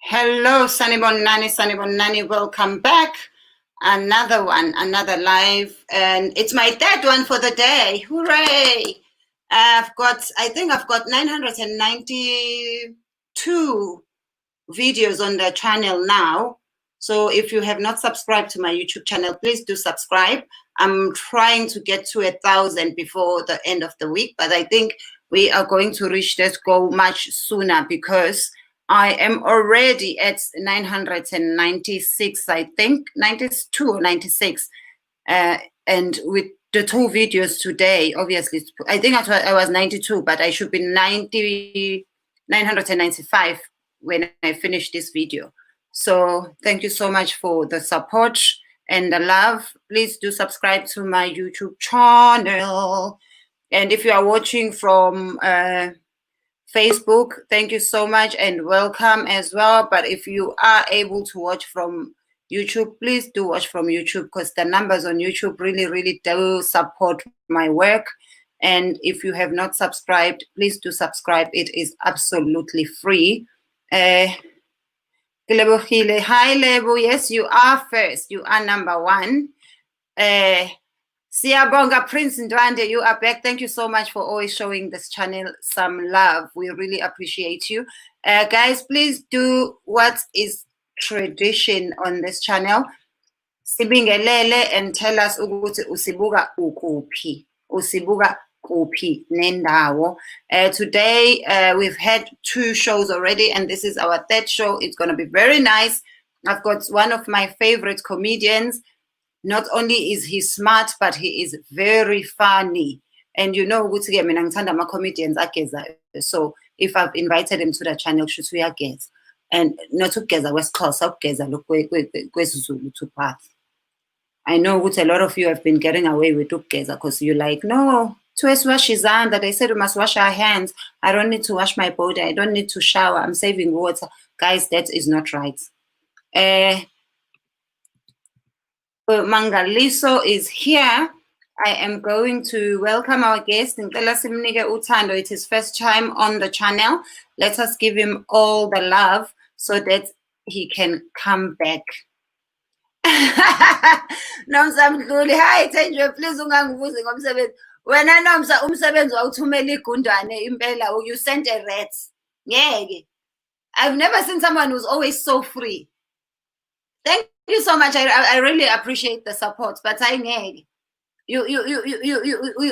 Hello, Sanibonani, Sanibonani. Welcome back. Another one, another live. And it's my third one for the day. Hooray! I think I've got 992 videos on the channel now. So if you have not subscribed to my YouTube channel, please do subscribe. I'm trying to get to 1,000 before the end of the week, but I think we are going to reach this goal much sooner because I am already at 996, I think, 92 or 96. And with the two videos today, obviously, I think I was 92, but I should be 995 when I finish this video. So thank you so much for the support and the love. Please do subscribe to my YouTube channel. And if you are watching from Facebook, thank you so much and welcome as well. But if you are able to watch from YouTube, please do watch from YouTube because the numbers on YouTube really do support my work. And if you have not subscribed, please do subscribe. It is absolutely free. Hi Lebo, yes, you are first. You are number one. Siyabonga Prince Ndwande, you are back. Thank you so much for always showing this channel some love. We really appreciate you. Guys, please do what is tradition on this channel. Sibingelele and tell us ukuthi usibuka ukuphi. Usibuka kuphi nendawo. Today, we've had 2 shows already, and this is our 3rd show. It's going to be very nice. I've got one of my favorite comedians. Not only is he smart, but he is very funny. And you know, comedians so if I've invited him to the channel, and not together West Coast, look Zulu to path. I know what a lot of you have been getting away with together because you're like, no, to wash his hand that they said we must wash our hands. I don't need to wash my body. I don't need to shower. I'm saving water. Guys, that is not right. Mangaliso is here. I am going to welcome our guest. It is first time on the channel. Let us give him all the love so that he can come back. Nomsamdluli, hi Thenjiwe, please ungangibuzi ngomsebenzi. Wena Nomsa umsebenzi wawuthumela igundane impela, you sent a rat. Ngeke. I've never seen someone who's always so free. Thank you so much. I really appreciate the support, but I ngeke.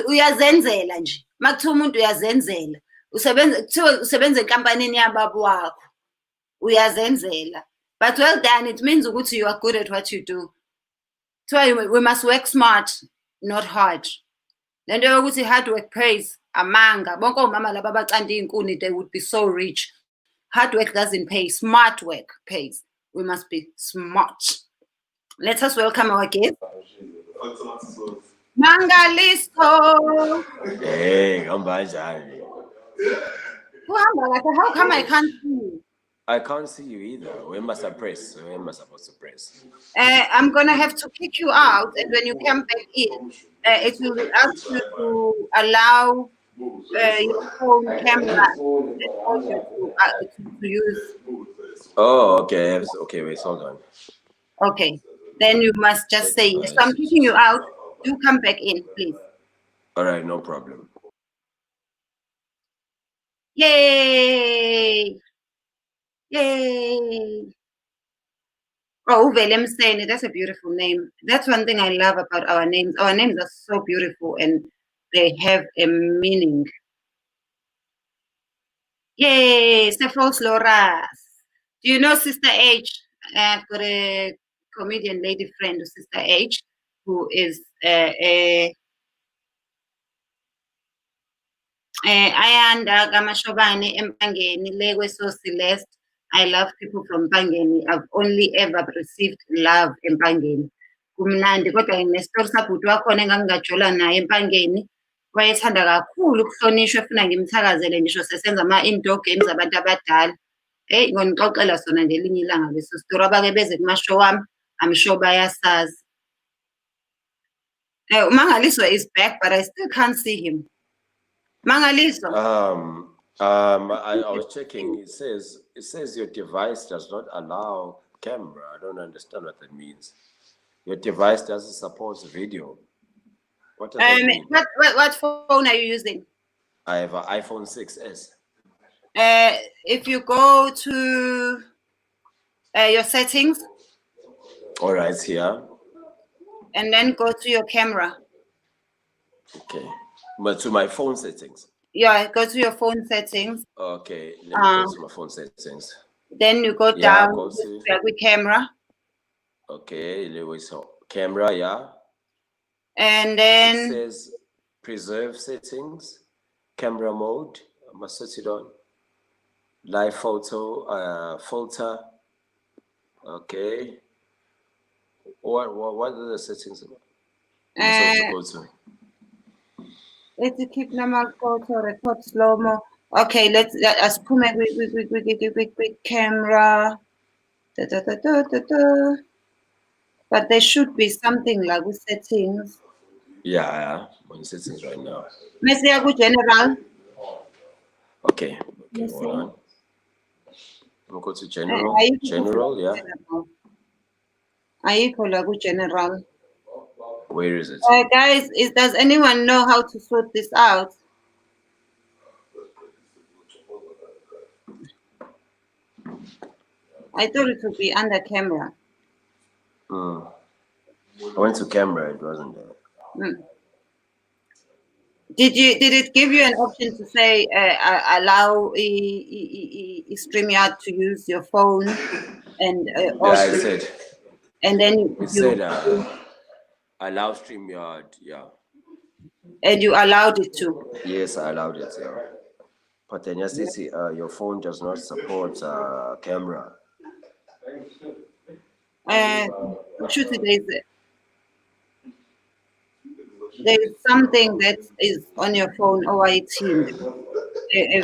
Uyazenzela nje. Makuthiwa umuntu uyazenzela. Usebenza enkampanini yababa wakho. Uyazenzela. But well done, it means ukuthi you are good at what you do. So we must work smart, not hard. Lento yokuthi hard work pays amanga. Bonke omama laba abacanda inkuni, they would be so rich. Hard work doesn't pay, smart work pays. We must be smart. Let us welcome our guest. Mangaliso. Hey, Gambajani. How come I can't see you? I can't see you either. Where must I press? Where am I supposed to press? I'm going to have to kick you out, and when you come back in, it will ask you to allow your phone camera to use. Oh, okay. Okay, wait, hold on. Okay, then you must just say yes. So I'm kicking you out. Do come back in, please. All right, no problem. Yay! Yay! Oh, Uvele Mseni, that's a beautiful name. That's one thing I love about our names. Our names are so beautiful and they have a meaning. Yay! Stephos Loras. Do you know Sister H? I've got a comedian lady friend, Sister H, who is Ayanda Gamashobane Mpangeni Legwe So Celeste. I love people from Mpangeni. I've only ever received love in Mpangeni. Kumnandi kodwa nginestori sabhuti wakhona engangingajola naye eMpangeni. Wayethanda kakhulu ukuhlonishwa efuna ngimthakazele ngisho sesenza ama-indoor games abantu abadala. Hey, ngonixoxela sona ngelinye ilanga leso story abake beze kumashow wami. I'm sure bayasazi. Mangaliso is back, but I still can't see him. Mangaliso. I was checking. It says your device does not allow camera. I don't understand what that means. Your device doesn't support video. What does that mean? What phone are you using? I have an iPhone 6s. If you go to your settings. All right, here. And then go to your camera. Okay, but to my phone settings. Yeah, go to your phone settings. Okay, let me go to my phone settings. Then you go down to the camera. Okay, there was camera, yeah. And then it says preserve settings, camera mode. I must set it on. Live photo, filter. Okay. What are the settings? I'm supposed to go to. Let's keep normal photo, record slow-mo. Okay, let's put my quick camera. But there should be something like with settings. Yeah, I'm in settings right now. General. Okay, hold on. We'll go to general. General, yeah. General. Where is it? Guys, does anyone know how to sort this out? I thought it would be under camera. I went to camera, it wasn't there. Did it give you an option to say allow StreamYard to use your phone and yeah, it said. And then it said allow StreamYard, yeah. And you allowed it to? Yes, I allowed it, yeah. But then you see, your phone does not support camera. There's something that is on your phone or it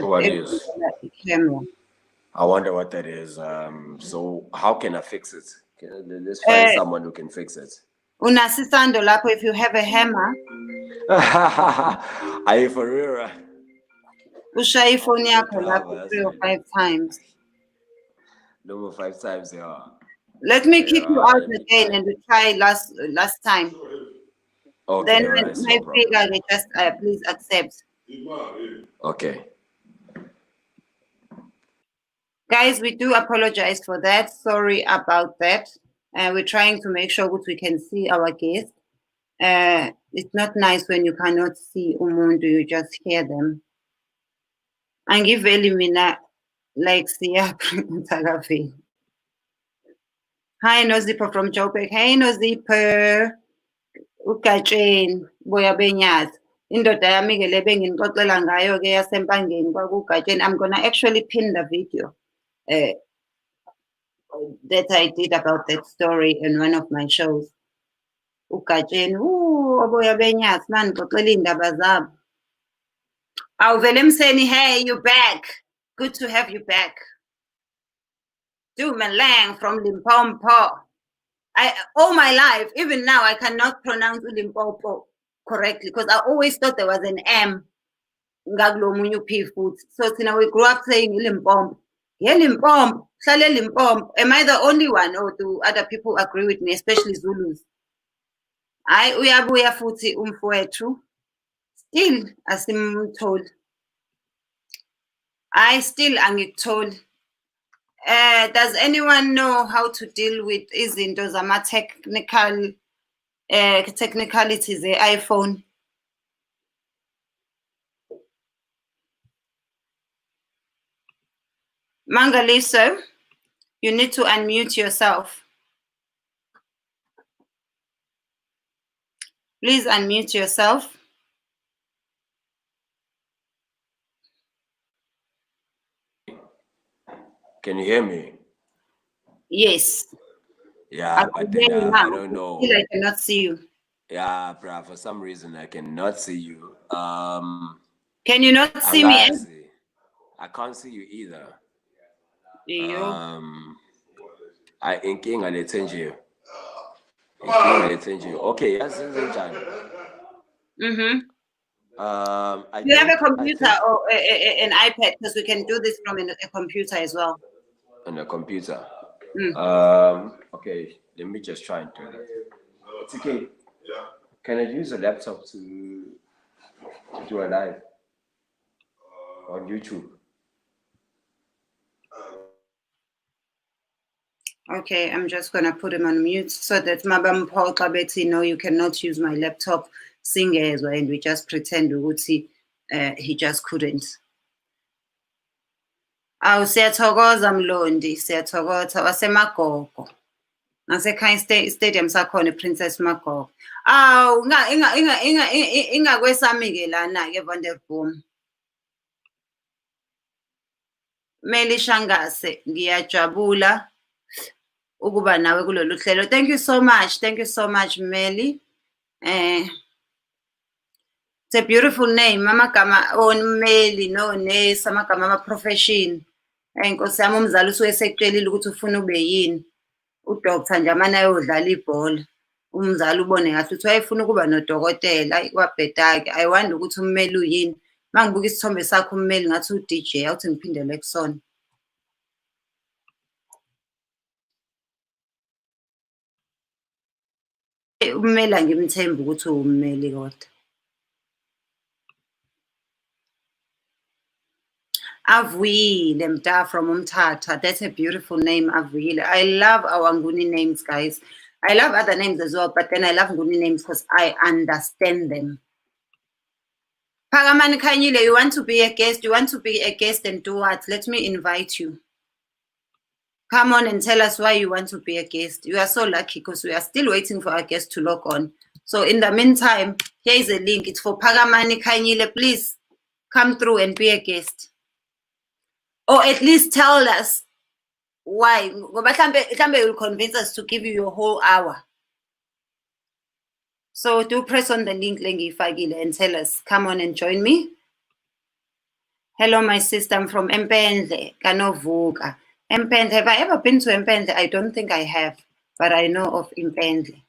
What is? Camera. I wonder what that is. So how can I fix it? Let's find someone who can fix it. Unasisando lapho, if you have a hammer. Are you for real? Ushaye phone yakho lapho 3 or 5 times. No more 5 times, yeah. Let me kick you out again and we try last time. Okay, then right, my figure, they just please accept. Okay. Guys, we do apologize for that. Sorry about that. We're trying to make sure that we can see our guests. It's not nice when you cannot see umuntu, you just hear them. Angiveli mina like siya. Hi Nozipho from Joburg. Hey Nozipho. Ugatsheni boya benyathi. Indoda yami ke le bengixoxela ngayo ke yasempangeni kwakugatsheni. I'm gonna actually pin the video that I did about that story in one of my shows. Ugatsheni, oboya benyathi manixoxela indaba zabo. Awuvele Mseni, hey, you back. Good to have you back. Dumelang from Limpopo. All my life, even now, I cannot pronounce Limpopo correctly because I always thought there was an M. So we grew up saying Limpopo. Yeah, Limpopo. Limpopo. Am I the only one, or do other people agree with me, especially Zulus? Uyabuya futhi umfowethu. Still asimtholi. Still angikutholi. Does anyone know how to deal with izinto technicalities iPhone? Mangaliso, you need to unmute yourself. Please unmute yourself. Can you hear me? Yes. Yeah, but then I don't know. Still, I cannot see you. Yeah, bro, for some reason I cannot see you. Can you not see me? I can't see you either. I inking le Thenjiwe. Inking le Thenjiwe. Okay, yes, Mm-hmm. I You have a think computer or an iPad, because we can do this from a computer as well. on a computer. Okay, let me just try and do that. It's okay. Can I use a laptop to do a live on YouTube? Okay, I'm just gonna put him on mute so that Mabam Paul Kabeti, no, you cannot use my laptop singer as well, and we just pretend we would see he just couldn't. Awu siyathokoza Mlondi, siyathokoza wasemagogo. Nasekhaya stadium sakhona Princess Magogo. Awu ingakwesami-ke lana-ke Vanderboom. Meli Shangase, ngiyajabula ukuba nawe kulolu hlelo. Thank you so much Meli. It's a beautiful name, amagama Meli no nurse, amagama ama-profession. Nkosi yami umzali usuke sekutshelile ukuthi ufuna ube yini. Udoctor nje amane ayodlala ibhola. Umzali ubone kahle ukuthi wayefuna ukuba nodokotela kwabhedake. I wonder ukuthi ummeli uyini. Mangibuka isithombe sakho ummeli ngathi u-DJ, awuthi ngiphindele kusona. Ummeli angimthembi ukuthi ummeli kodwa. Avuyile Mda from Umtata. That's a beautiful name, Avuyile. I love our Nguni names, guys. I love other names as well, but then I love Nguni names because I understand them. Pagamani Kanyile, you want to be a guest? You want to be a guest and do what? Let me invite you. Come on and tell us why you want to be a guest. You are so lucky because we are still waiting for our guest to log on. So in the meantime, here is a link. It's for Pagamani Kanyile. Please come through and be a guest. Or at least tell us why. It will convince us to give you your whole hour. So do press on the link, Lengi Fagile, and tell us. Come on and join me. Hello, my sister. I'm from Mpendle, Kanovuka. Mpendle. Have I ever been to Mpendle? I don't think I have, but I know of Mpendle.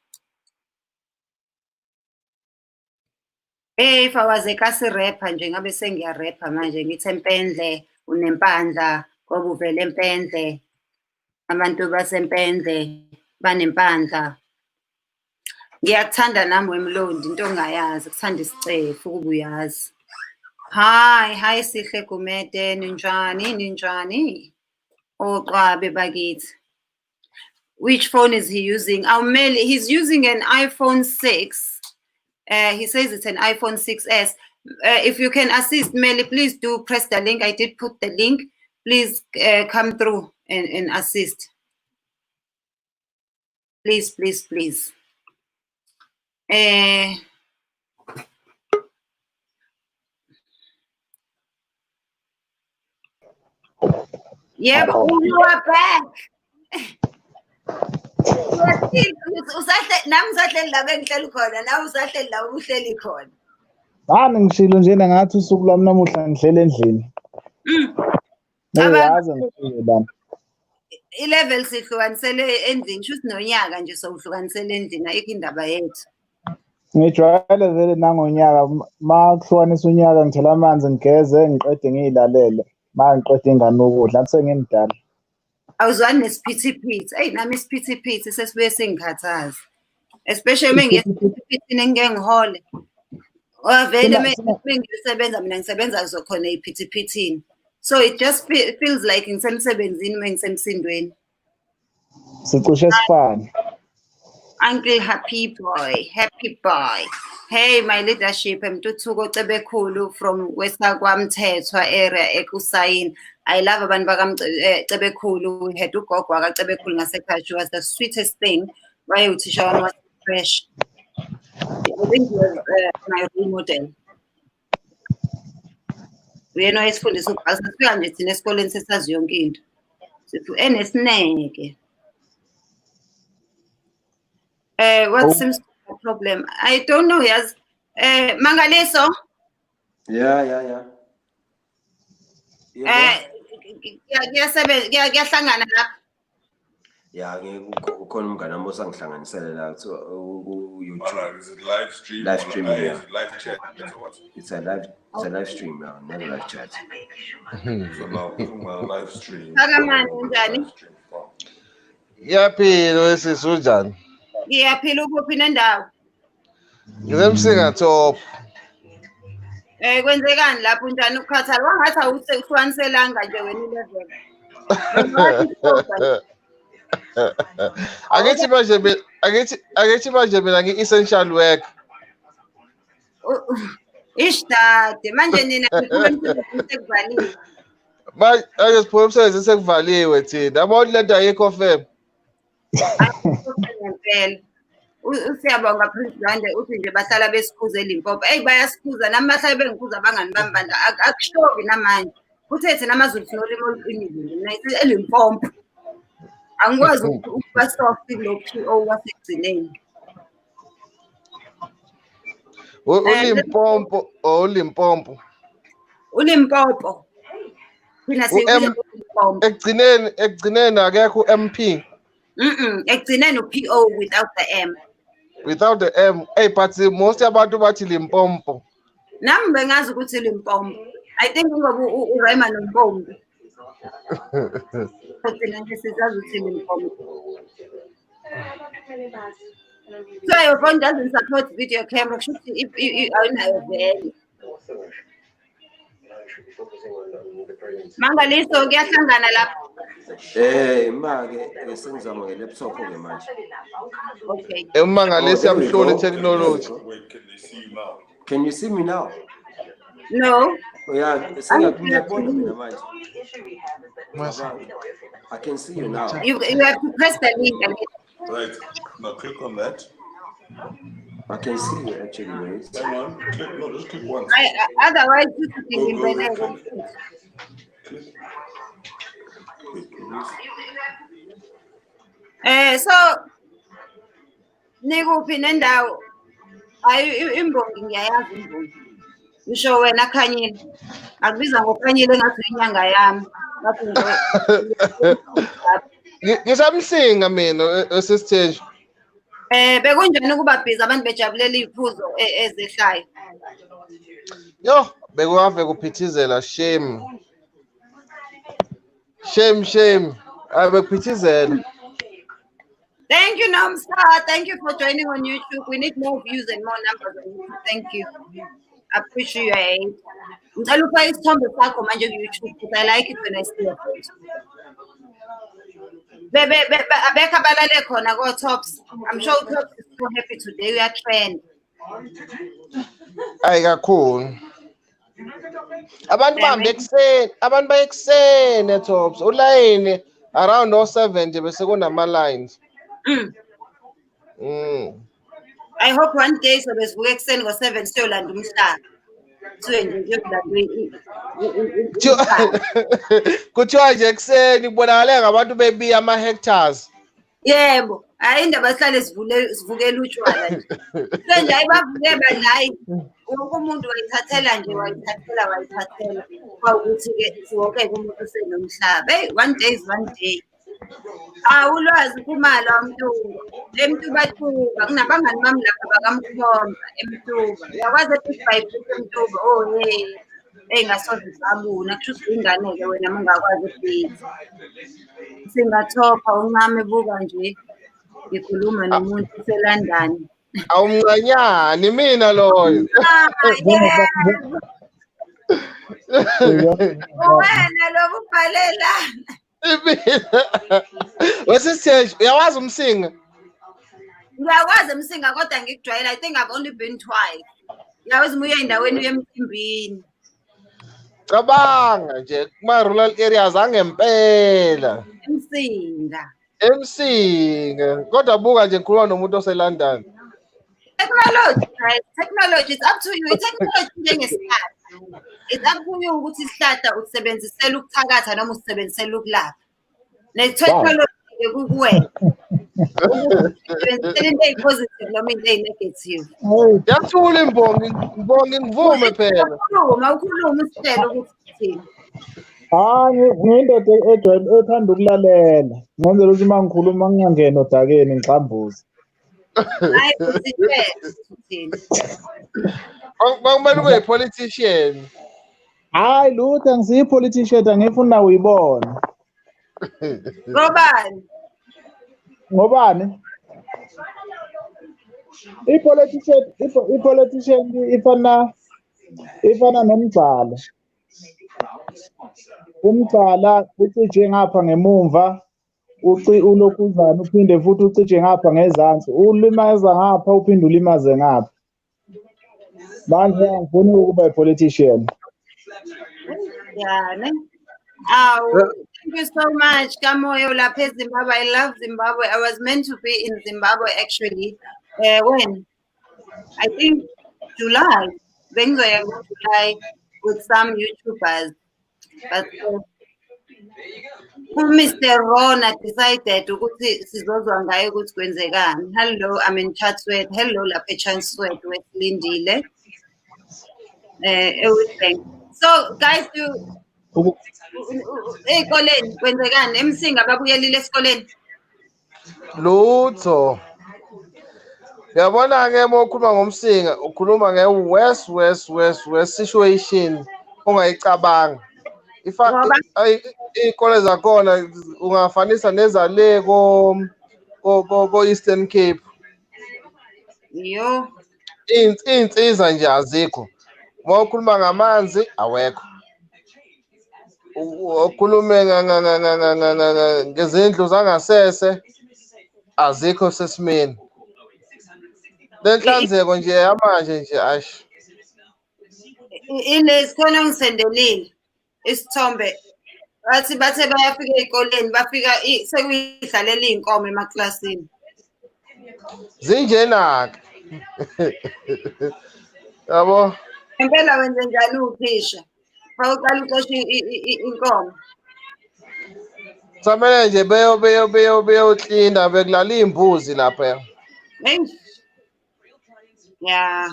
Hey, if I was a kasi rapper, njengabe sengiya rapper manje ngithi Mpendle. Unempandla ngoba uvela Mpendle, abantu basempendle banempandla. Ngiyakuthanda nami wemlondi into ongayazi, kuthanda isicefu ukuba uyazi. Hi Sihle Gumede, ninjani? Oqwabe bakithi. Which phone is he using? He's using an iPhone 6. He says it's an iPhone 6S. If you can assist Meli, please do press the link. I did put the link. Please come through and assist. Please. Yeah, but you are back. Ngishilo njena ngathi usuku lwami namuhla ngihlele endlini. Yazi ngifike bani. I-level sihlukanisele endlini, shuthi nonyaka nje sowuhlukanisele endlini, ayikho indaba yethu. Ngijwayele vele nangonyaka ma kuhlukanisa unyaka ngithela amanzi ngigeze ngiqede ngiyilalele. Ma ngiqede ingane ukudla akusengimdala. Awuzwani nesiphithiphithi. Eyi nami isiphithiphithi sesibuye singikhathaza. Especially uma ngiyesiphithiphithi engike ngihole. Vele mengisebenza mina ngisebenza zokhona ey'phithiphithini. So it just feels like ngisemsebenzini uma ngisemsindweni. Sicishe sifane. Uncle Happy Boy. Hey, my leadership, Mtuthuko Cebekhulu from Wesakwamthethwa area ekusayini. I love abantu bakaCebekhulu. We had ugogo wakaCebekhulu ngasekhaya. She was the sweetest thing. Why uthisha wami was fresh. I think he was my role model. Uyena wayesifundisa ukubhala. Sasifika nje thina esikoleni sesazi yonke into. Sithi enesineke. What's the problem? I don't know, yes. Mangaliso? Yeah. Kuyahlangana lapha. Yeah, ukhona umngane wami osangihlanganisele la ku YouTube. Is it live stream? Live stream, Is yeah. it live chat or what? It's a live stream, yeah, not a live chat. So now live stream. Sakamani unjani? Yaphila wesisi unjani? Ngiyaphila ukuphi nendawo? Ngizemsinga top. Kwenzekani lapho unjani ukukhathala? Wangathi awuhlukaniselanga nje wena 11. Angithi manje mina ngi-essential work. Ishtade manje nina sekuvaliwe. Manje siphuma umsebenzi sekuvaliwe thina. Amount lento ayikho fem. Ngempela. Usiyabonga President uthi nje bahlala besikhuza eLimpopo. Bayasikhuza nami bahlala bengikhuza abangani bami banda akushoki namanje. Uthethe namazulu sinolimo oluqinile mina eLimpopo. Angikwazi ukuba soft lo PO wasekugcineni. Ulimpopo or ulimpopo? Ulimpopo. Thina siyibiza ulimpopo. Ekugcineni akekho MP. Ekugcineni uPO without the M. Without the M. Hey, but most abantu bathi Limpopo. Nami bengazi ukuthi Limpopo. I think ngoba uRayma noMpombi. Kodwa nje sizazi ukuthi Limpopo. So your phone doesn't support video camera. If you are very. Mangaliso kuyahlangana lapho. Manje sengizama nge-laptop ke manje. Okay. Mangaliso yamhlole technology. Wait, can they see you now? Can you see me now? No. Yeah, sengiyakubona mina manje. I can see you now. You have to press the link. Right. Now click on that. I can see you actually. Wait. Hang on. Click. No, just click once. Otherwise, you sitting in Go, the go, click. So nikuphi nendawo ayi imbongi ngiyayazi imbongi usho wena Khanyile akubiza ngoKhanyile ngathi inyanga yami Ngisamsinga mina sisiteji. Bekunjani ukuba busy abantu bejabulela iphuzo ezehlayo? Yo, bekuhave kuphithizela shame. Shame. Abekuphithizela. Thank you, Namsa. Thank you for joining on YouTube. We need more views and more numbers on YouTube. Thank you. Appreciate. Ngicela upha isithombe sakho manje ku-YouTube because I like it when I see your face. Abekho abalale khona ko-Tops. I'm sure Tops is so happy today. We are trend. Ayi kakhulu. Abantu bayekuseni eTops. Ulayini around 07 nje bese kunama lines. I hope one day so besivuka ekuseni ngo-7 siyolanda umhlaba. Kuthiwa nje ekuseni kubonakala ngabantu bebiya ama-hectares. Yebo, hayi indaba sihlale sivukela utshwala nje. Nje ayibavuke badlayi. Wonke umuntu wayithathela nje wayithathela. Kwawukuthi-ke wonke umuntu usenomhlaba. Hey, one day is one day. Ulwazi kumala waMtuba. eMtuba kunabangani bami lapha bakamkhomba eMtuba. Uyakwazi ukuthi eMtuba hey ngasoze sabuna kusho ukuthi ingane-ke wena mungakwazi ukubhiza. Singathopha uncame buka nje ngikhuluma nomuntu useLondon. Awumncanyani mina loyo. Wena lo ubhalelana. Wesisiteji uyawazi umsinga? Ngiyakwazi umsinga kodwa ngikujwayela. I think I've only been twice. Uyaweza uya endaweni uyemcimbini. Cabanga nje kuma-rural areas angempela. Emsinga. Kodwa buka nje ngikhuluma nomuntu oseLondon. Technology, guys. Technology, it's up to you. Technology njengesihlahla. It's up to you ukuthi isihlahla usebenzisela ukuthakatha noma usebenzisela ukulapha. Ne-technology kukuwena. Usebenzisela into eyi-positive noma into eyi-negative. Yathula imbongi ngivume phela. Ukhuluma usitshele ukuthi uthini. Ngiyindoda ethanda ukulalela. Ngenzela ukuthi uma ngikhuluma ngingangeni odakeni ngixambuze. Hayi kusithe thina. Kwakumele ube yi-politician. Hayi lutho angisiyi politician angifuna uyibona. Ngobani? Ngobani? I-politician ifana nomgcala. Umgcala ucije ngapha ngemumva, ulokhuzana uphinde futhi ucije ngapha ngezansi. Ulimaza ngapha uphinde ulimaze ngapha. Manje angifuni ukuba yi-politician. Yeah, ne? Thank you so much, Kamoyo lapha eZimbabwe. I love Zimbabwe. I was meant to be in Zimbabwe actually. When? I think July. Bengizoya July with some YouTubers. But Mr. Rona decided ukuthi sizozwa ngayo ukuthi kwenzekani. Hello, I'm in chat with. Hello, lapha chance with Lindile. Everything. So guys, ey'koleni kwenzekani? Emsinga babuyelile esikoleni? Lutho. Yabona-ke uma ukhuluma ngomsinga ukhuluma nge-west situation ongayicabanga. Iy'kole zakhona ungafanisa nezale ko-Eastern Cape. Yo. Iy'nsiza nje azikho. Uma ukhuluma ngamanzi awekho. Ukhulume ngezindlu zangasese azikho sesimeni. Lenhlanzeko nje yamanje nje ash. Inesikhona ngisendelile isithombe. Bathi bathe bayafika ey'koleni bafika sekuyidlalela iy'nkomo emaklasini. Zinjena-ke. Yabo. Impela wenze njani uthisha? Bawuqala uqosha inkomo. Samele nje beyoklina bekulala iy'mbuzi lapha. Yeah.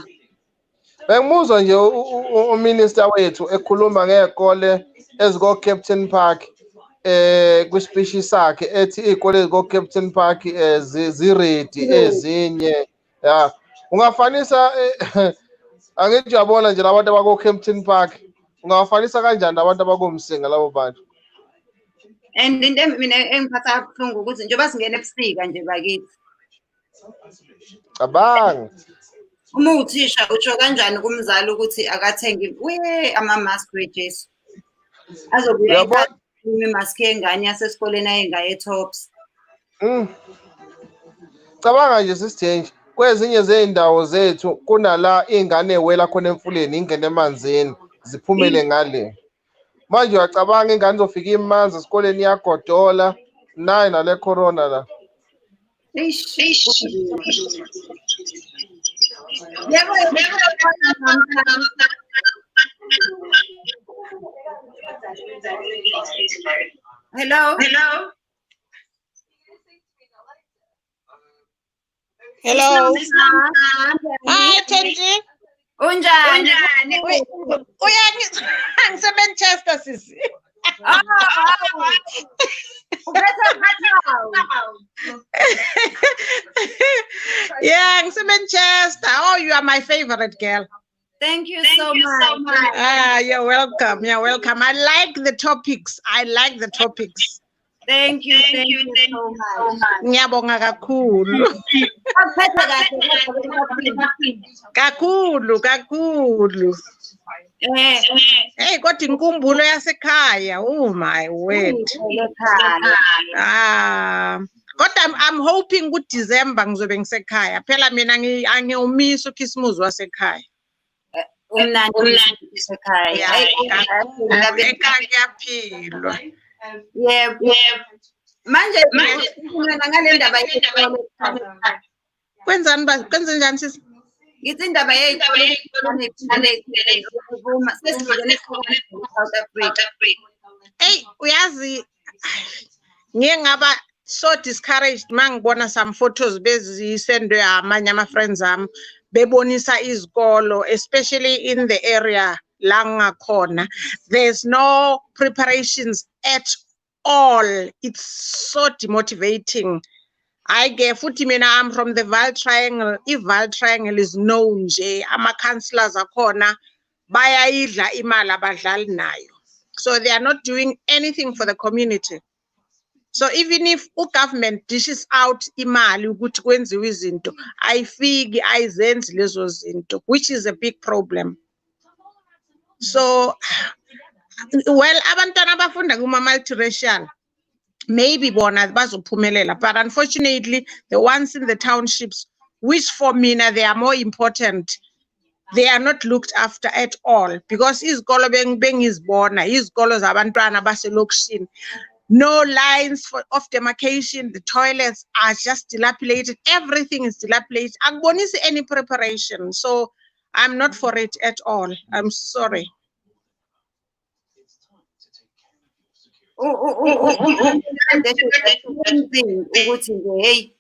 Bengimuzwa nje uminister wethu ekhuluma ngey'kole eziko-Captain Park kwispeech sakhe ethi iy'kole eziko-Captain Park ziredi ezinye. Ya. Ungafanisa angithi uyabona nje labantu abako-Captain Park ungafanisa kanjani nabantu abakomsinga labo bantu? And into mina engiphatha kabuhlungu ukuthi njengoba singena ebusika nje bakithi. Cabanga. Uma uthisha utsho kanjani kumzali ukuthi akathenge ama-mask wejesu? Azobuya imask yengane yasesikoleni ayengaya e-Tops. Cabanga nje sisithenje. Kwezinye zey'ndawo zethu kunala iy'ngane ey'wela khona emfuleni ingene emanzini ziphumele ngale. Manje uyacabanga ingane izofika imanzi esikoleni iyagodola nayi nale corona la. Hello. Hello. Hi, Thenji. Unjani? Ngisemanchester sisi. Yeah, Manchester. Oh, you are my favorite girl. Thank you so much. You're welcome. You're welcome. I like the topics. Thank you so much. Ngiyabonga kakhulu. Kakhulu. Hey, kodwa inkumbulo yasekhaya. Oh my word. Kodwa I'm hoping ukuthi December ngizobe ngisekhaya. Phela mina angiyumisa uKhisimuzi wasekhaya. Umnandi ekhaya. Ekhaya kuyaphilwa. Yebo. Manje mina ngale ndaba yesikole. Kwenze njani sisi? Ngithi indaba yesikole South Africa. Hey, uyazi ngiye ngaba so discouraged mangibona some photos bezisendwe amanye ama friends ami bebonisa izikolo especially in the area la ngakhona. There's no preparations at all. It's so demotivating. I get futhi mina, I'm from the Val Triangle. If Val Triangle is known nje, ama-councillors akhona bayayidla imali abadlali nayo. So they are not doing anything for the community. So even if government dishes out imali ukuthi kwenziwe izinto, ayifiki ayizenzi lezo zinto, which is a big problem. So, well, abantwana abafunda kuma multiracial, maybe bona bazophumelela, but unfortunately, the ones in the townships, which for mina they are more important, they are not looked after at all, because izikolo bengizibona izikolo zabantwana baselokishini. No lines of demarcation, the toilets are just dilapidated, everything is dilapidated. Akubonisi any preparation, so I'm not for it at all. I'm sorry. Ukuthi nje hey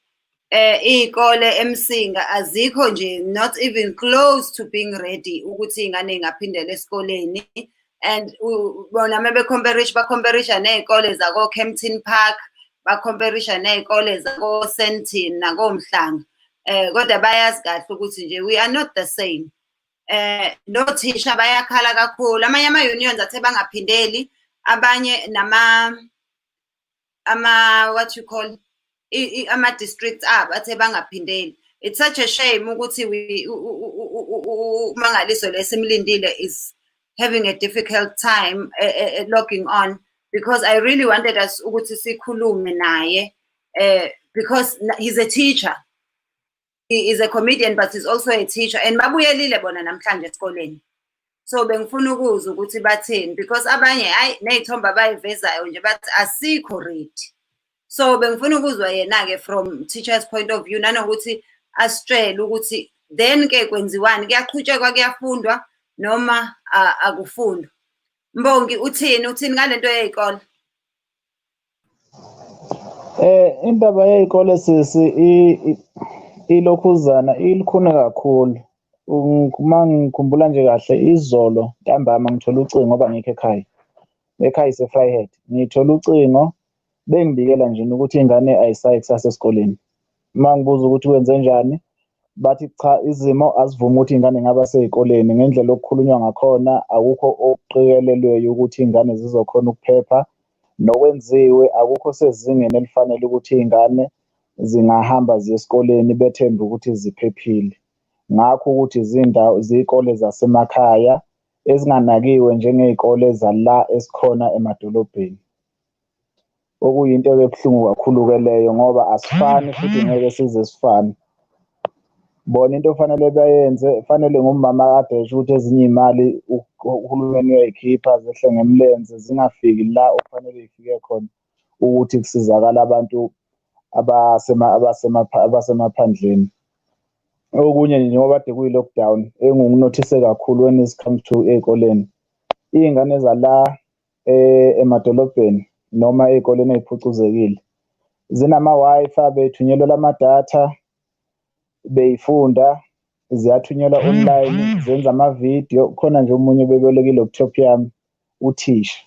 izikole eMsinga azikho nje, not even close to being ready ukuthi ingane ingaphindela esikoleni. And bona mebe comparisha nezikole zako Kempton Park, ba comparisha nezikole zako Sentin nako Mhlanga. Kodwa bayazi kahle ukuthi nje we are not the same. No thisha bayakhala kakhulu, amanye ama unions athe bangaphindeli, abanye what you call ama districts athe bangaphindeli. It's such a shame ukuthi Mangaliso lesimlindile is having a difficult time logging on, because I really wanted us ukuthi sikhulume naye, because he's a teacher. He is a comedian, but he's also a teacher. And babuyelile bona namhlanje esikoleni. So bengifuna ukuzwa ukuthi bathini, because abanye nezithombe abayivezayo nje bathi asikho ready. So bengifuna ukuzwa yena ke from teacher's point of view, nanokuthi asitshele ukuthi then ke kwenziwani, kuyaqhutshekwa kuyafundwa noma akufundwa. Mbongi uthini ngalento yezikole? Indaba yezikole sisi ilokhuzana ilikhuni kakhulu. Uma ngikhumbula nje kahle izolo ntambama ngithola ucingo ngoba ngikho ekhaya. Ekhaya ise-Vryheid. Ngithola ucingo bengibikela nje ukuthi ingane ayisayi kusasa esikoleni. Uma ngibuza ukuthi wenze njani, bathi cha izimo azivuma ukuthi ingane ngaba sezikoleni ngendlela okukhulunywa ngakhona, akukho okuqikelelweyo ukuthi ingane zizokhona ukuphepha, nokwenziwe akukho sezingeni elifanele ukuthi ingane zingahamba ziye esikoleni bethemba ukuthi ziphephile. Ngakho ukuthi izikole zasemakhaya ezinganakiwe njengezikole zala esikhona emadolobheni. Okuyinto ebuhlungu kakhulu ke leyo ngoba asifani futhi ngeke size sifane. Bona into fanele bayenze, fanele ngumama kade esho ukuthi ezinye imali uhulumeni uyayikhipha zehle ngemlenze zingafiki la okufanele ifike khona ukuthi kusizakala abantu abasemaphandleni. Okunye njengoba kade kuyi-lockdown engikunothise kakhulu when it comes to ey'koleni, iy'ngane zala emadolobheni noma ey'koleni ey'phucuzekile zinama-Wi-Fi, bethunyelwa amadatha, beyifunda, ziyathunyelwa online, zenza amavidiyo. Khona nje omunye beboleka i-laptop yami, uthisha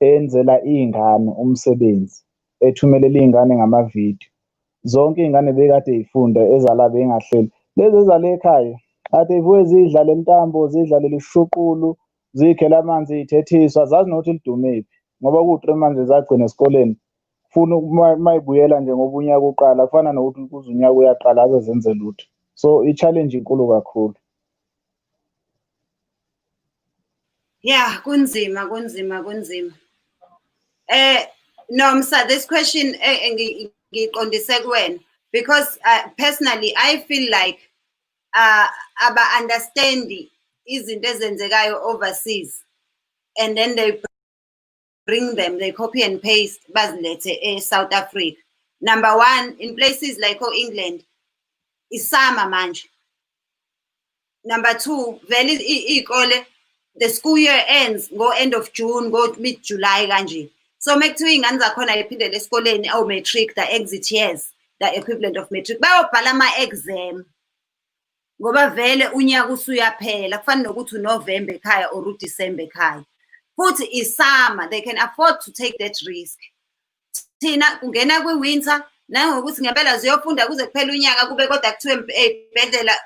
enzela iy'ngane umsebenzi, ethumelela iy'ngane ngamavidiyo. Zonke iy'ngane bekade y'funda ezala bengahleli. Lezi ezala ekhaya kade zivuke zidlale intambo, zidlale lishuqulu, zikhela amanzi, y'thethiswa, zazi nokuthi lidumephi ngoba ku-3 manje zagcina esikoleni. Funa mayibuyela nje ngoba unyaka uqala kufana nokuthi kuze unyaka uyaqala aze zenze lutho. So i-challenge inkulu kakhulu. Yeah, kunzima. No, Msa, this question ngiqondise kuwena, because personally I feel like aba-understandi izinto ezenzekayo overseas, and then they bring them, they copy and paste bazilethe South Africa. Number one, in places like England, isama manje. Number two, vele iy'kole, the school year ends go end of June, go mid July kanje. So mekuthiwa iy'ngane zakhona yiphindele esikoleni matric, the exit years, the equivalent of matric, bayobhala ama-exam. ngoba vele unyaka usuyaphela kufana nokuthi uNovember ekhaya or uDecember ekhaya futhi isummer they can afford to take that risk. Thina kungena kwi-winter nangokuthi ngempela ziyofunda kuze kuphela unyaka kube kodwa kuthiwe ey'bhedlela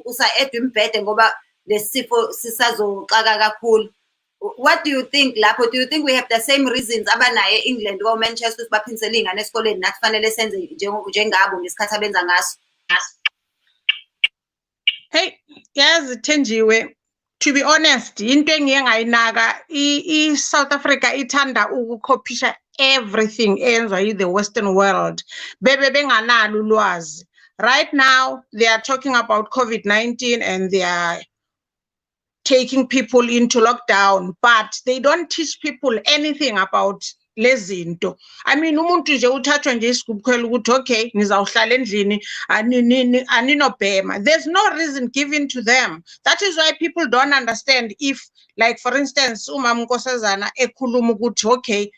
kusa-edwa imibhede ngoba lesifo sisazoxaka kakhulu. What do you think lapho? Do you think we have the same reasons abanayo e-England ko-Manchester ukuthi baphinisele iy'ngane esikoleni nathi fanele senze njengabo ngesikhathi abenza ngaso? Hey, yazi Thenjiwe, to be honest, into engiye ngayinaka i-South Africa ithanda ukukophisha everything eyenzwa yi-the Western world. Bebe benganalo ulwazi. Right now, they are talking about COVID-19 and they are taking people into lockdown, but they don't teach people anything about lezinto. I mean, umuntu nje uthathwa nje isigubukela ukuthi okay, nizawuhlala endlini aninobhema. There's no reason given to them. That is why people don't understand if, like for instance, umama uNkosazana ekhuluma ukuthi okay,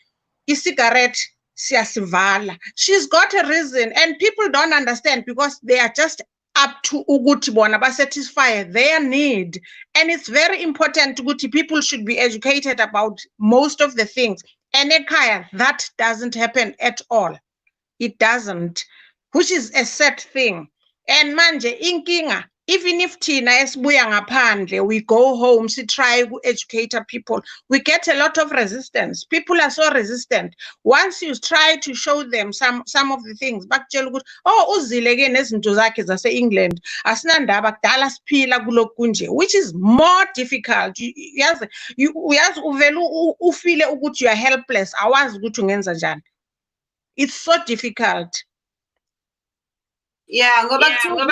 i-cigarette siyasivala. She's got a reason and people don't understand because they are just up to ukuthi bona satisfy their need. And it's very important ukuthi people should be educated about most of the things. And ekhaya, that doesn't happen at all. It doesn't, which is a sad thing. And manje inkinga, even if thina esibuya ngaphandle, we go home, try to educate people, we get a lot of resistance. People are so resistant. Once you try to show them some of the things, bakutshela ukuthi oh uzile ke nezinto zakhe zase-England, asinandaba kudala siphila kulokhu kunje, which is more difficult. Uyazi uvele ufile ukuthi you are helpless, awazi ukuthi ungenza njani. It's so difficult. Yeah, ngoba we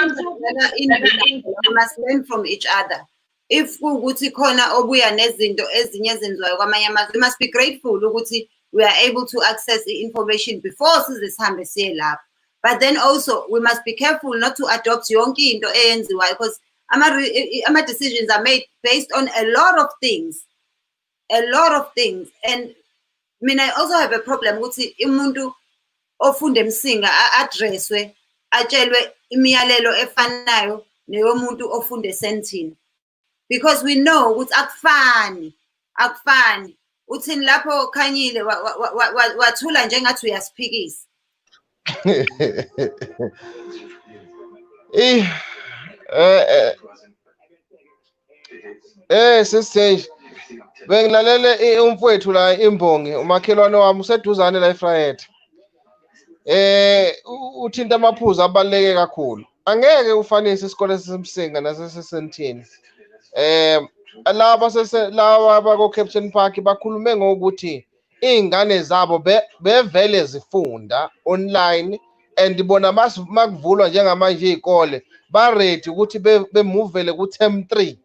must learn from each other. If kuukuthi khona obuya nezinto ezinye ezenziwayo kwamanye amazwe, we must be grateful ukuthi we are able to access the information before size sihambe siye lapho. But then also we must be careful not to adopt yonke into eyenziwayo because ama decisions are made based on a lot of things. And I mean, I also have a problem ukuthi umuntu ofunde emsinga addresswe atshelwe imiyalelo efanayo neyomuntu ofunde esentini, because we know ukuthi akufani uthini lapho Khanyile wathula njengathi uyasiphikisa. Sisithenji bengilalele umfowethu la imbongi umakhelwane wami useduzane la eFriday. Uthinta amaphuzu abaluleke kakhulu. Angeke ufanise isikole sesemsinga nasesentini. Laba bako Captain Park bakhulume ngokuthi izingane zabo bevele zifunda online and bona makuvulwa njengamanje izikole ba ready ukuthi bemuvele ku term 3.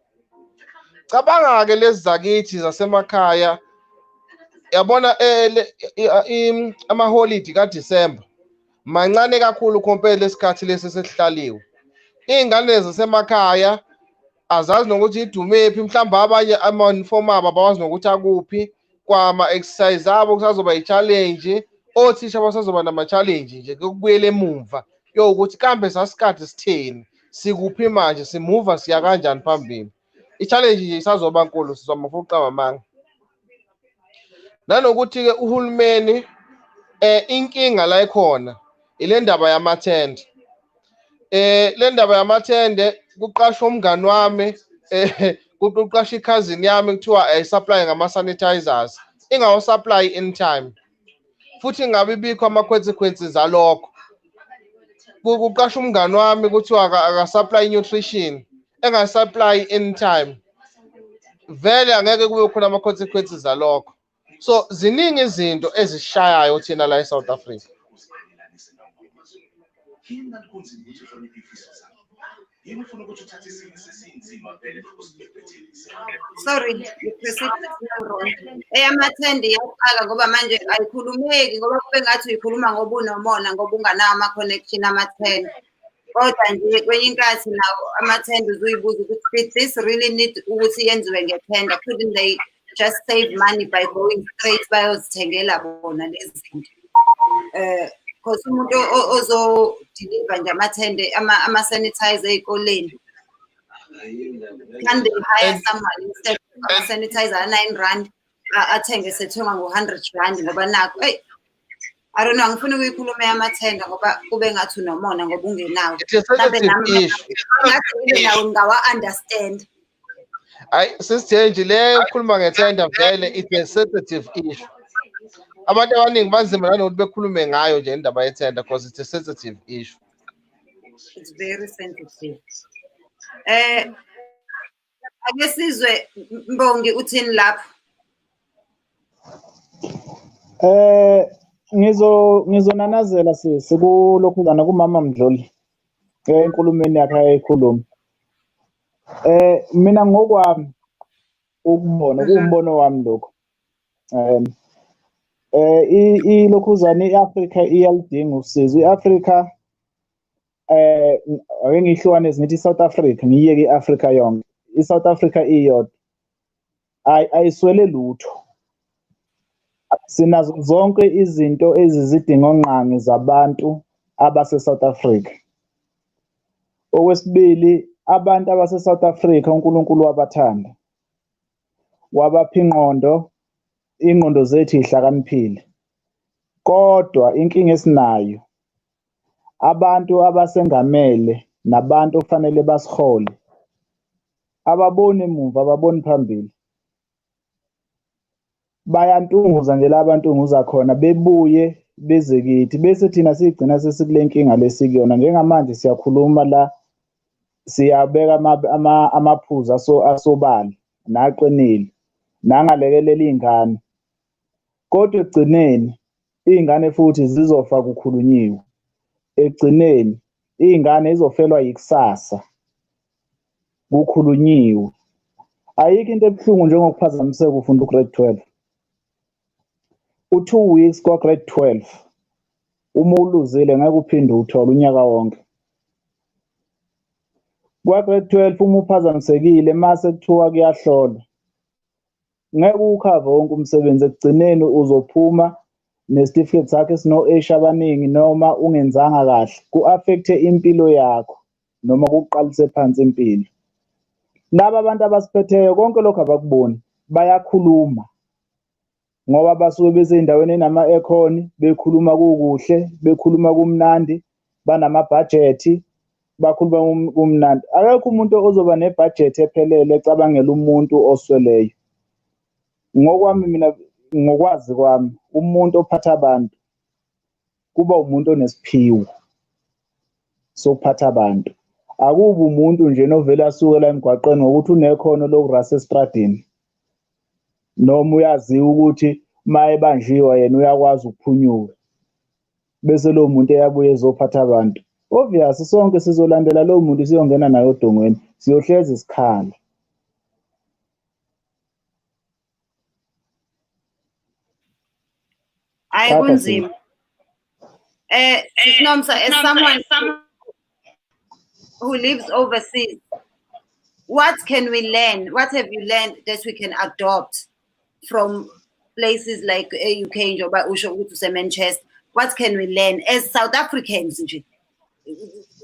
Cabanga ke lezi zakithi zasemakhaya yabona ama holiday ka December mancane kakhulu compare lesikhathi lesi sesihlaliwe. Izingane zasemakhaya azazi nokuthi idumephi, mhlawumbe abanye ama-uniform abo abawazi nokuthi akuphi, kwama exercise abo kusazoba i-challenge, othisha basazoba nama-challenge nje kokubuyela emumva yokuthi kambe sasikade sitheni, sikuphi manje, simuva siya kanjani phambili. I-challenge nje isazoba nkulu, sizama futhi ucabamanga. Nanokuthi-ke uhulumeni inkinga la ikhona ile ndaba yamathende. Le ndaba yamathende kuqashwa umngani wami kuqashwa ikhazini yami kuthiwa ayisupply ngama-sanitizers, ingawo-supply in time futhi ngabe bikho ama-consequences alokho. Kuqashwa umngani wami kuthiwa akasupply nutrition, engasupply in time, vele angeke kube khona ama-consequences alokho. So ziningi izinto ezishayayo thina la eSouth Africa. Sorry, amathende iyaqala ngoba manje ayikhulumeki ngoba kube ngathi uyikhuluma ngoba unomona ngoba unganawo ama-connection amathende. Kodwa nje kwenye inkathi nawo amathende uzuyibuza ukuthi did this really need ukuthi yenziwe ngethenda? Couldn't they just save money by going straight bayozithengela bona lezi zinto? Because umuntu deliver nje amathende ama-sanitizer ey'koleni. Can they hire someone instead of ama-sanitizer a-R9 athenge sethengwa ngo-R100 ngoba nakho I don't know, angifuni ukuyikhuluma yamathenda ngoba kube ngathi unomona ngoba ungenawo. Mhlambe nami ngathi nawo ngawa-understand. Hayi sisithenji leyo ukukhuluma ngethenda vele it's a sensitive issue. Abantu abaningi banzima nanokuthi bekhulume ngayo nje indaba yethenda because it's a sensitive issue. It's very sensitive. Ake sizwe Mbongi uthini lapho? Ngizonanazela sikulokhuzana kumama Mdloli enkulumeni yakhe ayikhuluma. Mina ngokwami ukubona kuwumbono wami lokho. Ilokhuzana iAfrica iyalidinga usizo. iAfrica ake ngihlukanise ngithi iSouth Africa ngiyeke iAfrica yonke. iSouth Africa iyodwa. Ayiswele lutho. Sinazo zonke izinto ezizidingongqangi zabantu abase South Africa. Okwesibili, abantu abase South Africa uNkulunkulu wabathanda. Wabapha ingqondo zethu ihlakaniphile. Kodwa inkinga esinayo abantu abasengamele nabantu kufanele basihole. Ababoni emuva, ababoni phambili. Bayantunguza nje labantunguza khona bebuye beze kithi bese thina sigcina sesikule nkinga lesikuyona. Njengamanje siyakhuluma la siyabeka amaphuzu asobala naqinile nangalekelela izingane. Kodwa egcineni izingane futhi zizofa kukhulunyiwe. Egcineni izingane izofelwa yikusasa kukhulunyiwe. Ayikho into ebuhlungu njengokuphazamiseka ufunda ugrade 12. U2 weeks kwa grade 12 uma uluzile ngeke uphinde uthole unyaka wonke. Kwa grade 12 uma uphazamisekile mase kuthiwa kuyahlolwa ngeke ukhava wonke umsebenzi. Ekugcineni uzophuma nesitifiketi sakhe sino-H abaningi noma ungenzanga kahle ku-affecte impilo yakho noma kuqalise phansi impilo. Laba abantu abasiphetheyo konke lokho abakuboni bayakhuluma ngoba basuke beseyindaweni enama-aircon bekhuluma kukuhle bekhuluma kumnandi banama-budget bakhuluma kumnandi. Akekho umuntu ozoba nebudget ephelele ecabangela umuntu osweleyo. Ngokwami mina ngokwazi kwami umuntu ophatha abantu kuba umuntu onesiphiwo sokuphatha abantu. Akuba umuntu nje novela asuke la emgwaqeni ngokuthi unekhono lokurasa estradini noma uyaziwa ukuthi uma ebanjiwe yena uyakwazi ukuphunyuka bese lo muntu eyabuye ezophatha abantu. Obviously sonke sizolandela lo muntu siyongena naye odongweni siyohleza isikhala. Hayi kunzima. Nomsa, as someone who lives overseas, what can we learn? What have you learned that we can adopt from places like UK, Manchester? What can we learn as South Africans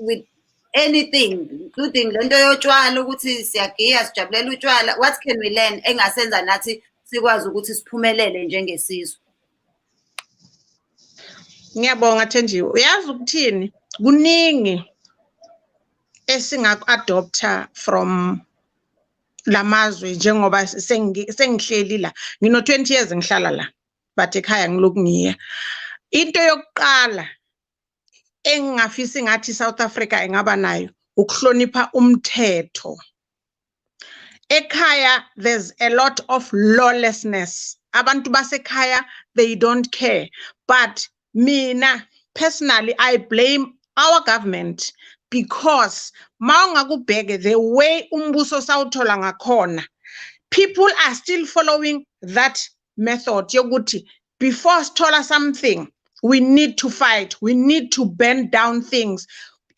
with anything, including lento yotshwala ukuthi siyagiya sijabulela utshwala? What can we learn engasenza nathi sikwazi ukuthi siphumelele njengesizwe? Ngiyabonga Thenjiwe. Uyazi ukuthini? Kuningi esingaku-adopta from lamazwe njengoba sengihleli la. Ngino 20 years ngihlala la, but ekhaya ngiloku ngiya. Into yokuqala engingafisa ngathi South Africa engaba nayo ukuhlonipha umthetho. Ekhaya there's a lot of lawlessness. Abantu basekhaya they don't care. But mina personally I blame our government because mawungakubheke the way umbuso sawuthola ngakhona, people are still following that method yokuthi before sithola something we need to fight, we need to burn down things,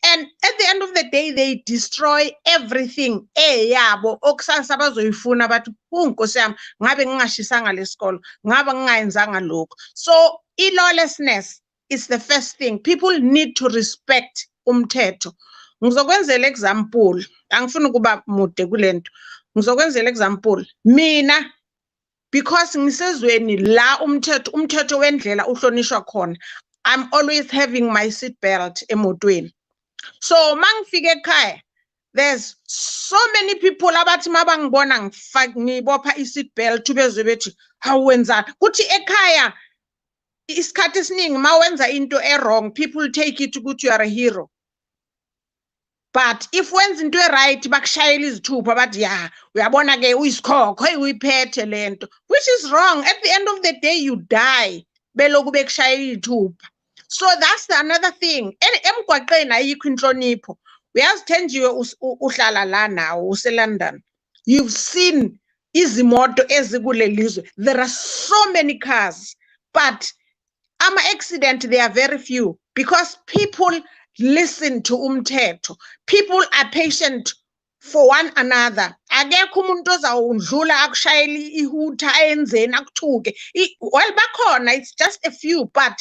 and at the end of the day they destroy everything. Yabo okusasa bazoyifuna bathi unkosi yami ngabe ngingashisanga lesikolo ngabe ngingayenzanga lokho. So lawlessness is the first thing. People need to respect umthetho. Ngizokwenzela example. Angifuni ukuba mude kulento. Ngizokwenzela example. Mina because ngisezweni la umthetho wendlela uhlonishwa khona. I'm always having my seat belt emotweni. So mangifike ekhaya, there's so many people abathi mabangibona ngibopha i-seat belt bezwe bethi hawenza kuthi ekhaya isikhathi esiningi mawenza into wrong, people take it ukuthi you are a hero. But if wenza into right bakushayela izithupha bathi ya uyabona ke uyisikhokho uyiphethe lento, which is wrong. At the end of the day you die beloku bekushayela izithupha. So that's another thing. Emgwaqeni ayikho inhlonipho. Uyazi Thenjiwe uhlala la nawo useLondon. You've seen izimoto ezikule lizwe. There are so many cars, but accident they are very few because people listen to umthetho. People are patient for one another. Akekho umuntu ozawundlula akushayela ihutha enzeni akuthuke. Well bakhona, it's just a few, but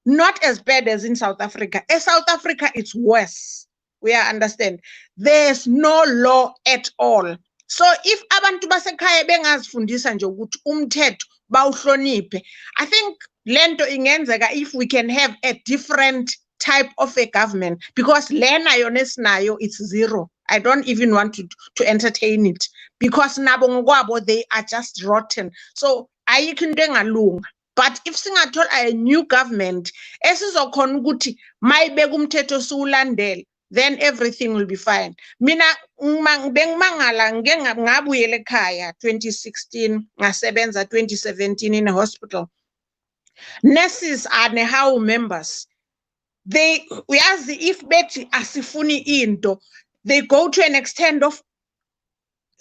not as bad as in South Africa. In South Africa it's worse. We understand. There's no law at all. So if abantu basekhaya bengazifundisa nje ukuthi umthetho bawuhloniphe, I think lento ingenzeka if we can have a different type of a government, because lena yona esinayo it's zero. I don't even want to entertain it because nabo ngokwabo they are just rotten. So ayikho into engalunga. But if singathola a new government esizokhona ukuthi mayibeka umthetho siwulandele, then everything will be fine. Mina bengimangala ngabuyela ekhaya 2016 ngasebenza 2017 in a hospital. Nurses are nehawu members. They uyazi if bethi asifuni into, they go to an extent of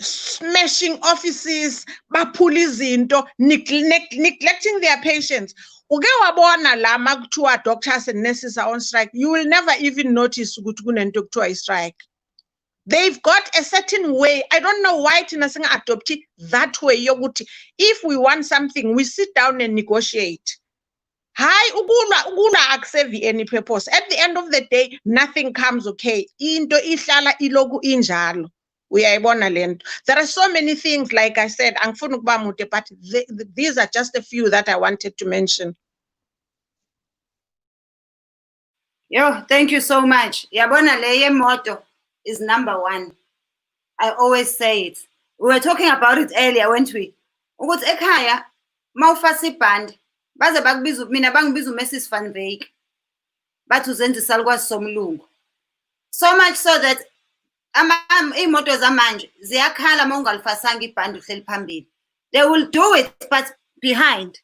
smashing offices, baphula izinto, neglecting their patients. Uke wabona la makuthiwa doctors and nurses are on strike, you will never even notice ukuthi kunento kuthiwa strike. They've got a certain way. I don't know why thina singa adopt that way yokuthi if we want something we sit down and negotiate. Hayi ukulwa akuserve any purpose. At the end of the day nothing comes okay. Into ihlala iloku injalo. Uyayibona lento. There are so many things, like I said, angifuni ukuba mude, but these are just a few that I wanted to mention. Yo, thank you so much. Yabona le yemoto is number one. I always say it. We were talking about it earlier, weren't we? Ukuthi ekhaya mawufasa ibhandi baze bakubiza mina bangibiza uMrs Van Wyk bathi uzenzisa likwazi somlungu. So much so that imoto zamanje ziyakhala mawungalifasanga ibhandi uhleli phambili. They will do it but behind.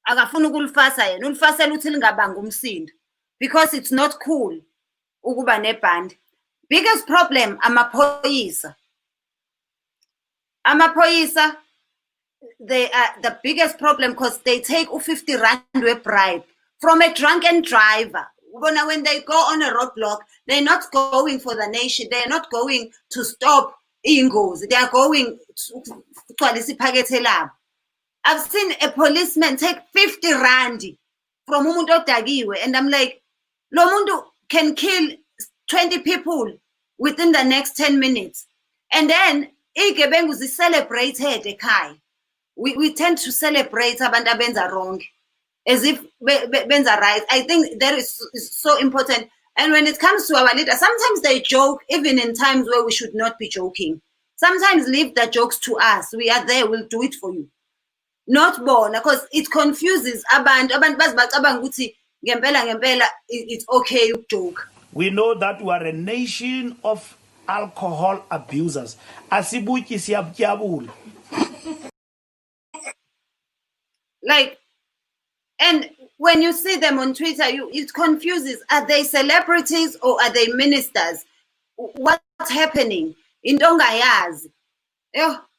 Akafuna ukulifasa yena, ulifasela uthi lingabanga umsindo because it's not cool ukuba nebhandi. Biggest problem amaphoyisa. Amaphoyisa, they are the biggest problem because they take 50 rand bribe from a drunken driver. When they go on a roadblock, they're not going for the nation. They're not going to stop ingos. They are going to I've seen a policeman take 50 rand from umuntu odakiwe, and I'm like, lo muntu can kill 20 people within the next 10 minutes. And then igebengu is celebrated ekhaya. We tend to celebrate abantu abenza wrong as if benza right. I think that is so important. And when it comes to our leaders, sometimes they joke even in times where we should not be joking. Sometimes leave the jokes to us. We are there, we'll do it for you. Not born, because it confuses abantu bazibacabanga ukuthi ngempela it's okay to joke. We know that we are a nation of alcohol abusers. Asibuki siyabutyabula. Like, and when you see them on Twitter, it confuses. Are they celebrities or are they ministers? What's happening? Indongayazi.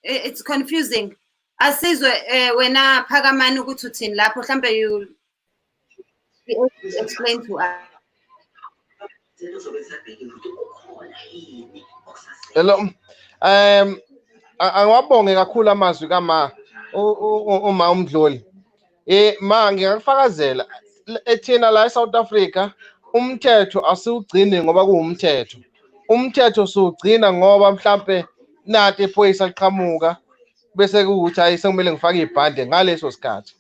It's confusing. Asizwe wena phakamani ukuthi uthini lapho mhlambe you explain to us. Hello. Angwabonge kakhulu amazwi kama uma umdloli. Ma ngiyakufakazela ethina la eSouth Africa umthetho asiwugcini ngoba kuwumthetho. Umthetho siwugcina ngoba mhlambe nathi iphoyisa liqhamuka bese kuthi hayi sekumele ngifake ibhande ngaleso sikhathi.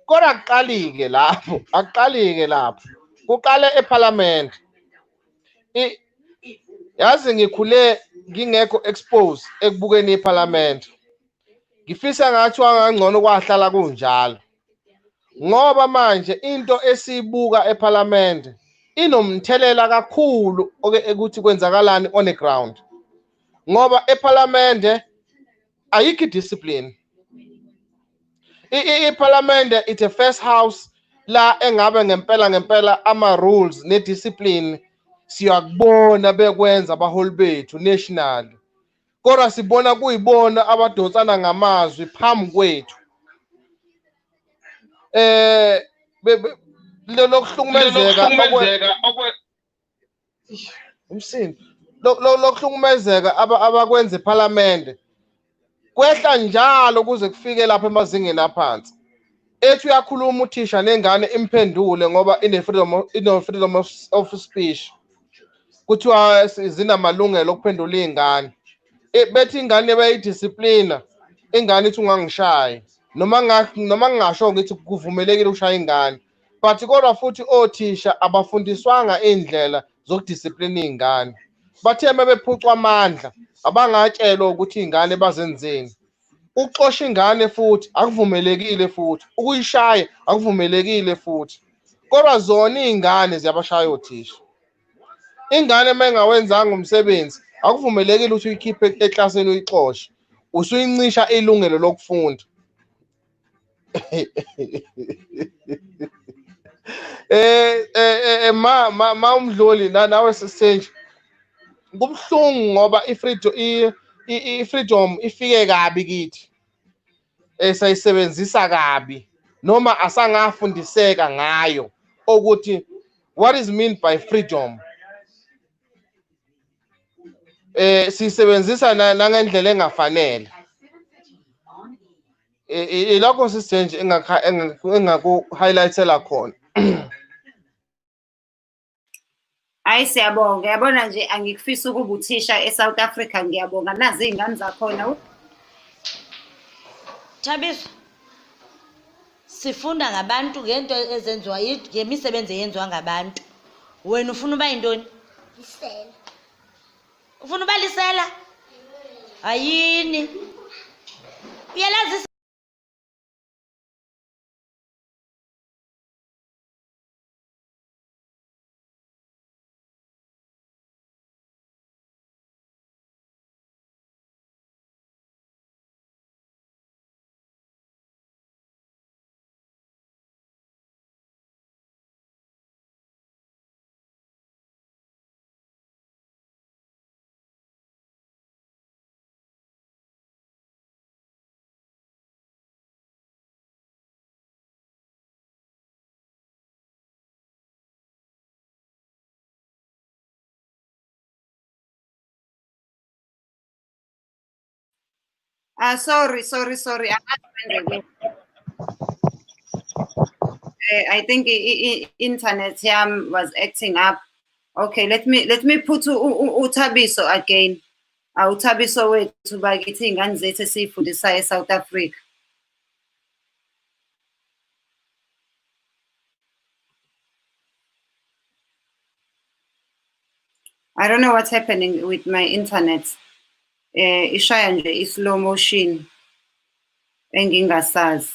Kodwa akuqalike lapho, akuqalike lapho. Kuqale eParliament. Yazi ngikhule ngingekho expose ekubukeni eParliament. Ngifisa ngathi wangangcono kwahlala kunjalo. Ngoba manje into esibuka eParliament inomthelela kakhulu ukuthi kwenzakalani on the ground. Ngoba eParliament ayikho discipline. iParliament it's a first house la engabe ngempela ama rules ne discipline siyakubona bekwenza abaholi bethu national. Kodwa sibona kuyibona abadonsana ngamazwi phambi kwethu. Lokuhlukumezeka umsindo lokuhlukumezeka abakwenza eParliament kwehla njalo kuze kufike lapha emazingeni aphansi. Ethi uyakhuluma uthisha nengane imphendule ngoba freedom of speech. Kuthiwa zinamalungelo okuphendula izingane. Bethi ingane bayidisciplina, ingane ithi ungangishaya noma ngingasho ngithi kuvumelekile ukushaya ingane. But kodwa futhi othisha abafundiswanga indlela zokudisciplina izingane. Bathe mebephucwa amandla abangatshelwa ukuthi izingane bazenzeni. Uxosha ingane futhi akuvumelekile futhi. Ukuyishaya akuvumelekile futhi. Kodwa zona izingane ziyabashaya othisha. Ingane mengawenzanga umsebenzi akuvumelekile ukuthi uyikhiphe eklasini uyixoshe. Usuyincisha ilungelo lokufunda. Ma umdloli nawe sisithenji. Kubhlungu ngoba i-freedom ifike kabi kithi. Sayisebenzisa kabi noma asangafundiseka ngayo ukuthi what is meant by freedom. Sisebenzisa nangendlela engafanele. Ilokho sisithenji engaku highlightela khona. Hayi siyabonga. Uyabona nje angikufisa ukuba uthisha eSouth Africa ngiyabonga nazi izingane zakhona. Thabiso, sifunda ngabantu ngento ezenziwa ngemisebenzi eyenziwa ngabantu. Wena ufuna uba yintoni? Lisela. Ufuna uba lisela? Ayini. Uyalazi Sorry. I think internet yam was acting up. Okay, let me put uThabiso again. uThabiso wethu bakithi izingane zethu esifundisa eSouth Africa. I don't know what's happening with my internet. Ishaya nje i-slow motion engingasazi.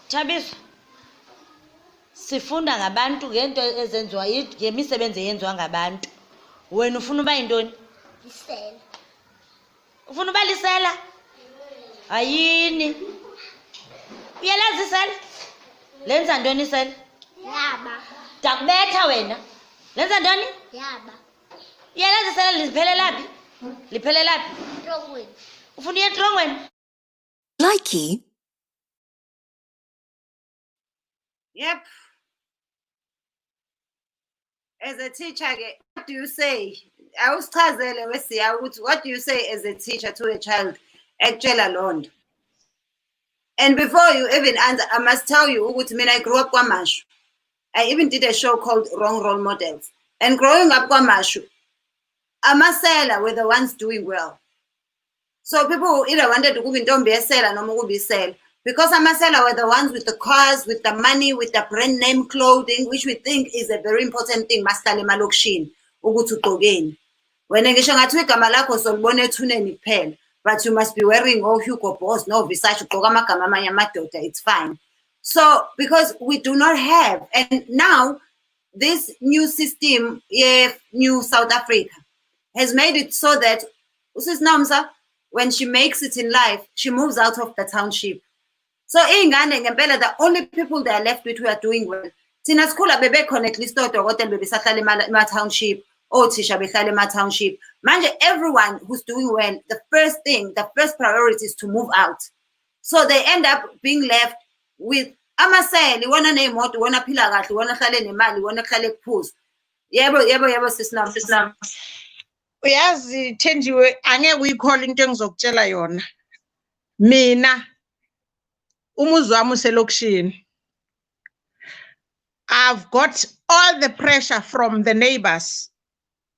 Thabiso, sifunda ngabantu ngento ezenziwa ngemisebenzi eyenziwa ngabantu. Wena ufuna uba yintoni? Lisela. Ufuna uba lisela? Ayini. Uyalazi isela? Lenza ntoni isela? Yaba. Ndakubetha wena. Lenza ntoni? Yaba. Uyalazi isela liphelela phi? Liphelela phi? Etrongweni. Ufuna uya etrongweni? Likey. Yep. As a teacher, what do you say? What do you say as a teacher to a child? Ekutshela loo nto. And before you even answer, I must tell you, I grew up KwaMashu. I even did a show called Wrong Role Models. And growing up KwaMashu, Amasela were the ones doing well. So people either wanted to go in don't be a seller, no be sell. Because Amasela were the ones with the cars, with the money, with the brand name clothing, which we think is a very important thing, Maskale Malokshin, Ugutugogeni. When ngisho ngathi igama lakho solibona ethuneni kuphela, but you must be wearing all Hugo Boss, no Versace, ugqoka amagama amanye amadoda, it's fine. So because we do not have, and now this new system, New South Africa, has made it so that Usis Namsa, when she makes it in life, she moves out of the township. So ingane ngempela, the only people they are left with who are doing well. Thina sikhula bebekhona at least odokotela bebesahlala ema-township, othisha behlala ema-township. Manje everyone who's doing well, the first priority is to move out. So they end up being left with amaseli, wona nemoto, wona phila kahle, wona hlale nemali, wona hlale kuphuza. Yebo sisina. Uyazi Thenjiwe, angeke uyikhole into engizokutshela yona. Mina umuzi wami uselokishini. I've got all the pressure from the neighbors.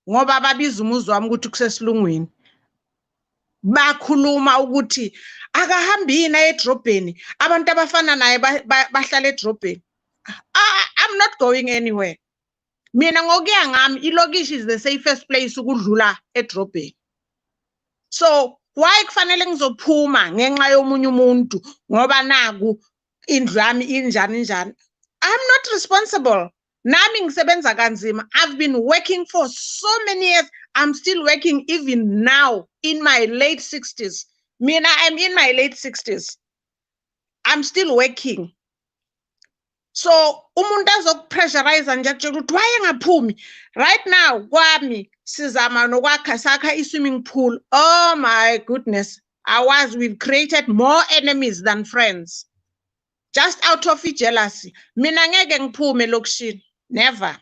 Ngoba babiza umuzi wami ukuthi kusesilungwini. Bakhuluma ukuthi akahambi yini edrobheni, abantu abafana naye bahlala edrobheni. I'm not going anywhere. Mina ngokuya ngami ilokishi is the safest place ukudlula edrobheni. So why kufanele ngizophuma ngenxa yomunye umuntu ngoba naku indlu yami injani? I'm not responsible. Nami ngisebenza kanzima. I've been working for so many years. I'm still working even now in my late 60s. Mina, I'm in my late 60s. I'm still working. So umuntu azokupressurize nje akutshela ukuthi wayengaphumi. Right now kwami sizama nokwakha sakha i-swimming pool. Oh my goodness. We've created more enemies than friends. Just out of jealousy. Mina ngeke ngiphume lokishini. Never.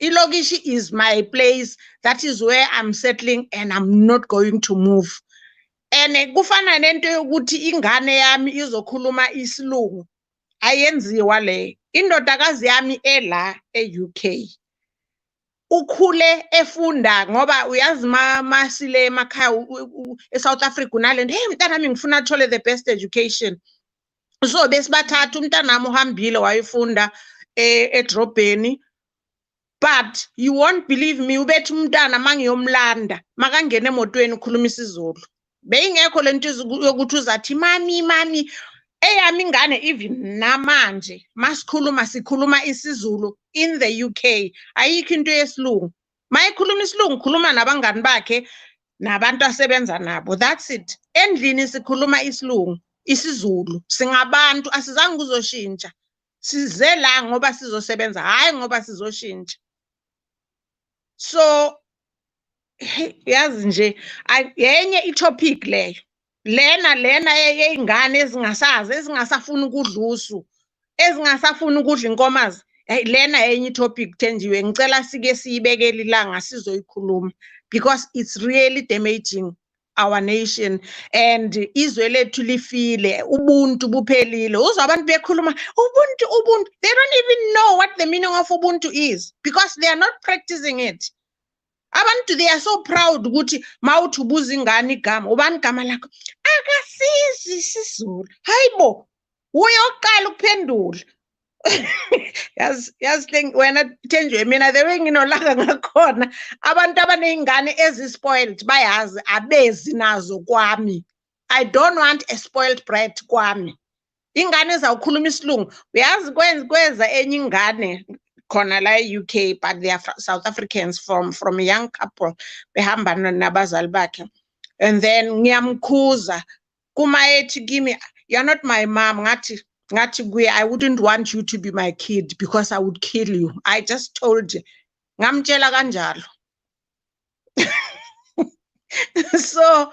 Ilokishi is my place. That is where I'm settling and I'm not going to move. And kufana nento yokuthi ingane yami izokhuluma isilungu. Ayenziwa le. Indodakazi yami ela e-UK. Ukhule efunda ngoba uyazi masile emakhaya eSouth Africa unalento. Hey mntana nami ngifuna athole the best education. So besibathatha umntana nami uhambile wayefunda edrobheni. But you won't believe me, ubethi umntana mangiyomlanda makangena emotweni ukhuluma isiZulu. Beyingekho lento yokuthi uzathi mami eyami ingane even namanje sikhuluma isiZulu in the UK. Ayikho into yesilungu. Mayikhuluma isilungu khuluma nabangani bakhe nabantu asebenza nabo. That's it. Endlini sikhuluma isiZulu. Singabantu asizange kuzoshintsha. Size la ngoba sizosebenza, hayi ngoba sizoshintsha. So yazi nje yenye itopic leyo. Lena yeingane ezingasafuni ukudla usu, ezingasafuni ukudla inkomazi. Lena yenye itopic Thenjiwe, ngicela sike siyibekele ilanga sizoyikhuluma because it's really damaging our nation and izwe lethu lifile, ubuntu buphelile. Uzwa abantu bekhuluma ubuntu. They don't even know what the meaning of ubuntu is because they are not practicing it. Abantu, they are so proud ukuthi mawuthi ubuza ingane igama, ubani igama lakho? Akasizi isiZulu. Hayibo, uyoqala ukuphendula. Yazi wena Thenjiwe, mina the way nginolaka ngakhona abantu abaneyingane ezispoiled bayazi abezi nazo kwami. I don't want a spoiled brat kwami. Ingane ezawukhuluma isilungu uyazi kweza enye ingane khona la e-UK, but they are South Africans from a young couple behamba nabazali bakhe. And then ngiyamkhuza kuma ethi kimi, you're not my mom. Ngathi I wouldn't want you to be my kid because I would kill you. I just told you. Ngamtshela kanjalo. So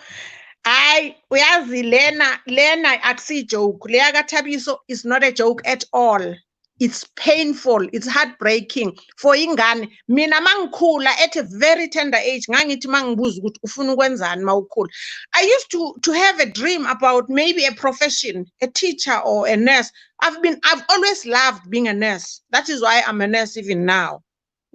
uyazi lena akusi joke. Leya kaThabiso is not a joke at all. It's painful, it's heartbreaking for ingane. Mina mangikhula at a very tender age, ngangithi mangibuza ukuthi ufuna ukwenzani mawukhula. I used to have a dream about maybe a profession, a teacher or a nurse. I've always loved being a nurse. That is why I'm a nurse even now.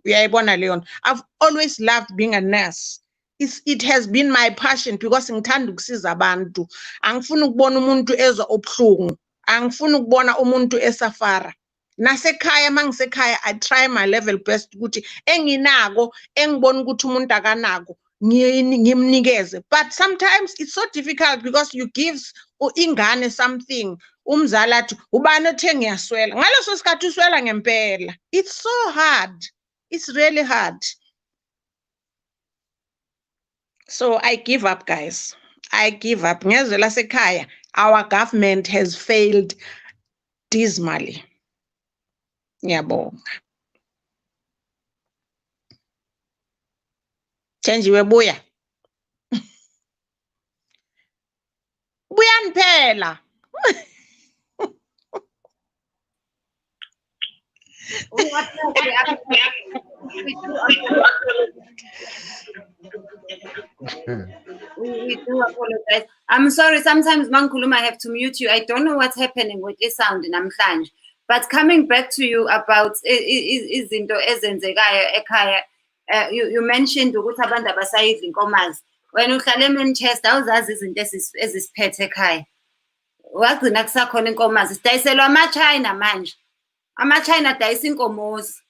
I've always loved being a nurse. It has been my passion because ngithanda ukusiza abantu. Angifuni ukubona umuntu ezwa obuhlungu. Angifuni ukubona umuntu esafara. Nasekhaya mangisekhaya I try my level best ukuthi enginako engibona ukuthi umuntu akanako ngimnikeze. But sometimes it's so difficult because you give ingane something umzali athi ubani othe ngiyaswela. Ngaleso sikhathi uswela ngempela. It's so hard. It's really hard. So I give up, guys. I give up. Ngezwe lasekhaya, our government has failed dismally. Ngiyabonga. Thenjiwe buya. Buya niphela. We do apologize. I'm sorry, sometimes Mankuluma, I have to mute you. I don't know what's happening with this sound in Namhlanje. But coming back to you about izinto ezenzekayo ekhaya, you mentioned ukuthi abantu abasayidla inkomazi. Wena uhlala eManchester awuzazi izinto ezisiphethe ekhaya. Wagcina kusakhona inkomazi. Sidayiselwa ama-China manje. Ama-China adayisa inkomozi.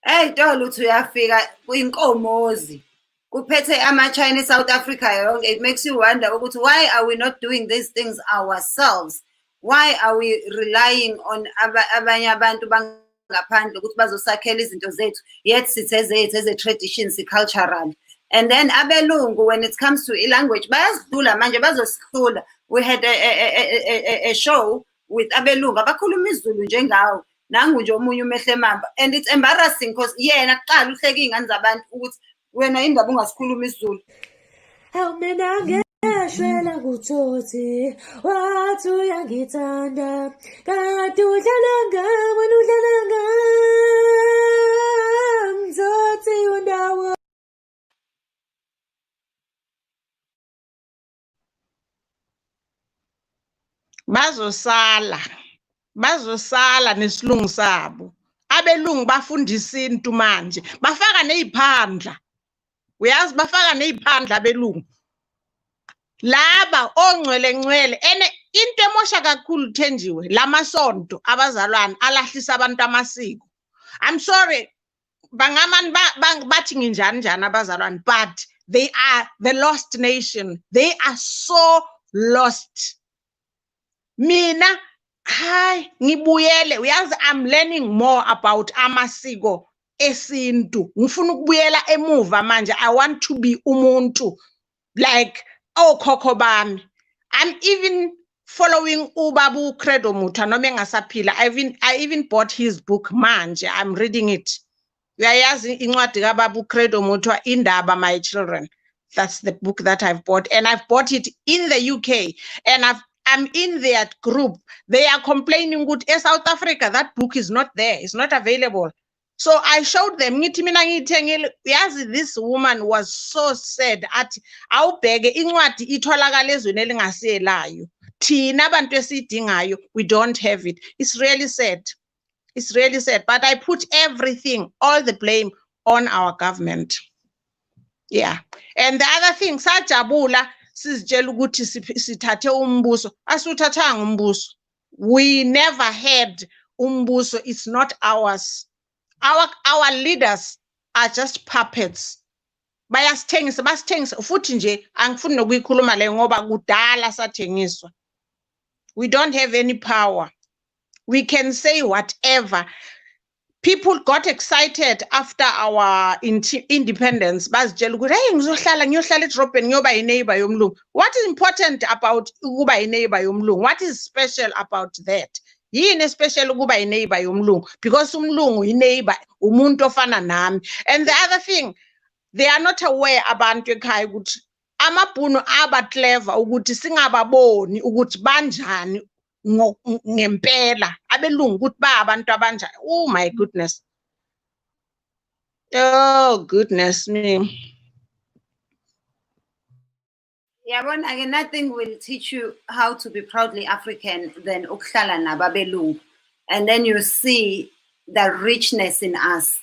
Ey'tolo uthi uyafika kwinkomozi. Kuphethe ama-China eSouth Africa yonke. It makes you wonder ukuthi why are we not doing these things ourselves? Why are we relying on abanye abantu bangaphandle ukuthi bazosakhela izinto zethu? Yet sithe zethu as a tradition, cultural. And then abelungu, when it comes to language, bayasidlula manje bazosihlula. We had a show with abelungu abakhuluma isiZulu njengawo. Nangu nje omunye umehle mamba. And it's embarrassing because yena kuqala uhleka iy'ngane zabantu ukuthi wena indaba ungasikhuluma isiZulu. Hawu mina ngeshwela kutshothi wathi uyangithanda kade udlala ngami wena udlala ngami Mzothi undawo. Bazosala nesilungu sabo. Abelungu bafundisa into manje. Bafaka neziphandla. Uyazi bafaka neziphandla abelungu. Laba ongcwele ene into emosha kakhulu Thenjiwe lamasonto abazalwane alahlisa abantu amasiko. I'm sorry bangamani bathi nginjani abazalwane, but they are the lost nation. They are so lost. Mina ngibuyele, uyazi I'm learning more about amasiko esintu. Ngifuna ukubuyela emuva manje. I want to be umuntu like okhokho bami. I'm even following uBabu Credo Mutha noma engasaphila. I even bought his book manje. I'm reading it. Uyayazi incwadi kaBabu Credo Mutha Indaba My Children. That's the book that I've bought, and I've bought it in the UK, and I'm in their group. They are complaining good in South Africa. That book is not there. It's not available. So I showed them. This woman was so sad. We don't have it. It's really sad. It's really sad. But I put everything, all the blame on our government. Yeah. And the other thing, sajabula sizitshela ukuthi sithathe umbuso. Asuthathanga umbuso. We never had umbuso. It's not ours. Our leaders are just puppets. Basithengisa futhi nje angifuni nokuyikhuluma le ngoba kudala sathengiswa. We don't have any power. We can say whatever. People got excited after our independence. Bazitshela ukuthi hey ngizohlala edrobheni ngiyoba ineighbor yomlungu. What is important about ukuba ineighbor yomlungu? What is special about that? Yini special ukuba ineighbor yomlungu? Because umlungu ineighbor umuntu ofana nami. And the other thing, they are not aware abantu ekhaya ukuthi amabhunu aba clever ukuthi singababoni ukuthi banjani ngempela abelungu ukuthi ba abantu abanjani. Oh my goodness. Oh goodness me. Yabona ke, nothing will teach you how to be proudly African than ukuhlala nababelungu. And then you see the richness in us,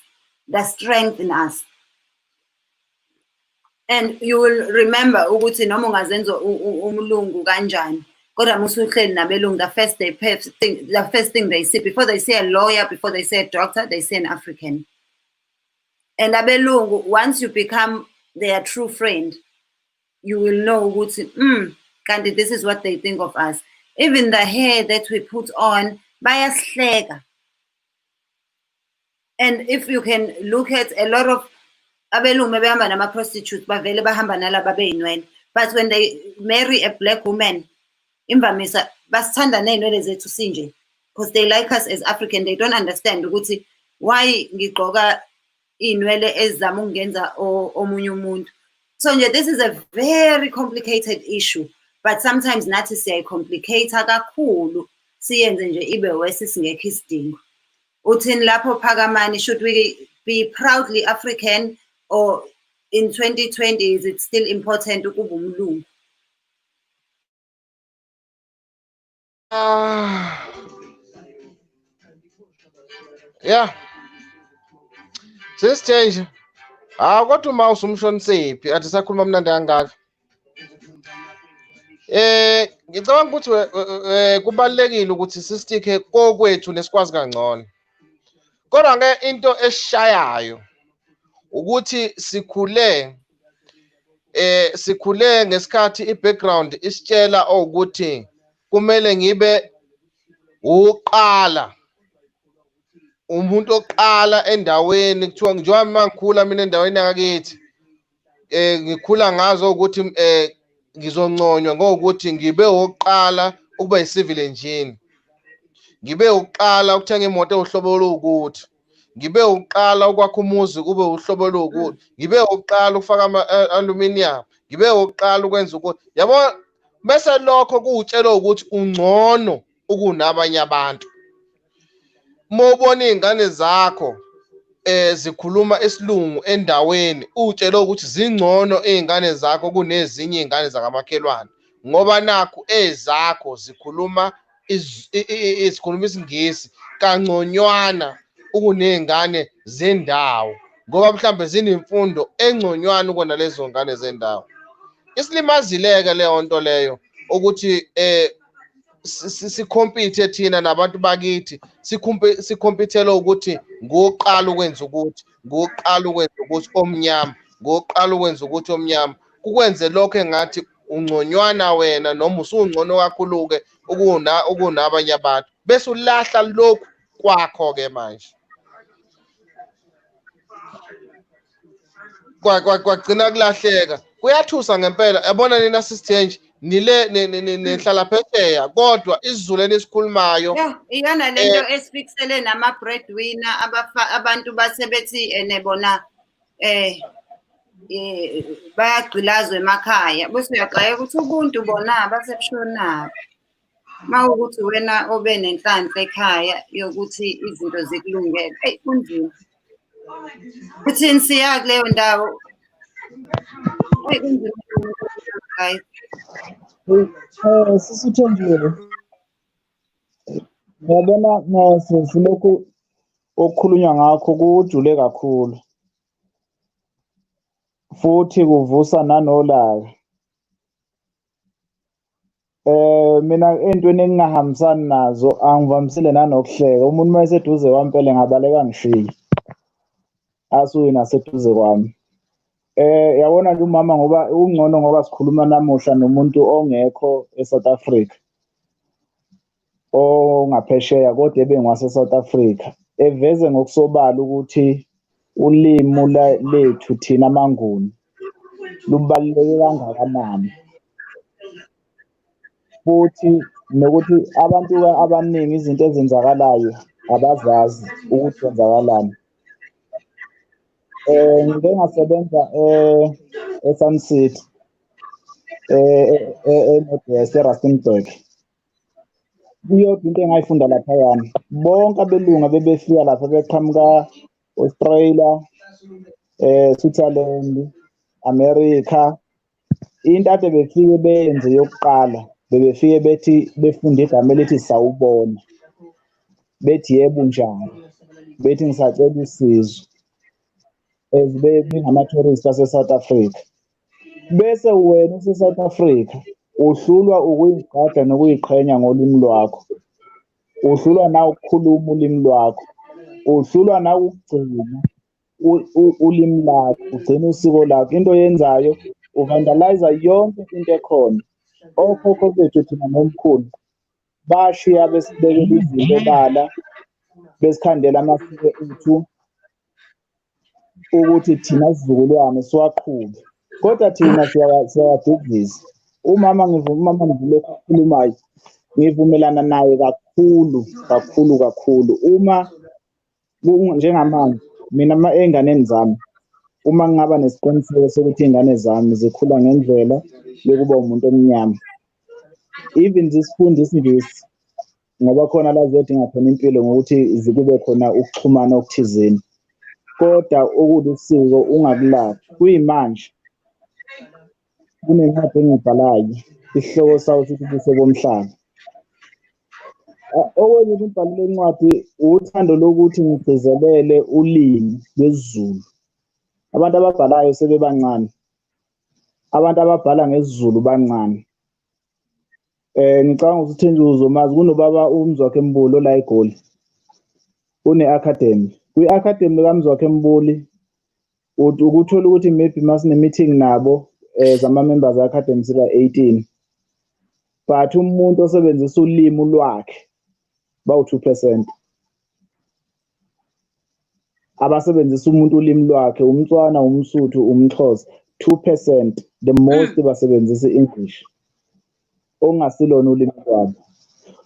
the strength in us. And you will remember ukuthi noma ungazenza umlungu kanjani, kodwa musuhleli nabelungu, the first thing they see, before they say a lawyer, before they say a doctor, they say an African. And abelungu, once you become their true friend, you will know ukuthi, kanti this is what they think of us. Even the hair that we put on, bayasihleka. And if you can look at a lot of abelungu behamba nama prostitutes, bavele bahamba nalaba beyinwele. But when they marry a black woman, imvamisa basithanda ney'nwele zethu sinje, because they like us as African. They don't understand ukuthi why ngigqoka iy'nwele ezizama ukungenza omunye umuntu. So this is a very complicated issue, but sometimes nathi siyayicomplicate-a kakhulu, siyenze nje ibe worse singekho isidingo. Uthini lapho Phakamani, should we be proudly African, or in 2020 is it still important ukuba umlungu? Yeah. Sisithenje. Kodwa uma usumshonisephi athi sakhuluma mnandi kangaka. Ngicabanga ukuthi kubalekile ukuthi sisitike kokwethu nesikwazi kangcono. Kodwa ke into eshayayo ukuthi sikhule ngesikhathi ibackground isitshela ukuthi kumele ngibe uqala umuntu oqala endaweni, kuthiwa njengoba mangikhula mina endaweni yakithi ngikhula ngazo ukuthi ngizonconywa ngokuthi ngibe oqala ukuba yi-civil engineer, ngibe uqala ukuthenga imoto ewuhlobo lokuthi, ngibe uqala ukwakha umuzi kube uhlobo lokuthi, ngibe uqala ukufaka ama-aluminium, ngibe uqala ukwenza ukuthi, yabo, bese lokho kuwutshela ukuthi ungcono ukunabanye abantu. Mawubona iy'ngane zakho zikhuluma isilungu endaweni, utshela ukuthi zingcono iy'ngane zakho kunezinye iy'ngane zakamakhelwane, ngoba nakho ezakho zikhuluma isingisi kangconywana ukuney'ngane zendawo, ngoba mhlambe zinemfundo engconywana ukona lezo ngane zendawo. Isilimazileke leyo nto leyo ukuthi sikhompithe thina nabantu bakithi, sikhompithele ukuthi ngoqala ukwenza ukuthi, ngoqala ukwenza ukuthi omnyama, ngoqala ukwenza ukuthi omnyama, kukwenze lokho engathi ungconywana wena noma usungcono kakhulu-ke ukunabanye abantu, bese ulahla lokhu kwakho-ke manje. Kwagcina kulahleka. Kuyathusa ngempela. Yabona nina Sisithenje, nihlala phesheya, kodwa isiZulu enisikhulumayo iyona lento esifikisele nama-breadwinner, abantu basebethi bona bayagqilazwa emakhaya, bese uyaxwayeka ukuthi ubuntu bona basebushonaphi. Uma ukuthi wena obe nenhlanhla ekhaya yokuthi izinto zikulungele, kunzima. Uthini siya kuleyo ndawo? Kunzima guys. Sisithenjiwe, ngiyabona silokhu okukhulunywa ngakho kujule kakhulu, futhi kuvusa nanolaka. Mina entweni engingahambisani nazo angivamisile nanokuhleka. Umuntu uma eseduze kwami phela ngabaleka ngishiye, asuke naseduze kwami. Yabona nje umama, ngoba ungcono ngoba sikhuluma namuhla nomuntu ongekho eSouth Africa, ongaphesheya kodwa ebengwase South Africa, eveze ngokusobala ukuthi ulimi lethu thina amaNguni lubaluleke kangakanani, futhi nokuthi abantu abaningi izinto ezenzakalayo abazazi ukuthi kwenzakalani. Ngike ngasebenza eSun City, eRustenburg. Kuyodwa into engayifunda laphayana, bonke abelungu abebefika lapha beqhamuka Australia, Switzerland, America, into ade befike benze yokuqala bebefike bethi befunda igama elithi sawubona, bethi yebo njani, bethi ngisacela usizo as bengama-tourist ase-South Africa. Bese wena use-South Africa uhlulwa ukuyigqaja nokuyiqhenya ngolimi lwakho, uhlulwa na ukukhuluma ulimi lwakho, uhlulwa na ukugcina ulimi lakho, ugcina usiko lakho. Into oyenzayo uvandaliza yonke into ekhona. Okhokho bethu thina nomkhulu bashiya besibekela izinto obala, besikhandela amasiko ethu ukuthi thina sizukulwane siwaqhube, kodwa thina siyawadukisa. Umama ngivule okukhulumayo, ngivumelana naye kakhulu. Uma njengamanje mina ey'nganeni zami, uma ngingaba nesiqiniseko sokuthi iy'ngane zami zikhula ngendlela yokuba umuntu omnyama, even zisifunda isiNgisi, ngoba khona la ziyodinga khona impilo ngokuthi kube khona ukuxhumana okuthizeni, kodwa okulisiko ungakulahli. Kuyimanje kunencwadi engiyibhalayo, isihloko sayo sithi ubuso bomhlaba. Okunye ukubhalile incwadi uthando lokuthi ngigcizelele ulimi lwesiZulu. Abantu ababhalayo sebebancane, abantu ababhala ngesiZulu bancane. Ngicabanga ukuthi uThenjiwe uzomazi, kunobaba uMzwakhe Mbuli ola eGoli, une-academy. Kwi-academy kaMzwakhe Mbuli ukuthola ukuthi maybe masine-meeting nabo zama-members e-academy siba 18, but umuntu osebenzisa ulimi lwakhe bawu-2%. Abasebenzisa umuntu ulimi lwakhe, umTswana, umSuthu, umXhosa, 2%. The most basebenzisa i-English okungasilona ulimi lwabo.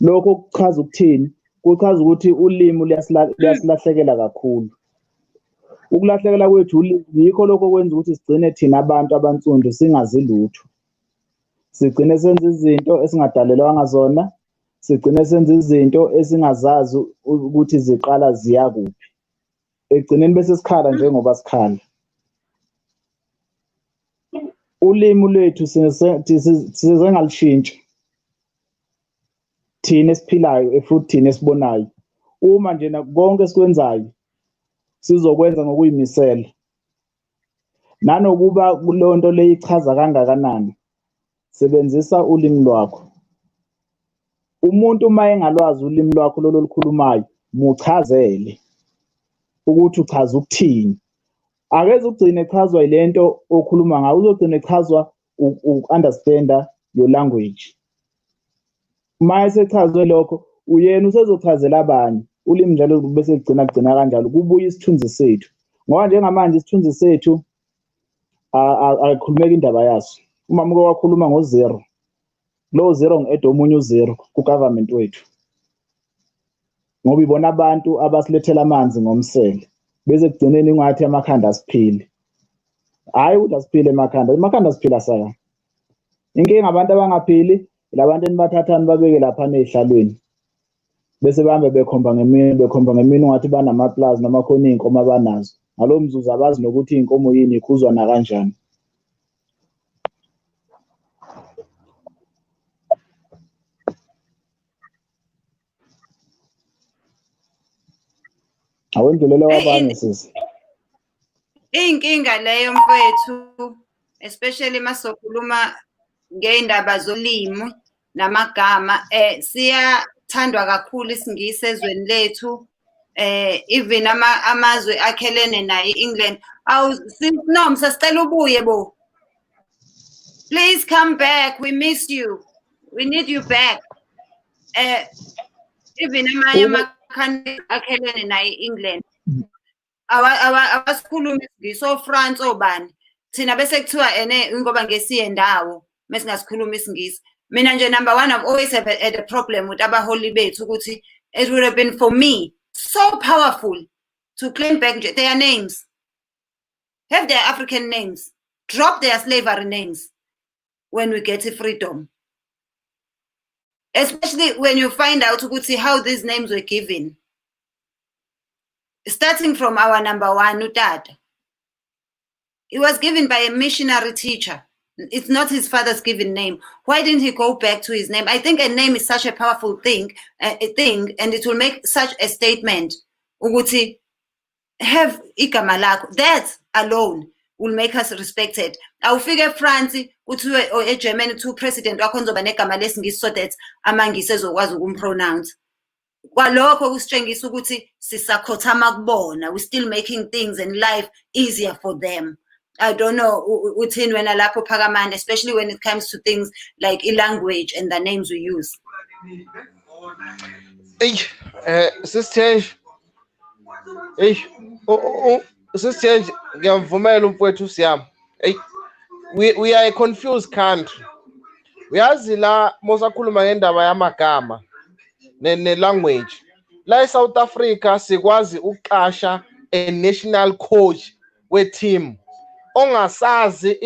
Lokho kuchaza ukuthini? Kuchaza ukuthi ulimi luyasilahlekela kakhulu. Ukulahlekela kwethu ulimi yikho lokho kwenza ukuthi sigcine thina abantu abansundu singazi lutho. Sigcine senza izinto esingadalelwanga zona, sigcine senza izinto esingazazi ukuthi ziqala ziya kuphi. Ekugcineni bese sikhala njengoba sikhala. Ulimi lwethu size ngalishintsha thina esiphilayo futhi thina esibonayo. Uma nje konke esikwenzayo sizokwenza ngokuyimisela, nanokuba kuleyo nto leyo ichaza kangakanani, sebenzisa ulimi lwakho. Umuntu uma engalwazi ulimi lwakho lolo olukhulumayo, muchazele ukuthi uchaza ukuthini. Akeze ugcine echazwa ile nto okhuluma ngayo, uzogcina echazwa u-understand your language. Uma esechazwe lokho, uyena usezochazela abanye ulimi njalo bese kugcina kanjalo, kubuya isithunzi sethu. Ngoba njengamanje isithunzi sethu akukhulumeki indaba yaso. Uma muke wakhuluma ngo-0, lowo 0 ngi-add omunye u-0 ku-government wethu, ngoba ibona abantu abasilethela amanzi ngomsele, bese kugcineni ingathi amakhanda asiphili. Hhayi ukuthi asiphile emakhanda asiphila saka. Inkinga abantu abangaphili labantu enibathathani babeke laphana ey'hlalweni, bese bahambe bekhomba ngemini ungathi banamaplazi noma khona iy'nkomo abanazo. Ngalowo mzuzu abazi nokuthi iy'nkomo yini, ikhuzwa nakanjani. Awendlulele wabanye sisi. Inkinga leyo mfowethu, especially masokhuluma ngey'ndaba zolimi namagama, siyathandwa kakhulu isiNgisi ezweni lethu. Even amazwe akhelene naye i-England. No, sasicela ubuye bo. Please come back, we miss you. We need you back. Even amanye ama-country akhelene naye i-England. Abasikhulumi isiNgisi, o-France, obani. Thina bese kuthiwa ngoba ngesiye ndawo, mesingasikhuluma isiNgisi. Mina nje number one, I've always had a problem with abaholi bethu ukuthi it would have been for me so powerful to claim back their names, have their African names, drop their slavery names. when we get freedom. Especially when you find out how these names were given. Starting from our number one, Utata. It was given by a missionary teacher. It's not his father's given name. Why didn't he go back to his name? I think a name is such a powerful thing, and it will make such a statement. Uguti, have igama lakho. That alone will make us respected. I'll figure France, or a German to president, so that amangisi ezokwazi ukumpronounce. Kwalokho kusitshengisa ukuthi sisakhothama kubona. We're still making things in life easier for them. I don't know, uthini wena lapho Phakamani, especially when it comes to things like language and the names we use. Sister, Sister, ngiyamvumela umfowethu siyami. We are a confused country. Uyazi la mosakhuluma ngendaba yamagama ne-language. La eSouth Africa sikwazi ukuqasha a national coach we-team ongasazi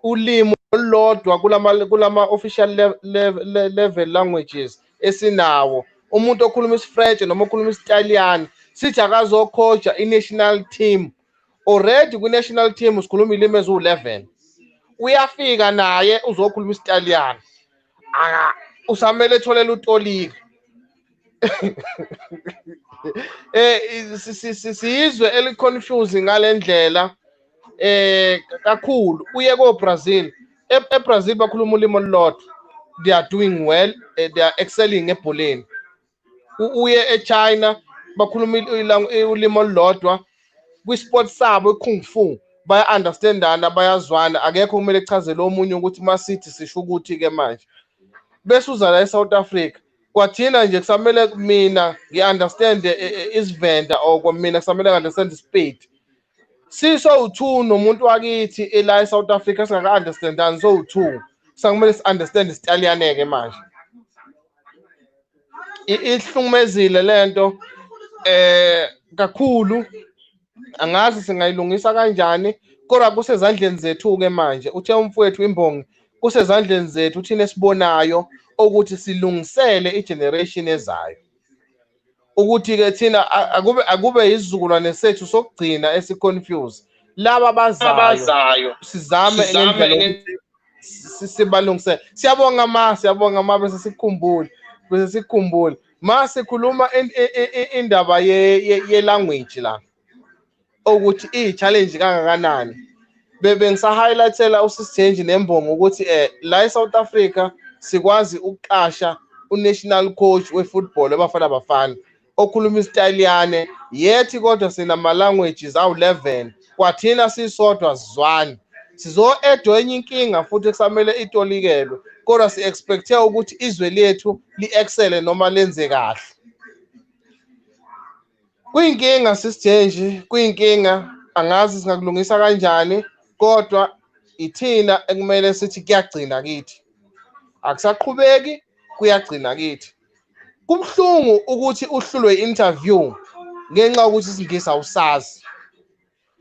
ulimi olodwa kulama official level languages esinawo. Umuntu okhuluma isiFrench noma okhuluma isiTaliyane sithi akazocoacha i-national team. Already ku-national team sikhuluma ilimi ezu-11. Uyafika naye uzokhuluma isiTaliyane. Usamele etholela utolika. Sizwe eli-confusing ngale ndlela kakhulu. Uye ko-Brazil. eBrazil bakhuluma ulimi olulodwa. They are doing well, they are excelling ebholeni. Uye eChina bakhuluma ulimi olulodwa. Kwi-sport sabo kung fu baya-understandana, bayazwana. Akekho kumele echazele omunye ukuthi masithi sisho ukuthi-ke manje. Bese uza la eSouth Africa. Kwathina nje kusamele mina ngi-understand isivenda or kwamina kusamele ngi-understand isipedi. Siso-2 nomuntu wakithi la eSouth Africa singaka-understandani so-2. Sakumele si-understand isiTaliyane-ke manje. Ihlukumezile lento kakhulu. Angazi singayilungisa kanjani, kodwa kusezandleni zethu-ke manje. Uthe umfowethu imbongi, kusezandleni zethu thina esibonayo ukuthi silungisele igeneration ezayo. Ukuthi-ke thina akube isizukulwane sethu sokugcina esiconfuse. Laba abazayo sizame ngendlela ukuthi sibalungisele. Siyabonga ma bese sikhumbule. Ma sikhuluma indaba ye-language la. Ukuthi i-challenge kangakanani. Bengisa-highlightela uSisithenji nembongo ukuthi la eSouth Africa sikwazi ukuqasha u-national coach we-football webafana okhuluma isiTaliyane, yethi kodwa sinama-languages awu-11. Kwathina sisodwa sizwane. Sizo-edwa enye inkinga futhi kusamele itolikelwe, kodwa si-expecthe ukuthi izwe lethu li-excele noma lenze kahle. Kuyinkinga Sisithenji, kuyinkinga. Angazi singakulungisa kanjani, kodwa ithina ekumele sithi kuyagcina kithi. Akusaqhubeki, kuyagcina kithi. Kubhlungu ukuthi uhlulwe i-interview ngenxa ukuthi isingisi awusazi.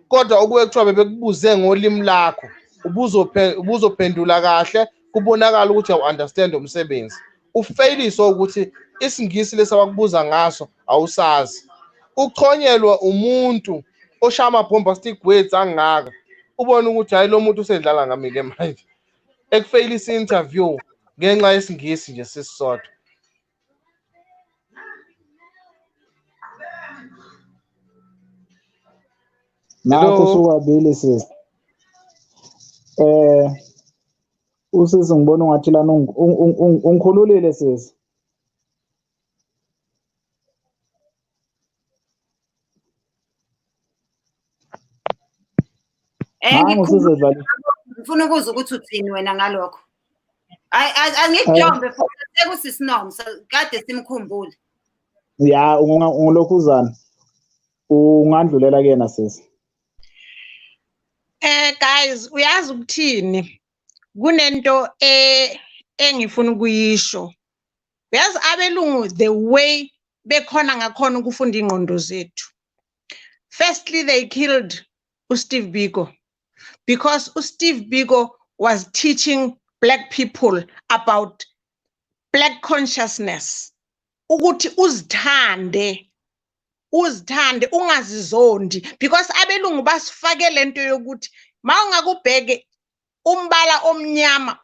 Kodwa okuye kuthiwa bebekubuze ngolimi lakho, ubuzophendula kahle, kubonakala ukuthi awu-understand umsebenzi. Ufailiswe ukuthi isingisi lesabakubuza ngaso awusazi. Ukuchonyelwa umuntu oshaya ama-bombastic words angaka, ubone ukuthi hayi lo muntu usedlala ngami-ke manje. Ekufailisa i-interview ngenxa yesingisi nje sisodwa. Nakho sukwabili sisi. Usisi ngibona ungathi lana ungikhululile sisi. Ngifuna ukuzwa ukuthi uthini wena ngalokho. Angikujombe futhi sekusisinom kade simkhumbule. Ya ungilokhuzana. Ungandlulela kuyena sisi. Guys, uyazi ukuthini? Kunento engifuna ukuyisho. Uyazi abelungu the way bekhona ngakhona ukufunda ingqondo zethu. Firstly, they killed uSteve Biko because uSteve Biko was teaching black people about black consciousness. Ukuthi uzithande ungazizondi, because abelungu basifake lento yokuthi mawungakubheke umbala omnyama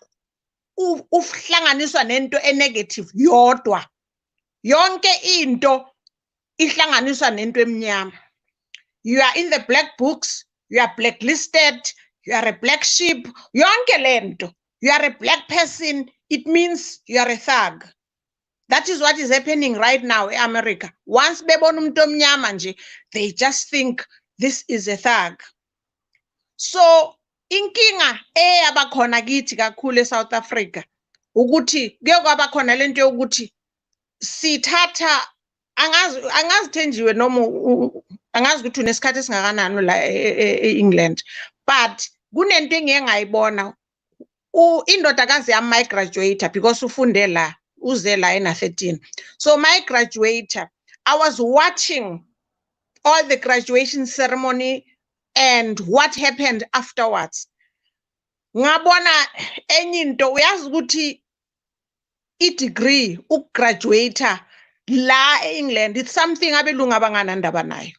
uhlanganiswa nento enegative yodwa, yonke into ihlanganiswa nento emnyama. You are in the black books, you are blacklisted, you are a black sheep, yonke lento, you are a black person, it means you are a thug. That is what is happening right now in America. Once bebona umuntu omnyama nje, they just think this is a thug. So inkinga abakhona kithi kakhulu eSouth Africa ukuthi kuyokwaba khona lento yokuthi sithatha angazi Thenjiwe noma angazi ukuthi unesikhathi esingakanani la eEngland, but kunento engeke ngayibona indodakazi yami my graduator because ufunde la uze la ena 13. So my graduator, I was watching all the graduation ceremony and what happened afterwards. Ngabona enye into uyazi ukuthi i-degree ukugraduate la eEngland it's something abelungu abanganandaba nayo.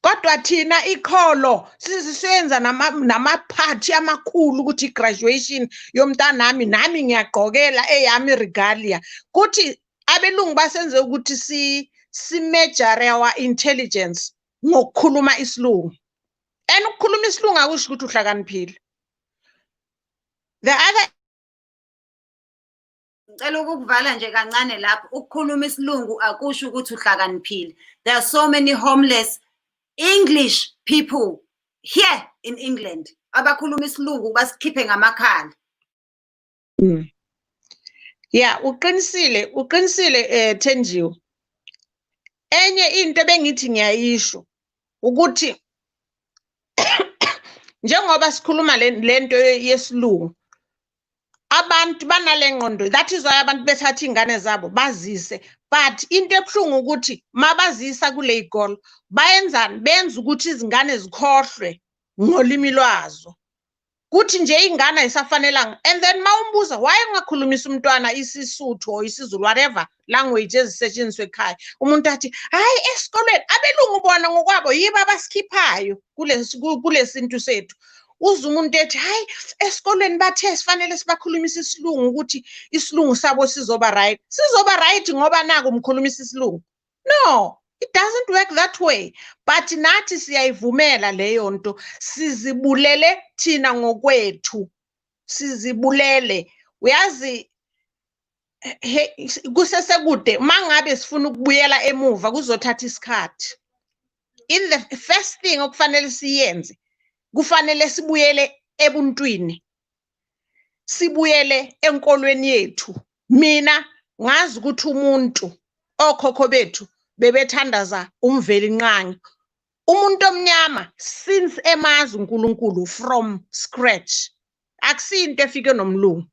Kodwa thina ikholo sisenza namaphathi amakhulu ukuthi graduation yomntanami nami ngiyagqokela eyami regalia. Kuthi abelungu basenze ukuthi si measure our intelligence ngokukhuluma isilungu. And ukukhuluma isilungu akusho ukuthi uhlakaniphile. The other ngicela ukukuvala nje kancane lapho, ukukhuluma isilungu akusho ukuthi uhlakaniphile. There are so many homeless English people here in England abakhuluma isilungu basikhiphe ngamakhala. Yeah, uqinisile Thenjiwe. Enye into bengithi ngiyayisho ukuthi njengoba sikhuluma lento yesilungu, abantu banalengqondo, that is why abantu bethatha ingane zabo bazise, but into ebuhlungu ukuthi mabazisa kule ikolo bayenzani, benza ukuthi izingane zikhohlwe ngolimi lwazo, kuthi nje ingane ayisafanelanga. And then mawumbuza why ungakhulumisa umntwana isiSuthu or isiZulu whatever language ezisetshenziswa ekhaya, umuntu athi hayi esikolweni abelungu bona ngokwabo yibo abasikhiphayo kule sintu sethu. Uza umuntu ethi hayi esikolweni bathe sifanele sibakhulumisa isilungu ukuthi isilungu sabo sizoba right ngoba naku umkhulumisa isilungu. No, it doesn't work that way. But nathi siyayivumela leyo nto, sizibulele thina ngokwethu, sizibulele. Uyazi kusesekude mangabe sifuna ukubuyela emuva kuzothatha isikhathi. In the first thing okufanele siyenze, kufanele sibuyele ebuntwini, sibuyele enkolweni yethu. Mina ngazi ukuthi umuntu okhokho bethu bebethandaza umveli nqangi, umuntu omnyama since emazi uNkulunkulu from scratch, akusinto efike nomlungu.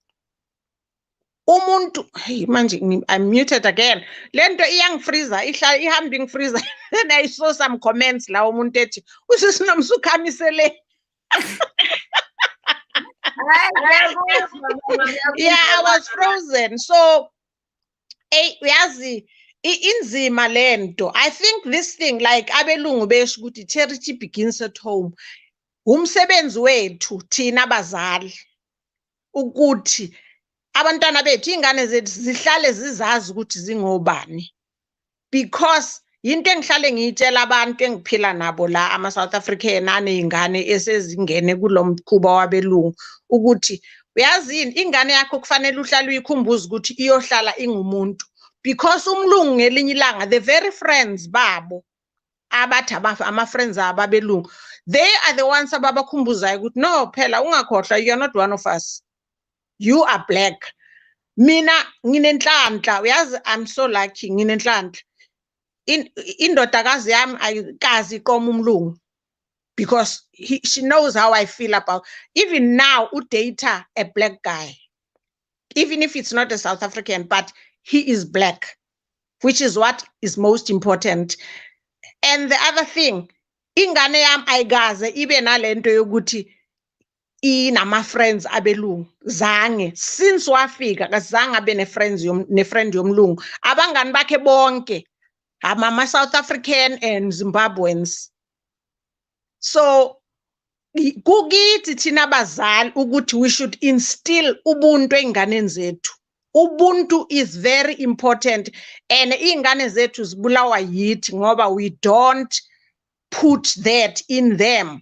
Umuntu hey manje I'm muted again, lento iyangifreezer ihamba ingifreezer. Then I saw some comments la umuntu ethi usisinomsukhamisele. Yeah, I was frozen. So uyazi inzima lento. I think this thing like abelungu besho ukuthi charity begins at home. Umsebenzi wethu thina abazali ukuthi abantwana bethu ingane zethu zihlale zizazi ukuthi zingobani, because into engihlale ngiyitshela abantu engiphila nabo la ama South African anezingane esezingene kulomkhuba wabelungu ukuthi uyazini ingane yakho kufanele uhlale uyikhumbuza ukuthi iyohlala ingumuntu, because umlungu ngelinye ilanga the very friends babo abathi ama friends ababelungu, they are the ones ababakhumbuzayo ukuthi no phela ungakhohlwa, you are not one of us, you are black. Mina nginenhlanhla, uyazi I'm so lucky nginenhlanhla. Indodakazi yami ayikazi iqoma umlungu because she knows how I feel about, even now udata a black guy, even if it's not a South African, but he is black, which is what is most important. And the other thing, ingane yami ayikaze ibe nalento yokuthi inama friends abelungu zange since wafika kazange abe ne-friend yomlungu abangani bakhe bonke ama South African and Zimbabweans. So kukithi thina abazali ukuthi we should instill ubuntu einganeni zethu. Ubuntu is very important and ingane zethu zibulawa yithi ngoba we don't put that in them.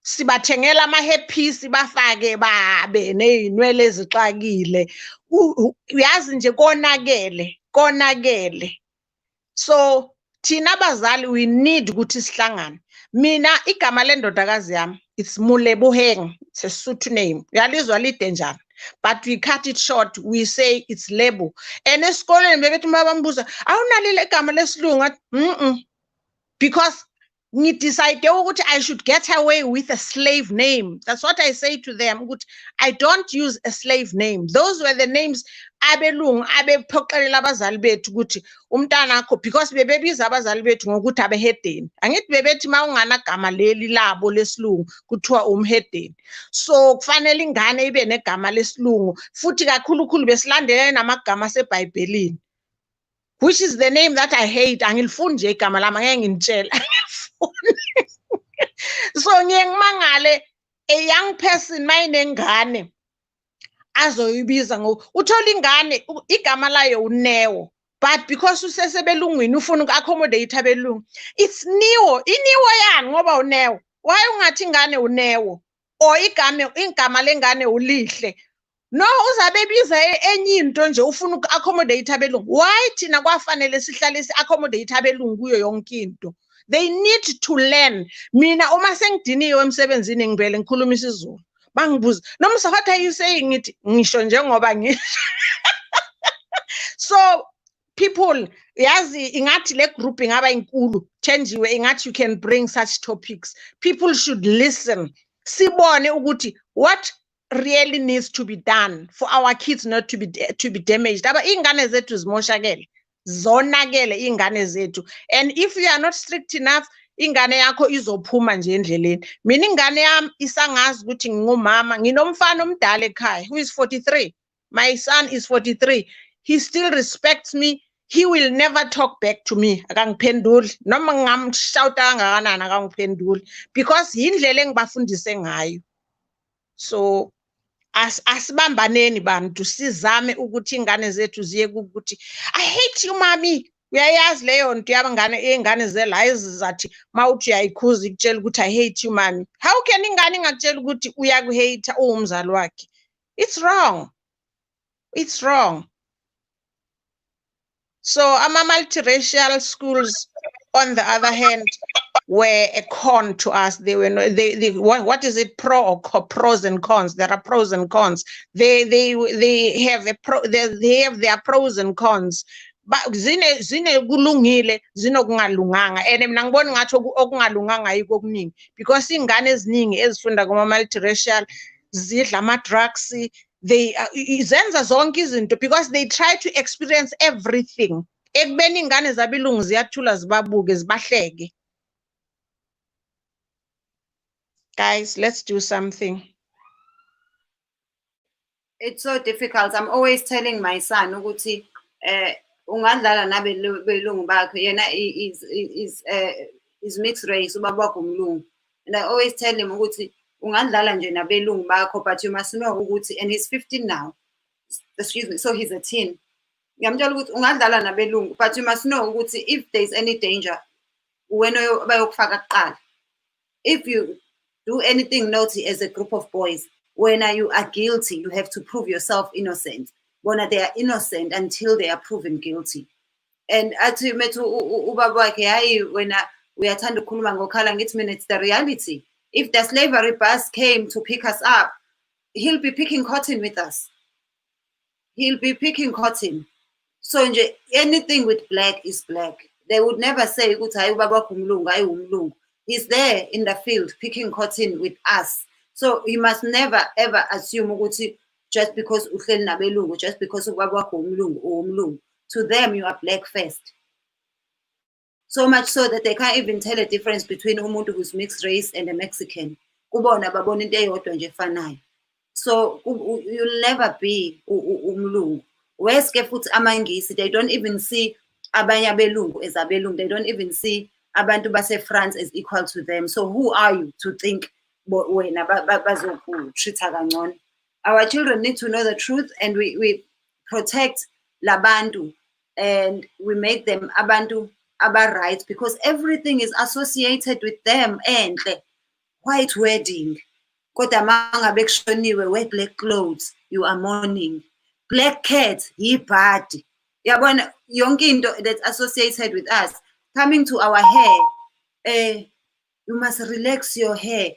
Sibathengela ama-happy sibafake babe ney'nwele ezixakile. Uyazi nje konakele. So thina abazali we need ukuthi sihlangane. Mina igama lendodakazi yami it's Muleboheng, it's a Sotho name. Uyalizwa lide njani? But we cut it short, we say it's Lebo. And esikoleni bebethi mabambuza awunalile igama lesilungu because ngidecide ukuthi I should get away with a slave name. That's what I say to them. I don't use a slave name. Those were the names abelungu abephoqelela abazali bethu ukuthi umntanakho because bebebiza abazali bethu ngokuthi abehedeni. Angithi bebethi mawunganagama leli labo lesilungu kuthiwa umhedeni. So kufanele ingane ibe negama lesilungu futhi kakhulukhulu besilandelela namagama aseBhayibhelini. Which is the name that I hate. Angilifundi nje igama lami ngeke nginitshela. So ngiyengimangale a young person mayinengane azoyibiza uthola ingane igama layo uNewo but because usesebelungwini ufuna uku-accommodate abelungu it's Niwo yani ngoba uNewo why ungathi ingane uNewo or igama lengane uLihle. No, uzabebiza enye into nje ufuna uku-accommodate abelungu. Why thina kwafanele sihlale si-accommodate abelungu kuyo yonke into? They need to learn. Mina uma sengidiniwe emsebenzini ngivele ngikhuluma isiZulu. Bangibuza, "Nomsa, what are you saying?" Ngithi ngisho njengoba ngisho. So people, yazi ingathi le group ingaba inkulu. Thenjiwe ingathi you can bring such topics. People should listen. Sibone ukuthi what really needs to be done for our kids not to be damaged. Aba ingane zethu zimoshakele, zonakele ingane zethu. And if you are not strict enough, ingane yakho izophuma nje endleleni. Mina ingane yami isangazi ukuthi ngingumama, nginomfana omdala ekhaya who is 43. My son is 43. He still respects me. He will never talk back to me. Akangiphenduli noma ngamshouta kangakanani akangiphenduli because indlela engibafundise ngayo. So asibambaneni bantu sizame ukuthi ingane zethu ziye ukuthi I hate you mommy. Uyayazi leyo nto yabangane zela ezizathi mawuthi uyayikhuza ikutshela ukuthi I hate you mommy. How can ingane ingakutshela ukuthi uyakuhate umzali wakhe? It's wrong. It's wrong. So multiracial schools on the other hand were a con to us. They were no, they what is it, pros and cons? There are pros and cons. They have they have their pros and cons. But zine kulungile zinokungalunganga and mina ngibona ngathi okungalunganga yiko okuningi because ingane eziningi ezifunda kuma multiracial zidla ama drugs, they zenza zonke izinto because they try to experience everything. Ekubeni ingane zabilungu ziyathula zibabuke zibahleke. Guys, let's do something. It's so difficult. I'm always telling my son ukuthi ungadlala nabelungu bakho yena is mixed race ubaba wakho umlungu, and I always tell him ukuthi ungadlala nje nabelungu bakho but you must know ukuthi, and he's 15 now, excuse me, so he's a teen. Ngiyamtshela ukuthi ungadlala nabelungu but you must know ukuthi if there's any danger wena bayokufaka kuqala. If you do anything naughty as a group of boys, when you are guilty, you have to prove yourself innocent. When they are innocent until they are proven guilty. And athi methu ubaba wakhe hayi wena uyathanda ukukhuluma ngokhala ngithi mina it's the reality. If the slavery bus came to pick us up, he'll be picking cotton with us. He'll be picking cotton. So nje anything with black is black. They would never say ukuthi hayi ubaba wakho umlungu hayi umlungu. He's there in the field picking cotton with us. So you must never ever assume ukuthi just because uhleli nabelungu, just because ubaba wakho umlungu or umlungu. To them you are black first. So much so that they can't even tell a difference between umuntu who's mixed race and a Mexican. kubona babona into eyodwa nje efanayo. So you'll never be umlungu. Whereas ke futhi amangisi, they don't even see abanye abelungu as abelungu. They don't even see abantu base-France as equal to them. So who are you to think wena bazokutreat-a kangcono? Our children need to know the truth, and we protect labantu, and we make them abantu aba-right, because everything is associated with them. Enhle, white wedding. Kodwa mangabe kushoniwe, wear black clothes, you are mourning. Black cat, yibhadi. Yabona yonke into that's associated with us. Coming to our hair, you must relax your hair.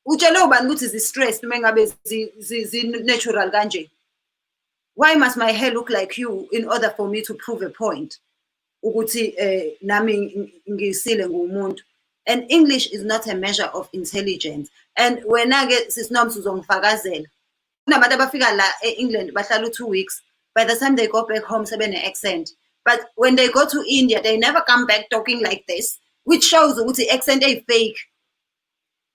Utshele ubani ukuthi zi-stressed uma ngabe zi-natural kanje? Why must my hair look like you in order for me to prove a point? Ukuthi nami ngisile ngumuntu. And English is not a measure of intelligence. And wena-ke sisiNomsa uzongifakazela. Kunabantu abafika la e-England bahlala 2 weeks. By the time they go back home, sebe-ne-accent. But when they go to India, they never come back talking like this, which shows ukuthi accent fake.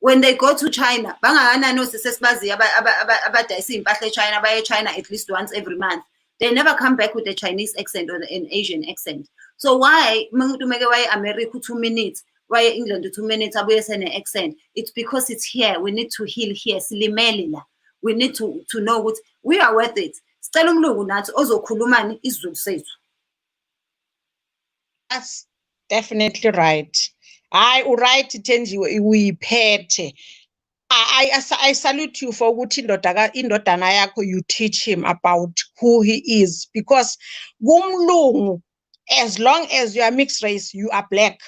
When they go to China, bangakanani osesesibaziyo abadayisa iy'mpahla eChina, baye eChina at least once every month. They never come back with a Chinese accent or an Asian accent. So why umuntu meke waye America 2 minutes, waye England 2 minutes, abuye sene-accent? It's because it's here. We need to heal here. Silimele la. We need to know what we are worth it. Sicela umlungu nathi ozokhulumani isiZulu sethu. That's definitely right. Right, Thenjiwe, uyiphethe. I salute you for ukuthi indodana yakho, you teach him about who he is, because kumlungu, as long as you are mixed race, you are black.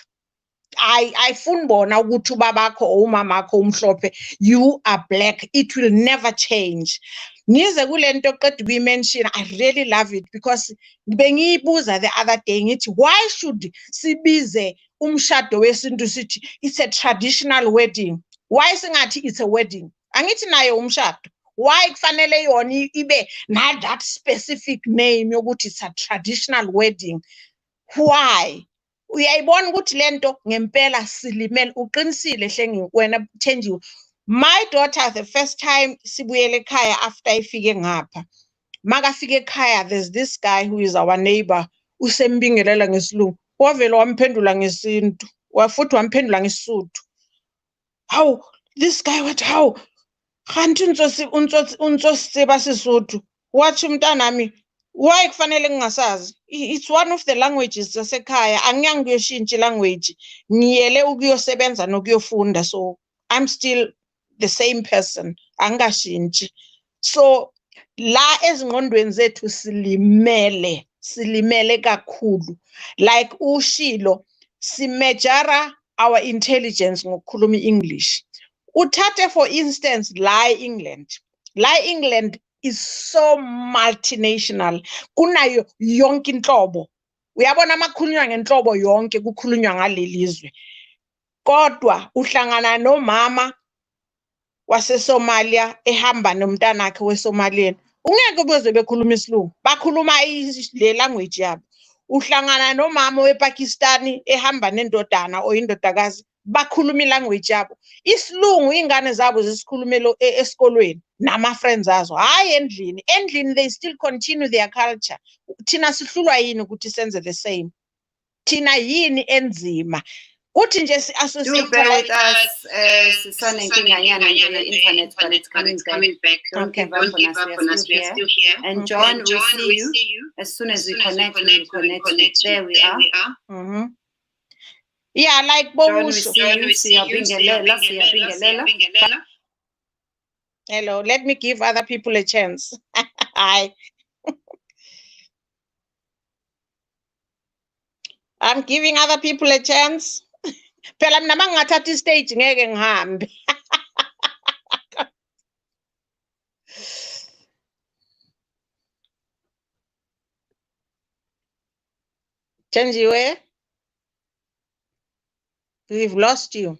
I funbona ukuthi ubabakho or umamakho umhlophe, you are black. It will never change. Nize kulento qeda ukuyimention, I really love it, because bengiyibuza the other day ngithi, why should sibize umshado wesintu sithi it's a traditional wedding? Why singathi it's a wedding? Angithi nayo umshado. Why kufanele yona ibe na that specific name yokuthi it's a traditional wedding? Why? Uyayibona ukuthi lento ngempela silimele, uqinisile hle wena Thenjiwe. My daughter, the first time sibuyele ekhaya after ifike ngapha, makafike ekhaya, there's this guy who is our neighbor, usembingelela ngesilungu, wavela wamphendula ngesintu, futhi wamphendula ngesisuthu. How this guy, what, how kanti untsosi seba sisuthu, wathi umntanami, why kufanele ngingasazi? It's one of the languages zasekhaya. Angiyange kuyoshintsha language, ngiyele ukuyosebenza nokuyofunda, so I'm still the same person, angashintshi. So la ezingqondweni zethu silimele kakhulu. Like ushilo, simejara our intelligence ngokukhuluma English. Uthathe for instance la England is so multinational. Kunayo yonke inhlobo. Uyabona amakhulunywa ngenhlobo yonke kukhulunywa ngalelizwe. Kodwa uhlangana nomama waseSomalia ehamba nomntana wakhe weSomalian. Ungeke beze bekhuluma isilungu. Bakhuluma le language yabo. Uhlangana nomama wePakistani ehamba nendodana or indodakazi, bakhuluma ilanguage yabo. Isilungu ingane zabo zisikhulumela esikolweni nama-friends azo. Hayi endlini they still continue their culture. Thina sihlulwa yini ukuthi senze the same? Thina yini enzima? Uthi nje Do bear with us, sisanenkinga internet, but it's coming back. Don't give up on us, we are still here. And John, we'll see you as soon as we connect. There we are. Yeah, like John, we see you. Hello, let me give other people a chance. Hi. I'm giving other people a chance. Phela mina mangathatha istage ngeke ngihambe. Thenjiwe, we've lost you.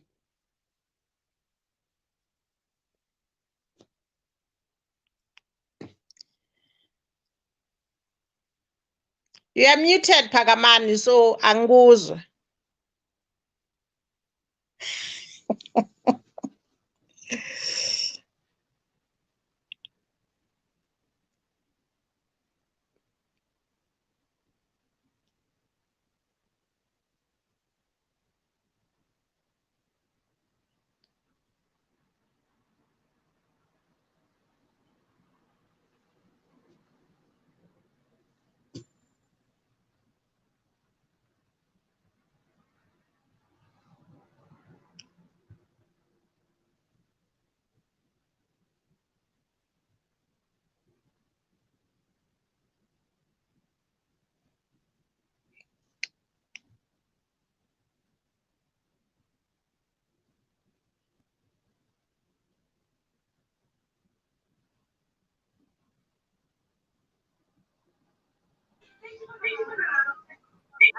You are muted, Pagamani, so angikuzwa.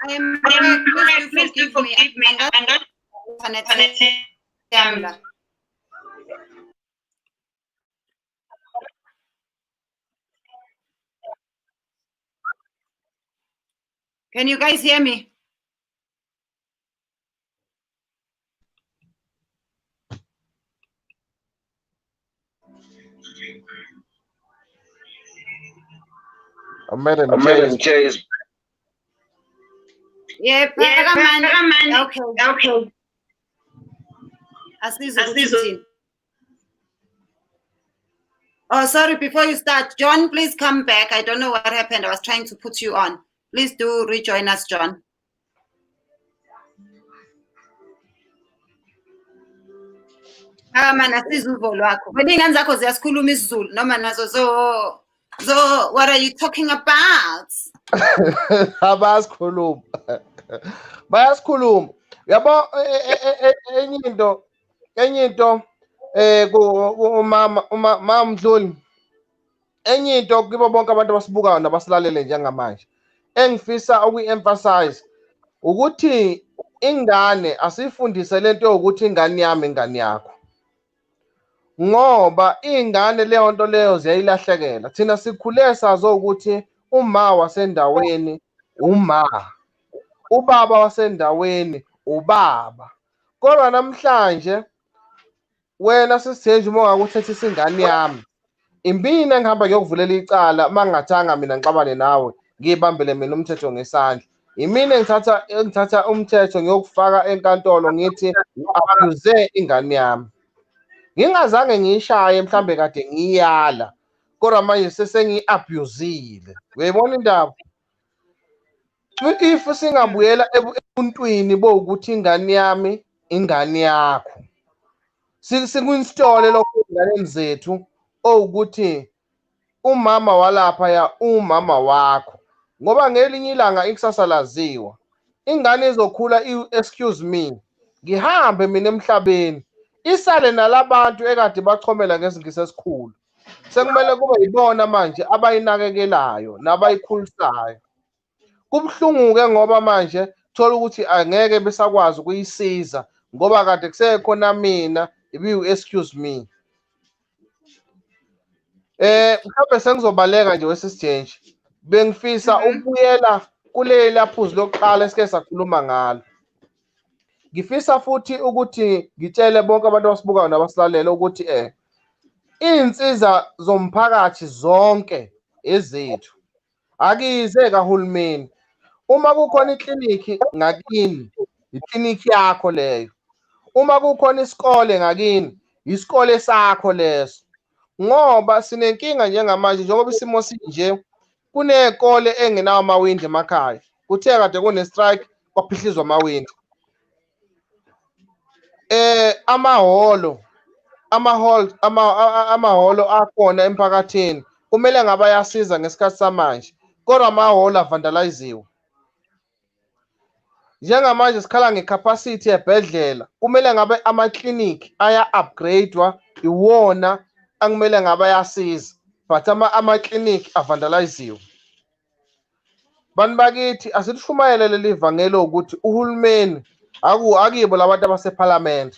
I am correct. Please do forgive me. Can you guys hear me? Madam Chase. Yeah, okay. Oh, sorry, before you start, John, please come back. I don't know what happened. I was trying to put you on. Please do rejoin us, John. Man, asizuvo lwakho. Wena ingane zakho ziyasikhuluma isiZulu noma nazo zo what are you talking about? Abasikhuluma. Bayasikhuluma. Yabo enye into umama Mdluli. Enye into kibo bonke abantu abasibukayo nabasilalele njengamanje. Engifisa ukuemphasize ukuthi ingane asifundise lento yokuthi ingane yami ingane yakho. Ngoba ingane leyo nto leyo ziyayilahlekela. Thina sikhule sazo ukuthi uma wasendaweni uma, ubaba wasendaweni ubaba. Kodwa namhlanje wena sisithenje uma ungakuthathisa ingane yami, impini engihamba ngiyokuvulela icala mangathanga mina ngixabane nawe ngibambele mina umthetho ngesandla. Imini engithatha umthetho ngiyokufaka enkantolo ngithi abuse ingane yami. Ngingazange ngiyishaye mhlambe kade ngiyala. Kodwa manje sesengi-abusile. Uyayibona indaba? If singabuyela ebuntwini bokuthi ingane yami ingane yakho. Sikuinstole lokho ezinganeni zethu ukuthi umama walapha ya umama wakho. Ngoba ngelinye ilanga ikusasa laziwa. Ingane izokhula excuse me. Ngihambe mina emhlabeni. Isale nalabantu ekade bachomela ngesingisi esikhulu. Sekumele kube yibona manje abayinakekelayo nabayikhulisayo. Kubhlungu-ke ngoba manje thola ukuthi angeke besakwazi ukuyisiza ngoba kade kusekhona mina excuse me. Mhlawumbe sengizobaleka nje wesisithenje. Bengifisa ukubuyela kuleli laphuzu lokuqala esike sakhuluma ngalo. Ngifisa futhi ukuthi ngitshele bonke abantu abasibukayo nabasilalela ukuthi iy'nsiza zomphakathi zonke ezethu. Akize kahulumeni. Uma kukhona iklinikhi ngakini, iklinikhi yakho leyo. Uma kukhona isikole ngakini, isikole sakho leso. Ngoba sinenkinga njengamanje njengoba isimo sinje kunezikole engenawo amawindi emakhaya. Kuthe kade kune strike kwaphihlizwa amawindi. Amahholo akhona emphakathini kumele ngabe ayasiza ngesikhathi samanje. Kodwa amahholo avandaliziwe. Njengamanje sikhala ngecapacity yebhedlela kumele ngabe amaklinikhi aya-upgradewa iwona akumele ngabe ayasiza but amaklinikhi avandaliziwe. Bantu bakithi asishumayele leli vangelo ukuthi uhulumeni akibo labantu abasephalamende.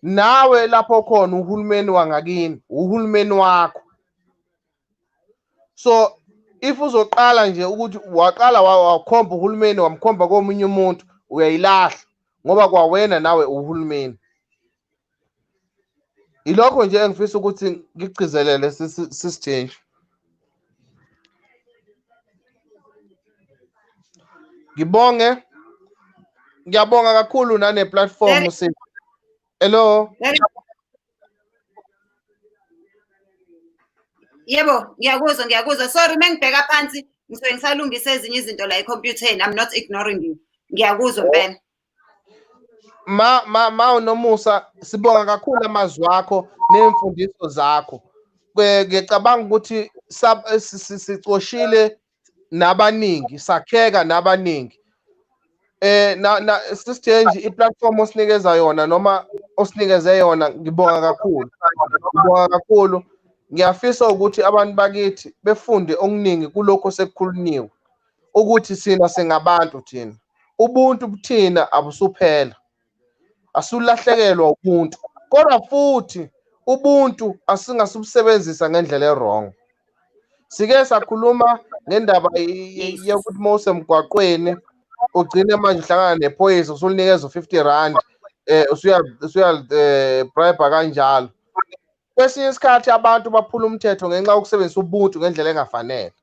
Nawe lapho khona uhulumeni wangakini, uhulumeni wakho. So if uzoqala nje ukuthi waqala wakhomba uhulumeni wamkhomba komunye umuntu uyayilahla ngoba kwawena nawe uhulumeni. Ilokho nje engifisa ukuthi ngigcizelele sisithenje. Ngiyabonga kakhulu nane platform sithi. Hello. Yebo, ngiyakuzwa. Sorry mengibheka phansi ngisuke ngisalungisa ezinye izinto la ecomputereni. I'm not ignoring you. Ngiyakuzwa mpela. Ma unomusa sibonga kakhulu amazwi akho nemfundiso zakho. Ngiyacabanga ukuthi sicoshile nabaningi, sakheka nabaningi. Sisithenje iplatform osinikeza yona noma osinikeze yona ngibonga kakhulu. Ngibonga kakhulu. Ngiyafisa ukuthi abantu bakithi befunde okuningi kulokho sekukhulunyiwe. ukuthi sina singabantu thina. Ubuntu buthina abusuphela. Asulahlekelwa ubuntu. Kodwa futhi ubuntu asingasubusebenzisa ngendlela errong. Sike sakhuluma ngendaba yokuthi mose emgwaqweni ugcine manje uhlangana nephoyisa usulinikeza u50 usuya bribe kanjalo. Kwesinye isikhathi abantu baphula umthetho ngenxa yokusebenzisa ubuntu ngendlela engafanele.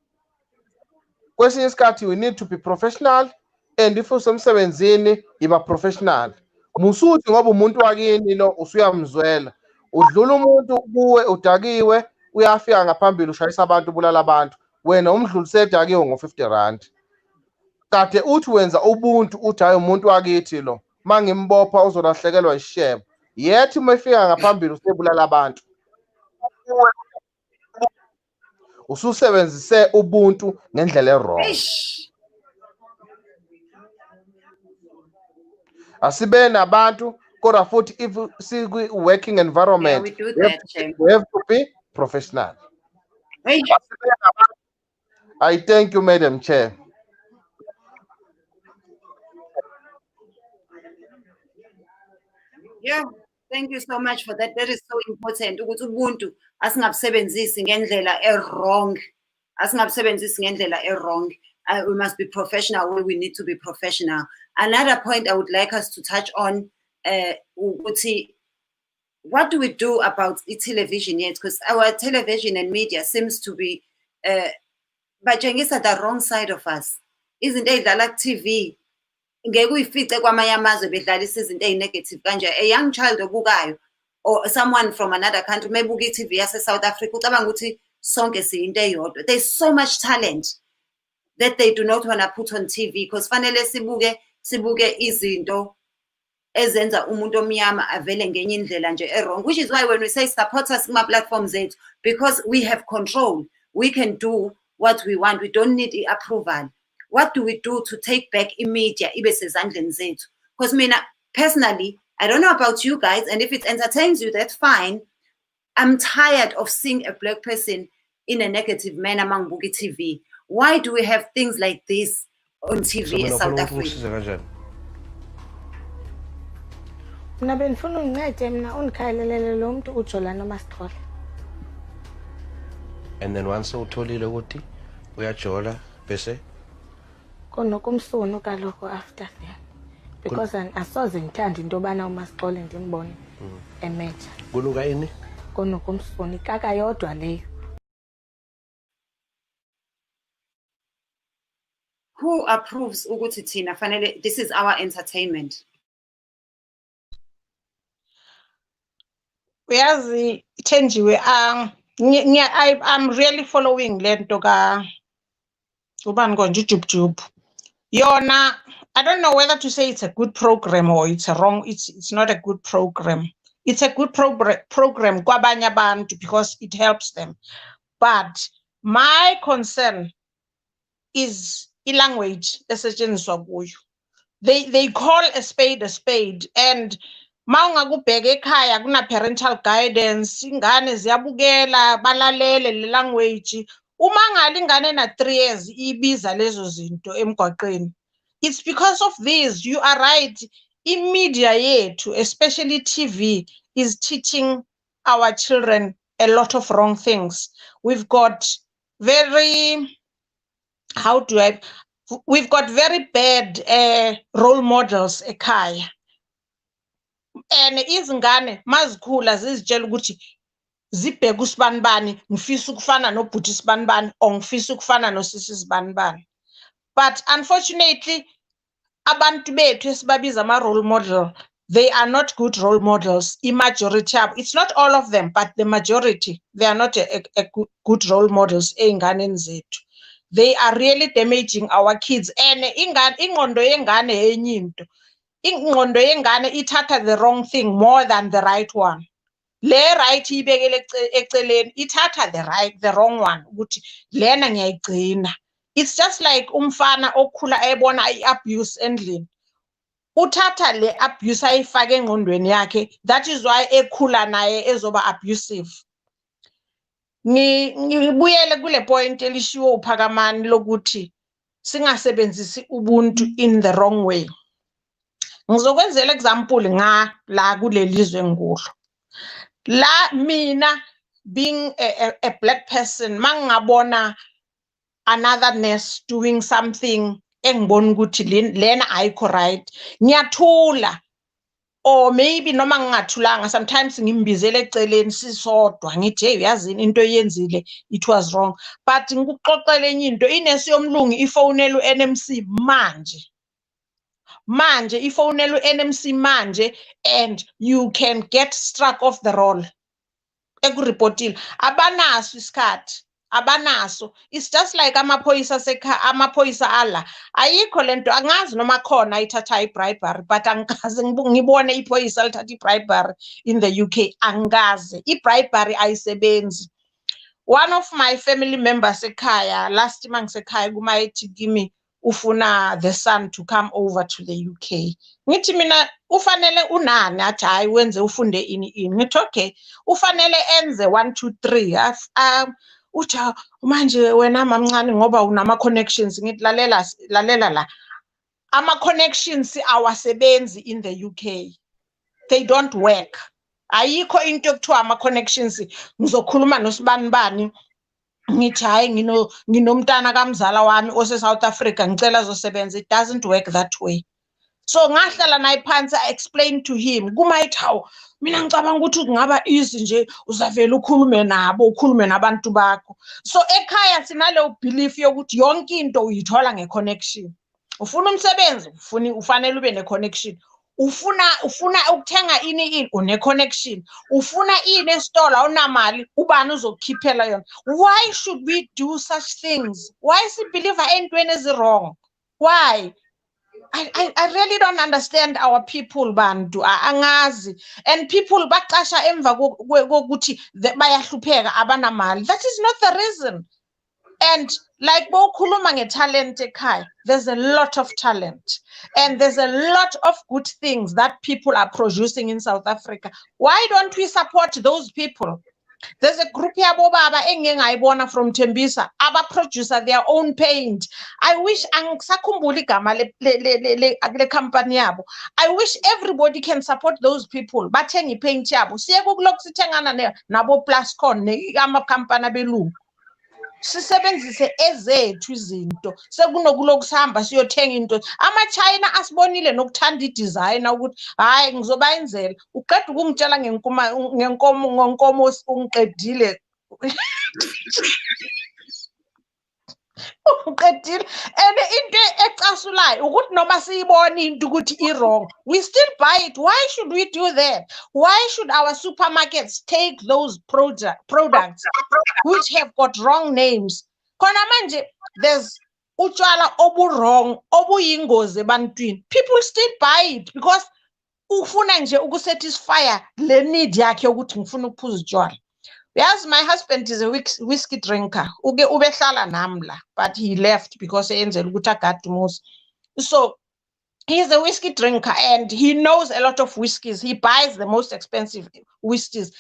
Kwesinye isikhathi we need to be professional and if usemsebenzini yiba professional. Musuthi ngoba umuntu wakini lo usuyamzwela. Udlula umuntu kuwe udakiwe uyafika ngaphambili ushayisa abantu ubulala abantu. Wena umdlulise edakiwe ngo50. Kade uthi wenza ubuntu uthi hayi umuntu wakithi lo. Mangimbopha uzolahlekelwa ishebo. Yethi mayifika ngaphambili usebulala abantu. Ususebenzise ubuntu ngendlela errong. Asibe nabantu kodwa futhi if sikwi working environment we have to be professional. I thank you, Madam Chair. Yeah, thank you so much for that. That is so important. Ukuthi ubuntu asingabusebenzisi ngendlela errong. Asingabusebenzisi ngendlela errong. We must be professional where we need to be professional. Another point I would like us to touch on, what do we do about television yet? Because our television and media seems to be batshengisa the wrong side of us. Isn't it like TV? Ngeke uyifice kwamanye amazwe bedlalisa izinto ezinegative kanje. A young child obukayo or someone from another country mebuka iTV yase South Africa ucabanga ukuthi sonke siyinto eyodwa. There's so much talent that they do not want to put on TV because fanele sibuke izinto ezenza umuntu omnyama avele ngenye indlela nje errong, which is why when we say support us kuma platforms ethu, because we have control, we can do what we want, we don't need approval. What do we do to take back media ibe sezandleni zethu? Because mina personally, I don't know about you guys, and if it entertains you, that's fine. I'm tired of seeing a black person in a negative manner among Buki TV. Why do we have things like this on TV in South Africa? Mina benifuna ungincede mina undikhalelele lo muntu ujola noma Sithole. And then once utholile ukuthi uyajola bese konokumsunu kaloko after then because asoze ngithanda into bana uMasithole ndimbone emeja. Kunuka ini? Konokumsunu ikaka yodwa leyo. Who approves ukuthi thina fanele this is our entertainment? Uyazi Thenjiwe, I'm really following lento ka ubani konje ujubjub. Yona, I don't know whether to say it's a good program or it's not a good program. It's a good program kwabanye abantu because it helps them. But my concern is language esetshenziswa kuyo. They call a spade and mawungakubheka ekhaya kuna parental guidance, ingane ziyabukela balalele le language. Uma ngali ingane na 3 years ibiza lezo zinto emgwaqeni. It's because of this. You are right. In media yethu, especially TV, is teaching our children a lot of wrong things. We've got very bad role models ekhaya. And izingane mazikhula zizitshela ukuthi zibheka usibanibani, ngifisa ukufana nobhuti sibanibani or ngifisa ukufana nosisi sibanibani. But unfortunately abantu bethu esibabiza ama role model, they are not good role models. Majority, it's not all of them, but the majority, they are not a good role models einganeni zethu. They are really damaging our kids. And ingqondo yengane enye into. Ingqondo yengane ithatha the wrong thing more than the right one. Le right ibekele eceleni ithatha the wrong one ukuthi lena ngiyayigcina. It's just like umfana okhula ebona iabuse endlini. Uthatha le abuse ayifake engqondweni yakhe. That is why ekhula naye ezoba abusive. Ngibuyele kule point elishiwo uphakamani lokuthi singasebenzisi ubuntu in the wrong way. Ngizokwenzela example nga la kulelizwe ngikulo. La mina being a black person mangabona another nurse doing something engibona ukuthi lena ayikho right ngiyathula, or maybe noma ngingathulanga sometimes ngimbizele eceleni sisodwa ngithi hey uyazini into yenzile it was wrong, but ngikuxoxela enye into inesi yomlungu ifonela uNMC manje ifonela uNMC manje and you can get struck off the roll ekuripotile abanaso isikhathi abanaso. It's just like amaphoyisa ala ayikho lento angazi noma khona ayithatha ibribery, but angikaze ngibone iphoyisa lithatha ibribery in the UK, angazi ibribery ayisebenzi. One of my family members ekhaya last month ekhaya kuma ethi kimi ufuna the son to come over to the UK. Ngithi mina ufanele unani athi hayi wenze ufunde ini ngithi okay ufanele enze 1 2 3 uthi manje wena mamncane ngoba unama connections ngithi lalela la ama connections awasebenzi in the UK, they don't work. Ayikho into ekuthiwa ama connections ngizokhuluma nosibanibani ngithi hayi nginomntana kamzala wami ose South Africa ngicela azosebenza. It doesn't work that way. So ngahlala naye phansi I explained to him kumayithi hawu mina ngicabanga ukuthi kungaba easy nje uzavela ukhulume nabo ukhulume nabantu bakho. So ekhaya sinale belief yokuthi yonke into uyithola ngeconnection. Ufuna umsebenzi ufanele ube neconnection. Ufuna ukuthenga ini une connection. Ufuna ini estore awunamali ubani uzokukhiphela yona. Why should we do such things? Why is believer entweni is wrong? Why? I really don't understand our people bantu angazi, and people baqasha emva kokuthi bayahlupheka abanamali. That is not the reason. And like bokhuluma ngetalent ekhaya, there's a lot of talent and there's a lot of good things that people are producing in South Africa. Why don't we support those people? There's a group yabo baba engengayibona from Tembisa aba producer their own paint. I wish angisakhumbula igama le company yabo. I wish everybody can support those people bathenga ipaint yabo. Siye kuloku sithengana nabo Plascon ama company abelungu. Sisebenzise ezethu izinto sekunokuloku sihamba siyothenga into. Ama China asibonile nokuthanda idesigner ukuthi hayi ngizobayenzela uqeda ukungitshela ngenkomo ungiqedile uqedile and into ecasulayo ukuthi noma siyibona into ukuthi i-wrong we still buy it. Why should we do that? Why should our supermarkets take those products which have got wrong names? Khona manje there's utshwala obu-wrong obuyingozi ebantwini. People still buy it because ufuna nje ukusatisfy le need yakhe ukuthi ngifuna ukuphuza utshwala. Yes, my husband is a whiskey drinker. Ubehlala namla, but he left because enzela ukuthi agade umuzi. So he's a whiskey drinker and he knows a lot of whiskeys. He buys the most expensive whiskeys.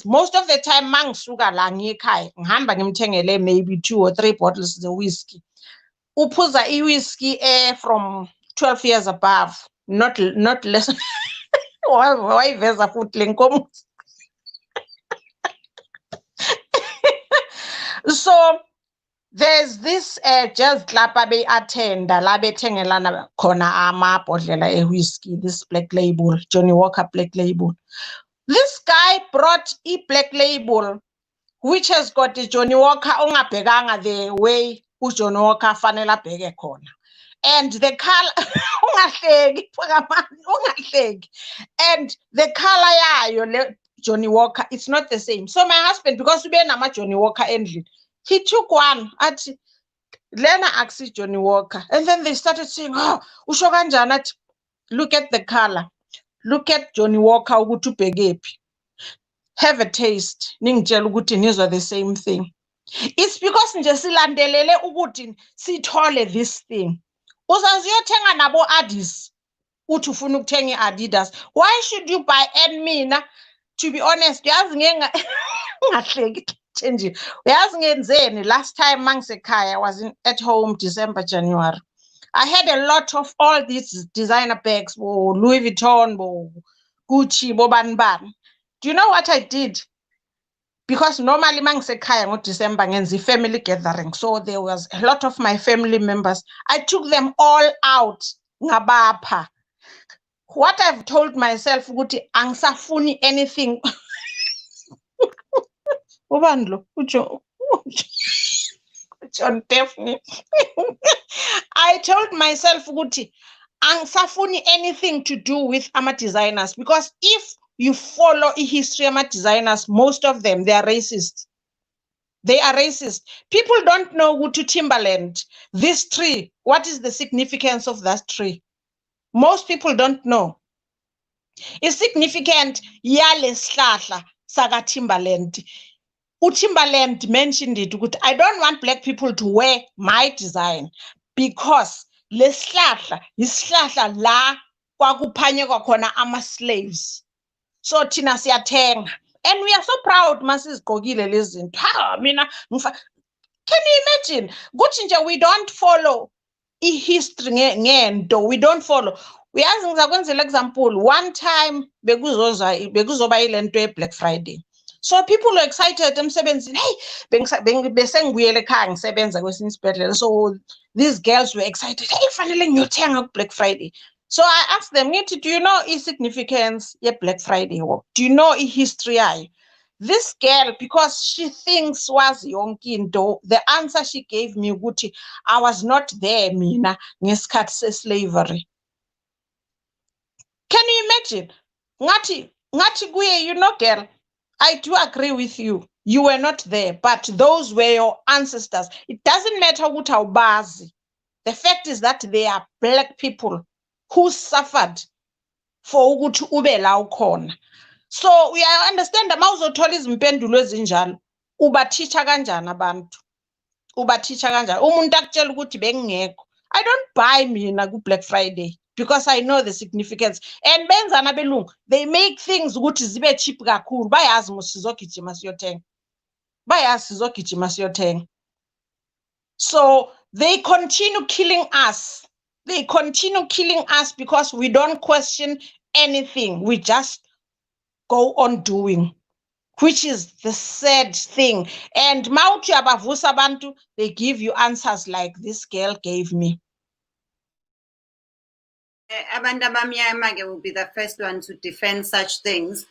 Most of the time mangisuka la ngiyekhaya ngihamba ngimthengele maybe 2 or 3 bottles of whiskey. Uphuza whiskey from 12 years above, not less. Why veza futhi lenkomo? So there's this jazz club abe attenda la bethengelana khona amabhodlela whiskey, this black label, Johnny Walker black label. This guy brought a black label which has got the Johnny Walker ongabhekanga the way uJohnny Walker fanele abheke khona. And the color ungahleki and the color yayo le Johnny Walker, it's not the same. So my husband, because we nama Johnny Walker ended, he took one at Lena Axis Johnny Walker, and then they started saying, "Oh, ushoga njani?" Look at the color. Look at Johnny Walker ukuthi ubhekepi. Have a taste. Ningitshela ukuthi nizwa the same thing. It's because nje silandelele ukuthi sithole this thing. Uzaziyothenga nabo Adidas. Uthi ufuna ukuthenga Adidas. Why should you buy and mina? To be honest, yazi ngingahleki. Thenjiwe, uyazi ngenzeni last time mangisekhaya I was at home December, January. I had a lot of all these designer bags, Louis Vuitton, Gucci, bani bani. Do you know what I did? Because normally mangisekhaya ngo-December ngenza family gathering, so there was a lot of my family members. I took them all out ngabapha. What I've told myself ukuthi angisafuni anything. Ubani lo? John Daphne. I told myself ukuthi angisafuni anything to do with ama designers, because if you follow a history ama designers, most of them, they are racist. They are racist. People don't know ukuthi Timberland, this tree, what is the significance of that tree? Most people don't know. It's significant yale sihlahla saka Timberland. Timberland mentioned it. I don't want black people to wear my design because lesihlahla isihlahla la kwakuphanyekwa khona ama slaves. So thina siyathenga, and we are so proud masizigqokile lezi zinto. Ha mina can you imagine? Kuthi nje we don't follow history ngento, we don't follow. Uyazi ngizakwenzela example. One time bekuzoba ilento ye Black Friday. So people were excited emsebenzini. Hey, bese ngibuyele ekhaya ngisebenza kwesinye isibhedlela. So these girls were excited. Hey, fanele ngiyothenga ku Black Friday. So I asked them, do you know its significance ye Black Friday? Do you know its history? This girl, because she thinks was yonke into, the answer she gave me ukuthi I was not there mina ngesikhathi slavery. Can you imagine? Ngathi kuye, you know, girl, I do agree with you. You were not there, but those were your ancestors. It doesn't matter ukuthi awubazi. The fact is that they are black people who suffered for ukuthi ube la ukhona. So we understand the mawuzothola izimpendulo ezinjalo, ubathicha kanjani abantu? Ubathicha kanjani? Umuntu akutshela ukuthi bengingekho. I don't buy mina ku Black Friday because I know the significance. And benzana belungu, they make things ukuthi zibe cheap kakhulu. Bayazi musizogijima siyothenga. Bayazi sizogijima siyothenga. So they continue killing us. They continue killing us because we don't question anything. We just go on doing, which is the sad thing. And mauthi abavusa abantu, they give you answers like this girl gave me. Abantu abamnyama will be the first one to defend such things.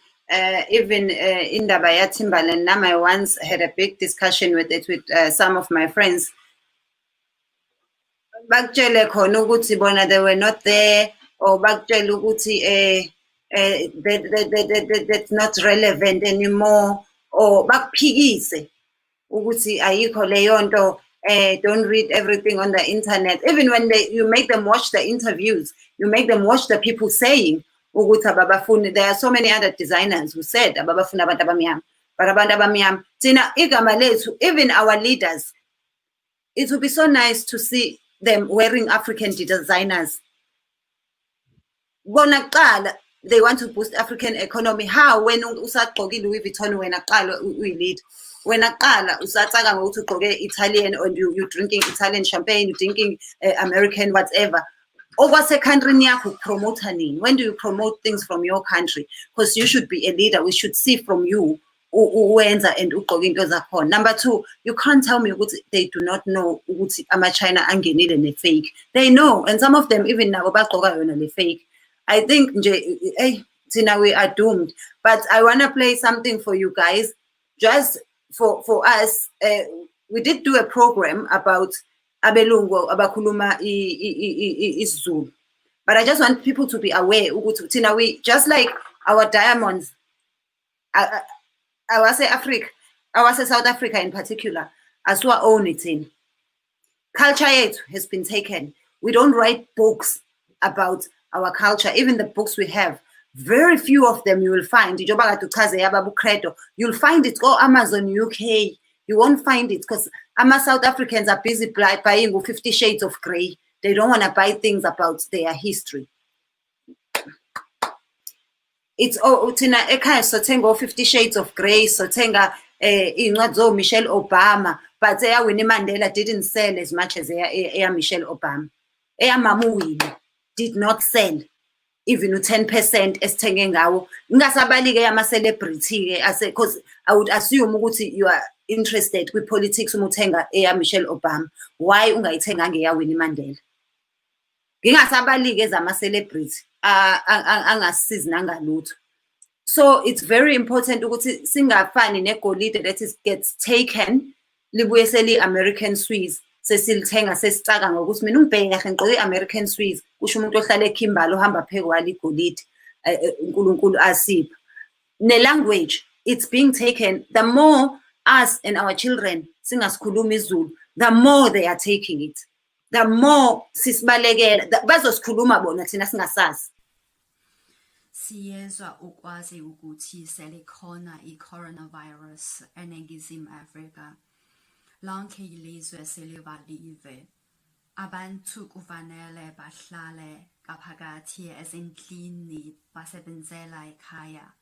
Even in the Timberland, I once had a big discussion with it with some of my friends. Bakutshele khona ukuthi bona they were not there, or bakutshele ukuthi that's not relevant anymore, or bakuphikise ukuthi ayikho leyo nto. Don't read everything on the internet. Even when you make them watch the interviews, you make them watch the people saying ukuthi ababafuni. There are so many other designers who said ababafuni abantu abamnyama, but abantu abamnyama thina igama lethu, even our leaders, it would be so nice to see them wearing African designers. Bona kuqala they want to boost African economy. How? When usagqoke Louis Vuitton wena qala uyilead. Wena qala usatsaka ngokuthi ugqoke Italian, or you drinking Italian champagne, you drinking American whatever. Okwase country yakho promote nini? When do you promote things from your country? Because you should be a leader. We should see from you uwenza and ugqoke into zakhona. Number two, you can't tell me ukuthi they do not know ukuthi ama-China angenile ne-fake. They know, and some of them even nabo bagqoka yona le-fake. I think nje thina we are doomed. But I want to play something for you guys, just for us. We did do a program about abelungu abakhuluma isiZulu, but I just want people to be aware ukuthi thina we, just like our diamonds, I was Africa, I was South Africa in particular, as we own it in. Culture yet has been taken. We don't write books about our culture. Even the books we have, very few of them you will find. You'll find it go Amazon UK. You won't find it because South Africans are busy buying 50 Shades of Grey. They don't want to buy things about their history. It's tina ekhaya sotenga 50 Shades of Grey, sotenga iy'ncwadi zo-Michelle Obama, but eya-Winnie Mandela didn't sell as much as eya-Michelle Obama. Eya-Mama uWinnie did not sell even 10% esithenge ngawo. Ngingasabali-ke yama-celebrity-ke because I would assume ukuthi you are interested kwi-politics uma uthenga eya-Michelle Obama. Why ungayithenganga eya-Winnie Mandela? Ngingasabali-ke zama-celebrity angasisizi nangalutho. So it's very important ukuthi singafani negolide that gets taken libuye seli-American Swiss sesilithenga sesicaka ngokuthi mina ungibheke kahle ngigqoke i-American Swiss kusho umuntu ohlala eKimberley ohamba phekwala igolide uNkulunkulu asipha. Ne-language, it's being taken. The more us and our children singasikhuluma isiZulu, the more they are taking it. The more sisibalekela bazosikhuluma bona thina singasazi. Siyezwa ukwazi ukuthi selikhona i-coronavirus eNingizimu Afrika. Lonke ilizwe selivaliwe. Abantu kufanele bahlale ngaphakathi ezindlini basebenzela ekhaya.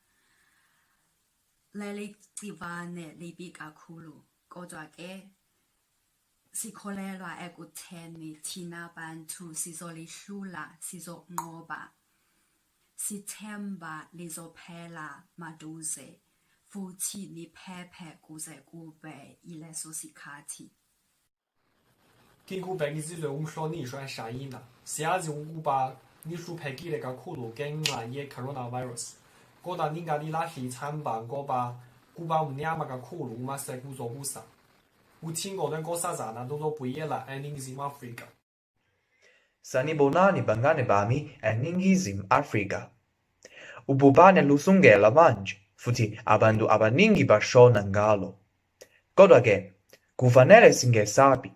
Leli gciwane libi kakhulu, kodwa ke sikholelwa ekutheni thina bantu sizolihlula, sizokunqoba. Sithemba lizophela maduze futhi liphephe kuze kube ileso sikhathi. Ngingubhekisizwe umhlonishwa eShayina. Siyazi ukuba nihluphekile kakhulu ngenxa ye-coronavirus. Kodwa ningalilahli ithemba ngoba kuba mnyama kakhulu uma sekuzokusa. Uthingo lwenkosazana luzobuyela eNingizimu Afrika. Sanibonani bangane bami eNingizimu Afrika. Ubhubhane lusungela manje futhi abantu abaningi bashona ngalo. Kodwa-ke kufanele singesabi.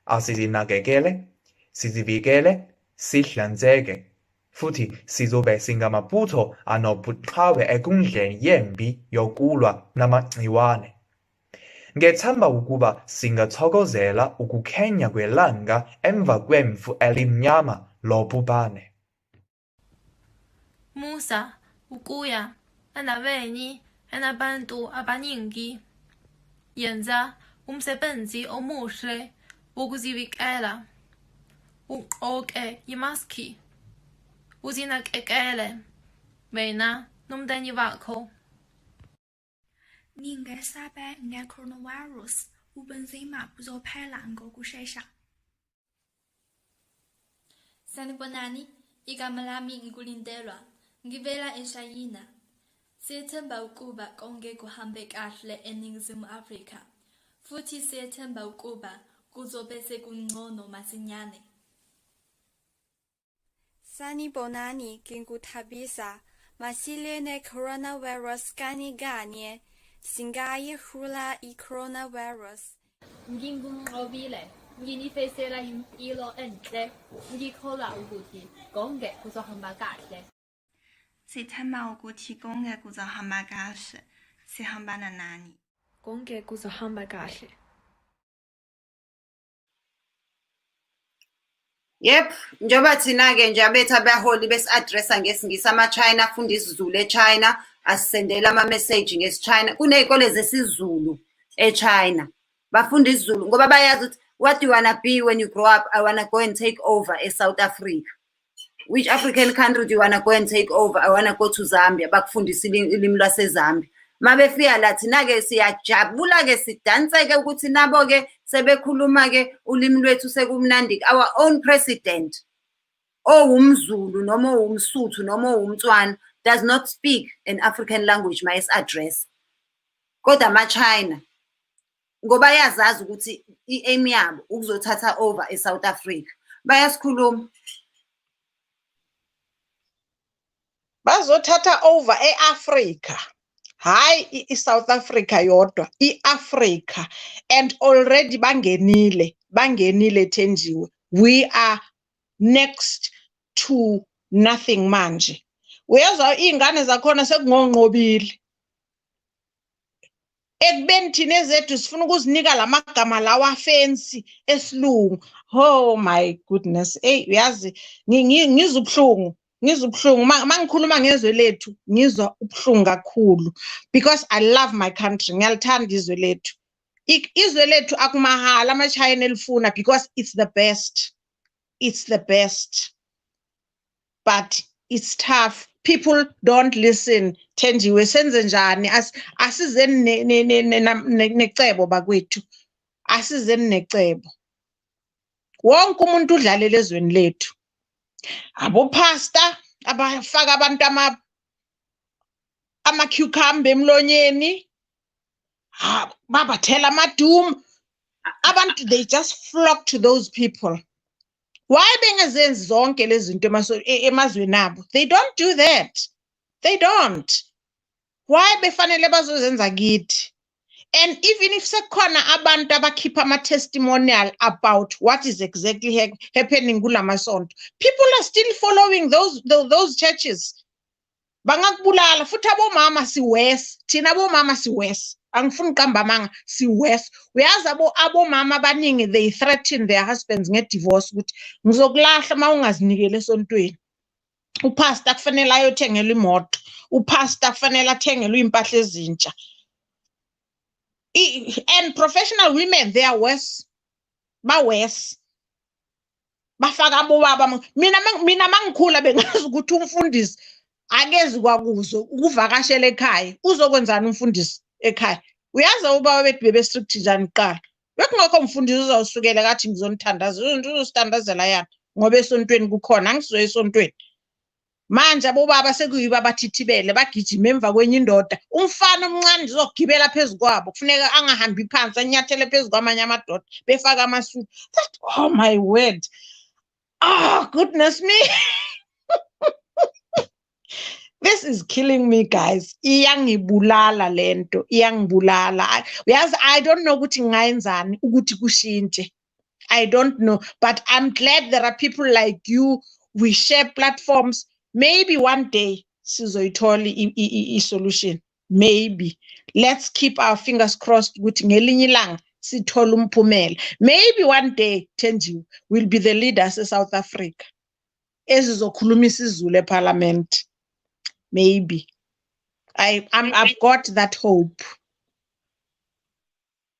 Asizinakekele, sizivikele, sihlanzeke, futhi sizobe singamabutho anobuqhawe ekundleni yempi yokulwa namagciwane. Ngethemba ukuba singathokozela ukukhenya kwelanga emva kwemfu elimnyama lobhubhane. Musa ukuya endaweni enabantu abaningi. Yenza umsebenzi omuhle wokuzivikela. Ugqoke imaski. Uzinakekele wena nomndeni wakho. Ningesabe nge-coronavirus ubunzima buzophela ngokushesha. Sanibonani, igama lami ngikulindelwa. Ngivela eShayina. Siyethemba ukuba konke kuhambe kahle eNingizimu Afrika. Futhi siyethemba ukuba kuzobe sekungcono masinyane. Sanibonani, nginguthabisa. Masile ne-coronavirus kanye. Singayihlula i-coronavirus. Ngingumqobile. Nginifisela impilo enhle. Ngikholwa ukuthi konke kuzohamba kahle. Sithemba ukuthi konke kuzohamba kahle. Sihambana nani. Konke kuzohamba kahle. Yep, njoba thina-ke nje abethu abaholi besi-addressa ngesingisi ama-China afunda isiZulu eChina asisendela ama-message ngesi-China. Kuney'kole zesiZulu eChina bafunda isiZulu ngoba bayazi ukuthi what do you wanna be when you grow up? I wanna go and take over eSouth Africa. Which African country do you wanna go and take over? I wanna go to Zambia. Bakufundisa ilimi lwaseZambia. Mabefika la thina-ke siyajabula-ke sidanse-ke ukuthi nabo-ke sebekhuluma-ke ulimi lwethu sekumnandi. Our own president owumZulu noma owumSuthu noma owumTswana does not speak an African language ma esi-address. Kodwa ama-China ngoba yazazi ukuthi i-aim yabo ukuzothatha over eSouth Africa bayasikhuluma. Bazothatha over eAfrica. Hayi iSouth Africa yodwa, iAfrica, and already bangenile Thenjiwe. We are next to nothing manje. Uyezwa ingane zakhona sekungonqobile. Ekubeni thina ezethu sifuna ukuzinika lamagama lawa fancy esilungu. Oh my goodness. Hey uyazi ngizubhlungu ngizwa ubuhlungu mangikhuluma ngezwe lethu ngizwa ubuhlungu kakhulu because I love my country ngiyalithanda izwe lethu izwe lethu akumahala amachayina elifuna because it's the best but it's tough people don't listen Thenjiwe senze njani asizeni necebo bakwethu asizeni necebo wonke umuntu udlalela ezweni lethu abopastor abafaka abantu ama-cucumber emlonyeni babathela amadum abantu they just flock to those people why bengazenzi zonke lezi zinto emazweni abo they don't do that they don't why befanele bazozenza kithi and even if sekhona abantu abakhipha ama-testimonial about what is exactly happening kulamasonto people are still following those churches bangakubulala futhi abomama siwes thina abomama siwes angifuni uqamba amanga siwes uyazi abomama abaningi they threaten their husbands nge-divorce ukuthi ngizokulahla uma ungazinikele esontweni upastor kufanele ayothengela imoto upastor kufanele athengelwe impahla ezintsha and professional women they are worse bafaka abobaba mina mangikhula bengazi ukuthi umfundisi akezi kwakuzo ukuvakashela ekhaya uzokwenzana umfundisi ekhaya uyazi ubaba bethu bebestrict njani kuqala bekungekho umfundisi uzawusukela kathi ngizonithandaza uzosithandazela yana ngoba esontweni kukhona angisizo esontweni manje abobaba sekuyiba bathithibele bagijima emva kwenye indoda umfana omncane uzogibela phezulu kwabo kufuneka angahambi phansi anyathele phezulu kwamanye amadoda befaka amasudu oh my word oh goodness me this is killing me guys iyangibulala lento iyangibulala uyazi I don't know ukuthi ngayenzani ukuthi kushintshe I don't know but I'm glad there are people like you we share platforms maybe one day sizoyithola i-solution maybe let's keep our fingers crossed ukuthi ngelinye ilanga sithola umphumela maybe one day Thenjiwe will be the leaders eSouth Africa ezizokhuluma isiZulu eParliament maybe I've got that hope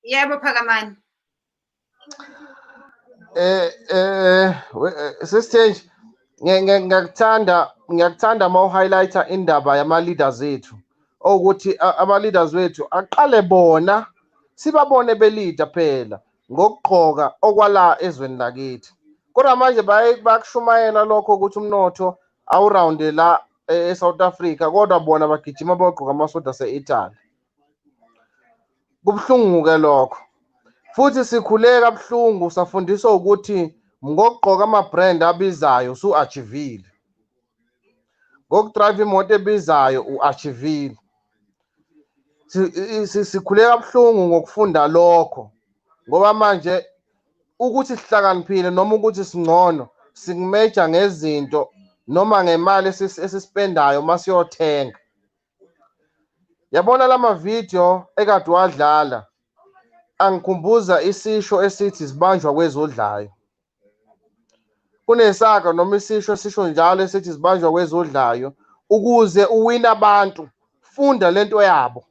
yebo Phakamani sisithenji ngiyakuthanda uma uhighlighter indaba yama-leaders ethu ukuthi ama-leaders wethu aqale bona sibabone belida phela ngokugqoka okwala ezweni lakithi kodwa manje bayakushumayela lokho ukuthi umnotho awurawunde la eSouth Africa kodwa bona bagijima bagqoka amasoda ase-Italy kubuhlungu-ke lokho futhi sikhuleka buhlungu safundiswa ukuthi ngokugqoka ama-brand abizayo su-achivile ngokudrive imoto ebizayo u-achivile sikhuleka buhlungu ngokufunda lokho ngoba manje ukuthi sihlakaniphile noma ukuthi singcono sikumeja ngezinto noma ngemali esispendayo masiyothenga yabona lama video ekade wadlala angikhumbuza isisho esithi sibanjwa kwezodlayo kunesaka noma isisho esisho njalo esithi sibanjwa kwezodlayo ukuze uwina abantu funda lento yabo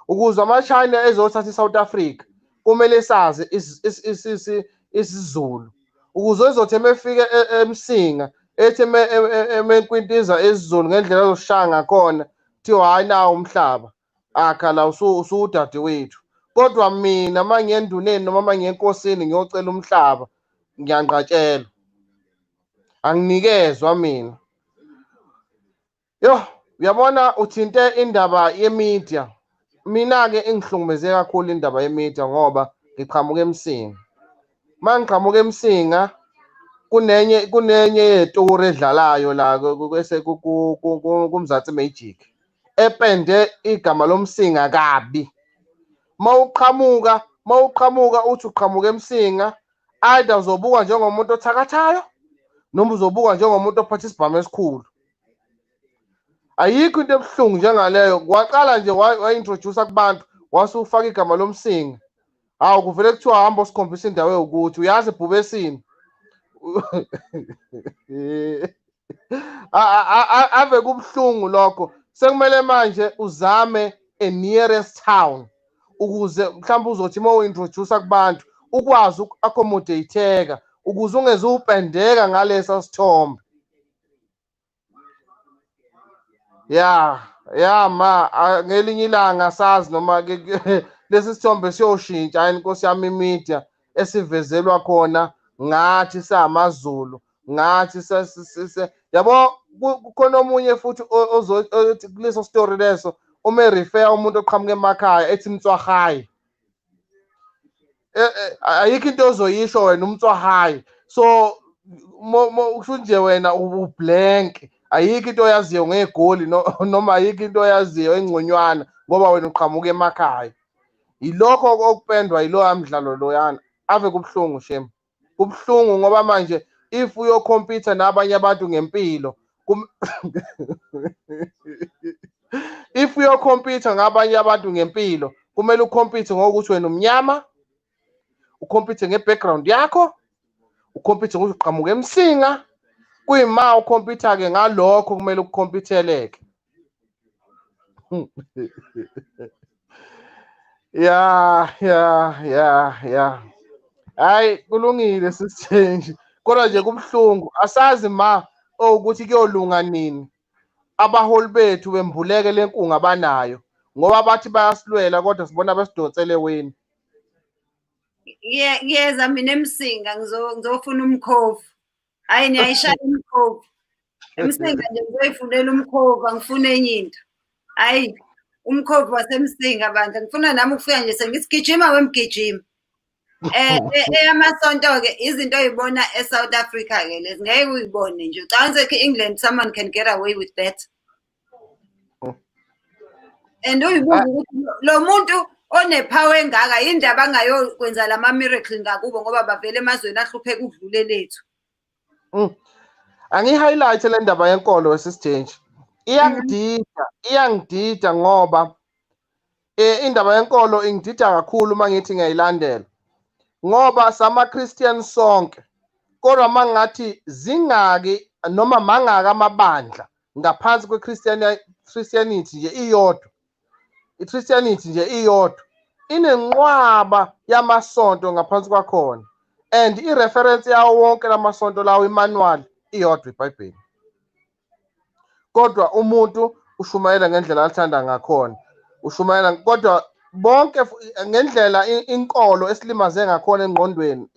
ukuze amachina ezothatha iSouth Africa kumele sazi isiZulu ukuze ezothi emefike emsinga ethi emenkwintiza esiZulu ngendlela azoshaya ngakhona thiwa hayi nawo umhlaba akhala usudade wethu kodwa mina manje enduneni noma manje enkosini ngiyocela umhlaba ngiyanqatshelwa anginikezwa mina yo uyabona uthinte indaba yemedia mina-ke ingihlukumeze kakhulu indaba yemedia ngoba ngiqhamuka emsinga mangiqhamuka emsinga kunenye yetori edlalayo la kumzansi Magic epende igama lomsinga kabi mawuqhamuka uthi uqhamuka emsinga either uzobuka njengomuntu othakathayo noma uzobuka njengomuntu ophatha isibhamu esikhulu ayikho into ebuhlungu njengaleyo waqala nje wa-introduce kubantu wasufaka igama lomsinga hawu kuvele kuthiwa hamba usikhombisa indawo yokuthi uyazi ebhubesini ave kubuhlungu lokho. Sekumele manje uzame a nearest town ukuze mhlawumbe uzothi uma uintroduce kubantu ukwazi uku-accommodateka ukuze ungezupendeka ngalesa sithombe. Ya ma ngelinye ilanga sazi noma lesi sithombe siyoshintsha hayi inkosi yami imedia esivezelwa khona ngathi samaZulu ngathi yabo kukhona omunye futhi kuleso story leso uma refer umuntu oqhamuka emakhaya ethi mtswahayi ayikho into ozoyisho wena umtswahayi so usho nje wena ublank ayikho into oyaziyo ngegoli noma ayikho into oyaziyo engconywana ngoba wena uqhamuka emakhaya ilokho okupendwa yilo amdlalo loyana ave kubuhlungu shem kubuhlungu ngoba manje if uyokhompyutha nabanye abantu ngempilo if uyokhompyutha ngabanye abantu ngempilo kumele ukhompyuthe ngokuthi wena umnyama ukhompyuthe ngebackground yakho ukhompyuthe ngokuthi uqhamuka emsinga kuyima ukhompyutha ke ngalokho kumele ukukhompyutheleke. Ya hayi kulungile sisichange kodwa nje kubuhlungu asazi ma ukuthi kuyolunga nini abaholi bethu bembuleke lenkunga abanayo ngoba bathi bayasilwela kodwa sibona besidonsele weni. Yeza mina emsinga ngizofuna umkhovu hayi niyayishaya umkhovu emsinga nje ngizoyifunela umkhovu angifune enye into hayi umkhovu wasemsinga abantu ngifuna nami ukufika nje sengisigijima wemgijima eyamasonto-ke izinto oyibona eSouth Africa-ke lezi ngeke uyibone nje ucabanise e-England someone can get away with that and uyibuza ukuthi lo muntu onephawu engaka indaba angayokwenza lama-miracle ngakubo ngoba bavele emazweni ahlupheka ukudlule lethu. Angi-highlight le ndaba yenkolo wesisithenji iyangidida ngoba indaba yenkolo ingidida kakhulu uma ngithi ngiyayilandela ngoba sama-Christian sonke kodwa uma ngathi zingaki noma mangaka amabandla ngaphansi kwe-Christianity nje iyodwa i-Christianity nje iyodwa inenqwaba yamasonto ngaphansi kwakhona and i-reference yawo wonke lamasonto lawo imanual iyodwa iBhayibheli kodwa umuntu ushumayela ngendlela athanda ngakhona ushumayela kodwa bonke ngendlela inkolo esilimaze ngakhona engqondweni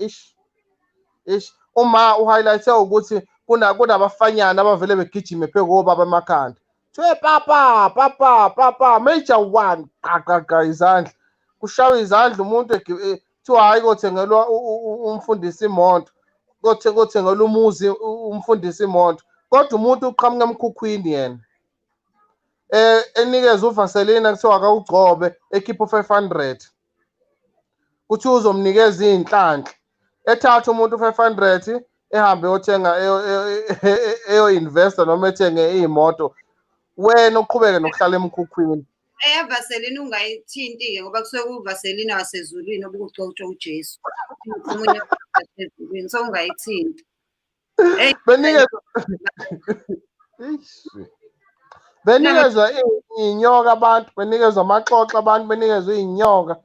uma uhighlight ukuthi kunabafanyana abavele begijime phezu kobaba emakhanda kuthiwe papa major one qaqa izandla kushawa izandla umuntu kuthiwa hayi kothengelwa umfundisi imoto kothengelwa umuzi umfundisi imoto kodwa umuntu uqhamuka emkhukhwini yena enikeza uvaselina kuthiwa akawugcobe ekhipha 500 kuthi uzomnikeza iy'nhlanhla ethatha umuntu 500 ehambe yothenga eyo-investa noma ethenge iy'moto wena uqhubeke nokuhlala emkhukhwini. Eyavaselina ungayithinti-ke ngoba kusuke kuvaselina wasezulwini obukugcotshwa uJesu so ungayithinti benikezwa iy'nyoka abantu benikezwa amaxoxo abantu benikezwa iy'nyoka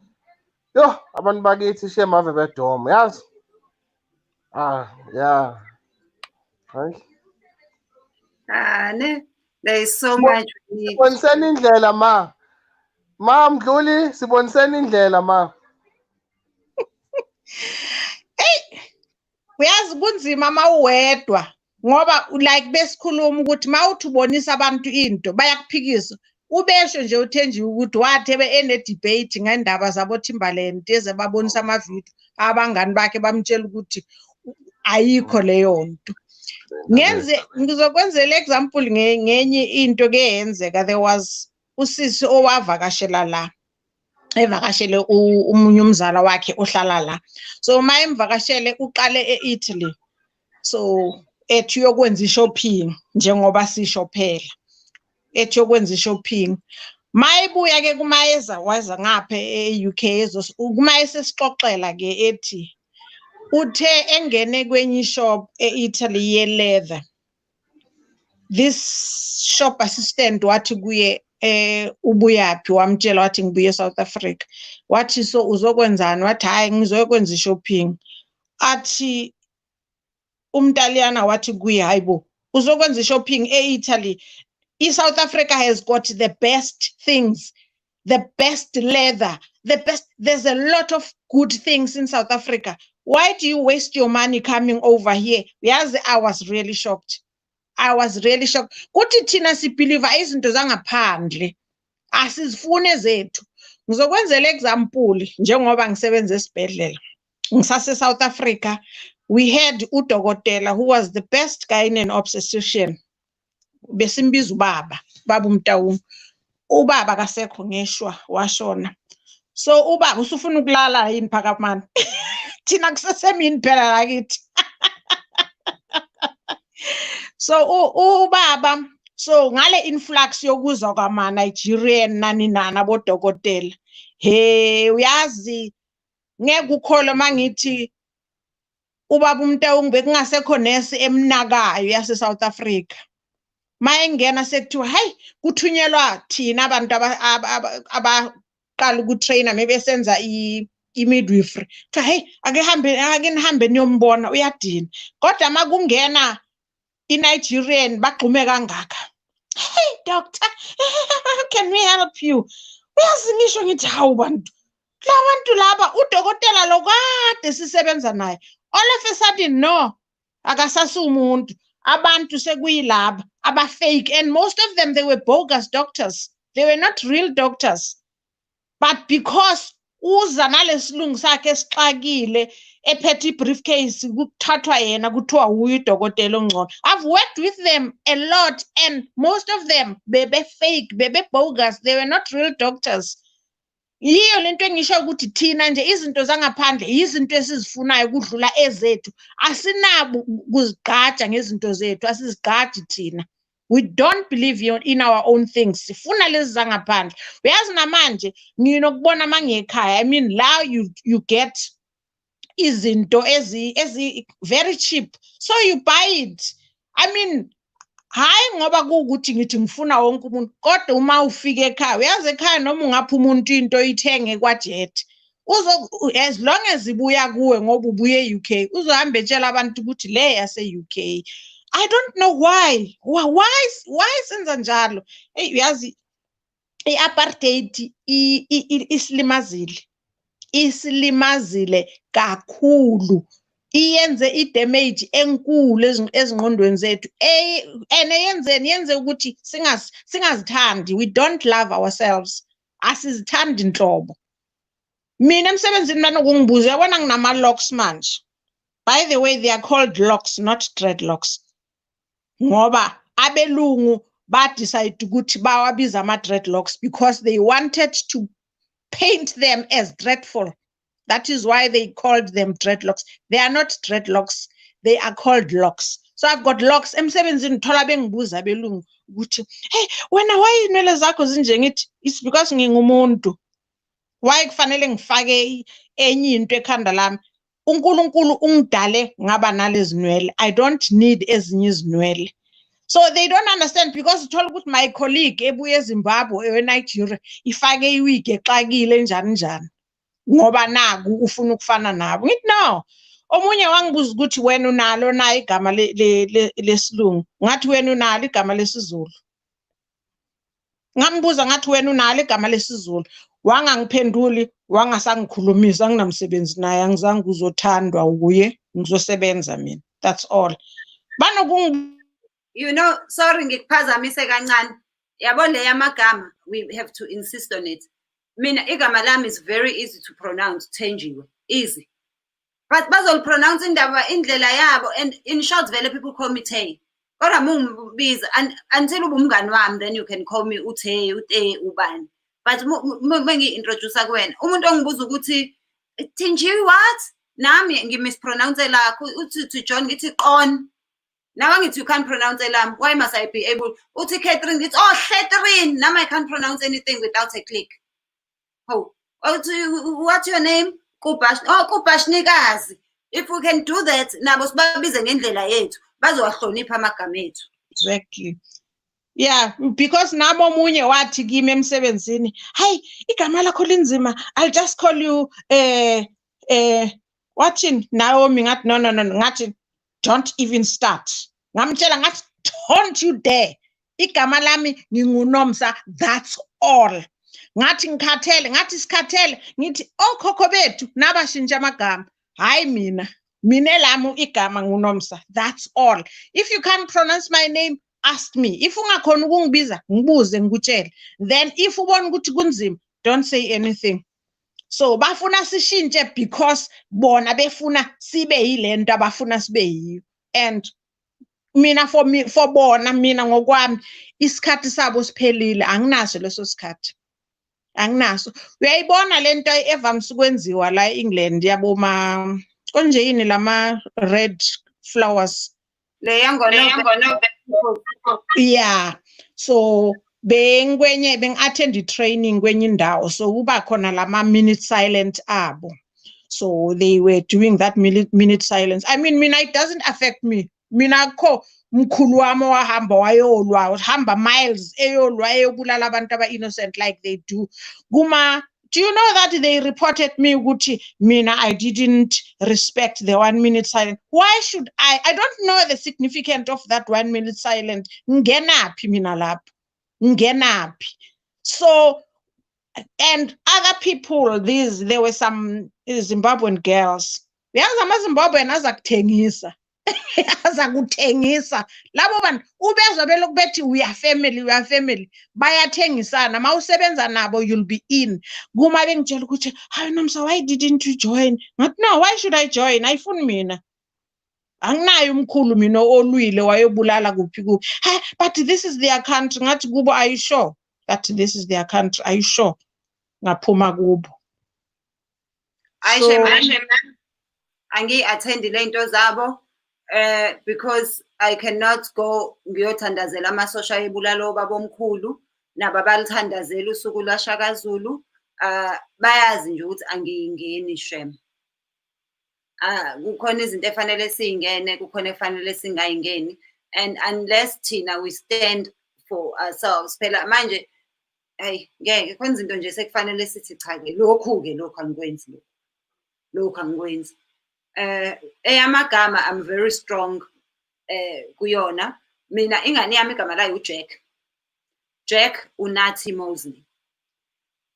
yo abantu bakithi shem ave bedoma yazi hayi there is so much siboniseni indlela ma Mdluli siboniseni indlela ma uyazi kunzima mawuwedwa ngoba like besikhuluma ukuthi mawuthi ubonisa abantu into bayakuphikisa ubesho nje uThenjiwe ukuthi wathebe ene-debate ngendaba zabo Timbaland eze babonisa amavidiyo abangani bakhe bamtshela ukuthi ayikho leyo nto. Ngizokwenzela example ngenye into ke yenzeka there was usisi owavakashela la evakashele umunye umzala wakhe ohlala la so uma emvakashele uqale e-Italy so ethi uyokwenza i-shopping njengoba sishophela ethi yokwenza i-shopping mayibuya ke kumayeza waza ngapha e-UK kuma esesixoxela ke ethi uthe engene kwenye ishop e-Italy ye-leather this shop assistant wathi kuye ubuyaphi wamtshela wathi ngibuye South Africa wathi so uzokwenzani wathi hayi ngizokwenza i-shopping athi umntaliana wathi kuye hayibo uzokwenza i-shopping e-Italy i-South Africa has got the best things, the best leather, the best, there's a lot of good things in South Africa. Why do you waste your money coming over here? Yes, I was really shocked. I was really shocked. Kuthi thina sibelieve izinto zangaphandle asizifune zethu. Ngizokwenzela example njengoba ngisebenza esibhedlela. Ngisase South Africa, we had udokotela who was the best guy in an obstetrician. Besimbiza ubaba, baba uMtawu. Ubaba kasekho ngeshwa washona. So ubaba usufuna ukulala yini phakamani? Thina kusesemini phela lakithi. So ubaba so ngale influx yokuza kwama Nigerian nani nana bodokotela. Hey uyazi ngeke ukhole mangithi ubaba uMtawu bekungasekho nesi emnakayo yase South Africa. Mayengena sekuthiwa hey kuthunyelwa thina abantu abaqala ukutrainer maybe senza i-midwifery kuthiwa hey ake nihambe niyombona uyadina kodwa makungena i-Nigerian bagxume kangaka hey doctor can we help you uyazi ngisho ngithi hawu bantu labantu laba udokotela lo kade sisebenza naye all of a sudden no akasasi umuntu abantu sekuyilaba aba fake and most of them they were bogus doctors, they were not real doctors, but because uza nalesilungu sakhe esixakile ephethe briefcase kuthathwa yena kuthiwa uyu dokotela ongcono. I've worked with them a lot and most of them bebe fake, bebe bogus, they were not real doctors. Yiyo lento engisho ukuthi thina nje izinto zangaphandle izinto esizifunayo kudlula ezethu asinabo ukuzigqaja ngezinto zethu asizigqaji thina. We don't believe in our own things. Sifuna lezi zangaphandle. Uyazi namanje nginokubona mangekhaya I mean la you get izinto ezi very cheap so you buy it. I mean hayi ngoba kuukuthi ngithi ngifuna wonke umuntu kodwa uma ufika ekhaya uyazi ekhaya noma ungapha umuntu into ithenge kwajet as long as ibuya kuwe ngoba ubuye e-UK uzohamba etshela abantu ukuthi le yase-UK. I don't know why senza njalo. Hey uyazi i-apartheid islimazile kakhulu iyenze i-damage enkulu ezingqondweni zethu and yenze ukuthi singazithandi. We don't love ourselves. Asizithandi inhlobo. Mina emsebenzini banokungibuza yabona nginama locks manje. By the way, they are called locks, not dreadlocks. Ngoba abelungu ba decide ukuthi bawabiza ama dreadlocks because they wanted to paint them as dreadful. That is why they called them dreadlocks. They are not dreadlocks. They are called locks. So I've got locks. Emsebenzini thola bengibuza belungu ukuthi hey wena why inwele zakho zinje ngithi it's because ngingumuntu. Why kufanele ngifake enye into ekhanda lami? uNkulunkulu ungidale ngaba nalezi nwele. I don't need ezinye izinwele. So they don't understand because uthola ukuthi my colleague ebuye eZimbabwe eNigeria ifake iwig exakile njani njani. Ngoba naku ufuna ukufana nabo. Ngithi no. Omunye wangibuza ukuthi wena unalo na igama lesilungu. Ngathi wena unalo igama lesizulu. Ngambuza ngathi wena unalo igama lesizulu. Wangangiphenduli, wangasangikhulumisa nginamsebenzi naye angizange uzothandwa ukuye ngizosebenza mina. That's all. You know, sorry ngikuphazamise kancane. Yabo le yamagama we have to insist on it. Mina igama lami is very easy to pronounce, Thenjiwe, easy. But bazol pronounce indlela yabo and in short vele people call me Tay. Kodwa mungibiza until ubumngani wami then you can call me uTay, ubani. But mengi-introduce kuwena umuntu ongibuza ukuthi Thenjiwe what? Nami ngimispronounce lakho uthi to John ngithi Qon. Now you can't pronounce elam. Why must I be able? Uthi Catherine, it's Catherine. Now I can't pronounce anything without a click. Oh, what's your name? Kupash. Oh, Kupashnikazi. If we can do that, nabo sibabize ngendlela yethu bazowahlonipha amagama ethu. Exactly. Yeah, because namo munye wathi kimi emsebenzini, "Hey, igama lakho linzima. I'll just call you watching Naomi." Ngathi no, ngathi don't even start. Ngamtshela ngathi don't you dare. Igama lami nginguNomsa, that's all. Ngathi ngikhathele, ngathi sikhathele, ngithi okhokho bethu nabashintsha amagama. Hayi mina. Mina elami igama nguNomsa, that's all. If you can't pronounce my name, ask me. If ungakhona ukungibiza, ngibuze ngikutshele. Then if ubona ukuthi kunzima, don't say anything. So bafuna sishintshe because bona befuna sibe yilento abafuna sibe yiyo. And mina for bona mina ngokwami isikhathi sabo siphelile, anginaso leso sikhathi. Anginaso. Uyayibona lento evamise ukwenziwa la eEngland yaboma konje yini lama red flowers. Yeah. So beng-attend training kwenye indawo. So kuba khona lama minute silent abo. So they were doing that minute silence. I mean, mina it doesn't affect me. Mina ko mkhulu wami wahamba wayolwa, hamba miles eyolwa eyobulala abantu aba-innocent like they do. Do you know that they reported me ukuthi mina I didn't respect the 1 minute silence? Why should I? I don't know the significance of that 1 minute silence. Ngenaphi mina lapho? Ngenaphi? So, and other people, there were some Zimbabwean girls. Yazi amaZimbabwean azakuthengisa. Azakuthengisa. Labo bantu ubezwa belokhu bethi we are family. Bayathengisana. Mawusebenza nabo you'll be in. Kuma bengitshela ukuthi, "Hayi Nomsa, why didn't you join?" Ngathi, "No, why should I join? Ayifuni mina. Anginayo umkhulu mina olwile wayobulala kuphi kuphi." "Hey, but this is their country." Ngathi kubo, "Are you sure that this is their country? Are you sure?" Ngaphuma kubo. Angi-attend lento zabo because I cannot go ngiyothandazela amasosha ebulalo babomkhulu nabo abalithandazela usuku lwaShaka Zulu. Bayazi nje ukuthi angiyingeni shem. Kukhona izinto efanele singene, kukhona efanele singayingeni, and unless thina we stand for ourselves phela manje hey ngeke khona izinto nje sekufanele sithi cha ke lokhu angikwenzi lokhu angikwenzi. Eyamagama I'm very strong kuyona. Mina ingane yami igama layo uJack uNathi Mosley.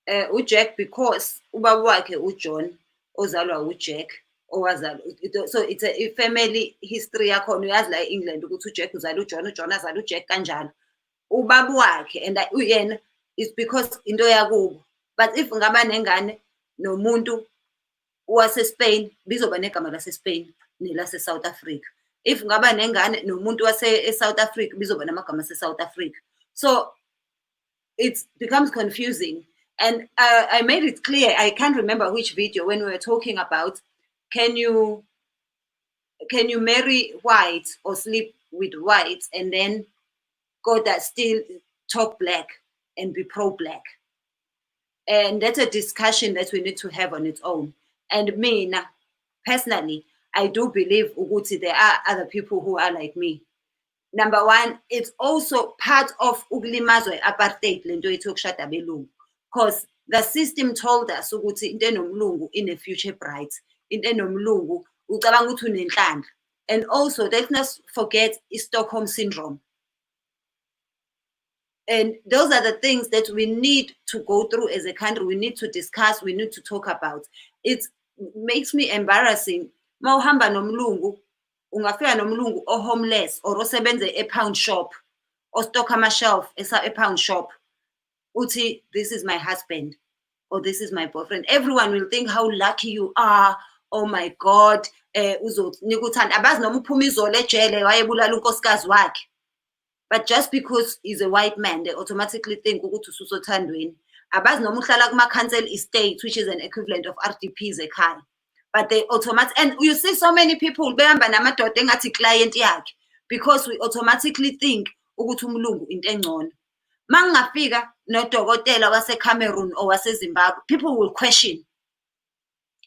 uJack because ubaba wakhe uJohn ozalwa uJack owazalwa, so it's a family history yakhona. Uyazi la eEngland ukuthi uJack uzala uJohn, uJohn azala uJack kanjalo. Ubaba wakhe and uyena is because into yakubo. But if ngaba nengane nomuntu wase-Spain bizoba negama lase-Spain nelase-South Africa. If ngaba nengane nomuntu wase-South Africa bizoba namagama ase-South Africa. So it becomes confusing. And I made it clear, I can't remember which video, when we were talking about can you marry white or sleep with whites and then go that still talk black and be pro-black. And that's a discussion that we need to have on its own. And me, personally, I do believe ukuthi there are other people who are like me. Number one, it's also part of ukulimazwa apartheid lento yethu yokushada belungu. Because the system told us ukuthi into enomlungu in a future bright. Into enomlungu ucabanga ukuthi unenhlanhla. And also, let's not forget Stockholm syndrome. And those are the things that we need to go through as a country. We need to discuss, we need to talk about. It makes me embarrassing. Mawuhamba nomlungu, ungafika nomlungu o homeless or osebenze e-pound shop or stock ama-shelf e-pound shop. Uthi, this is my husband or this is my boyfriend. Everyone will think how lucky you are. Oh my God. Uzokuthanda. Abazi noma uphuma izolo ejele wayebulala unkosikazi wakhe. But just because he's a white man, they automatically think ukuthi ususothandweni. Abazi noma uhlala kuma-council estate, which is an equivalent of RDPs ekhaya. But they automatically, and you see so many people behamba namadoda engathi client yakhe, because we automatically think ukuthi umlungu into engcono. Mangafika nodokotela wase-Cameroon or wase-Zimbabwe, people will question.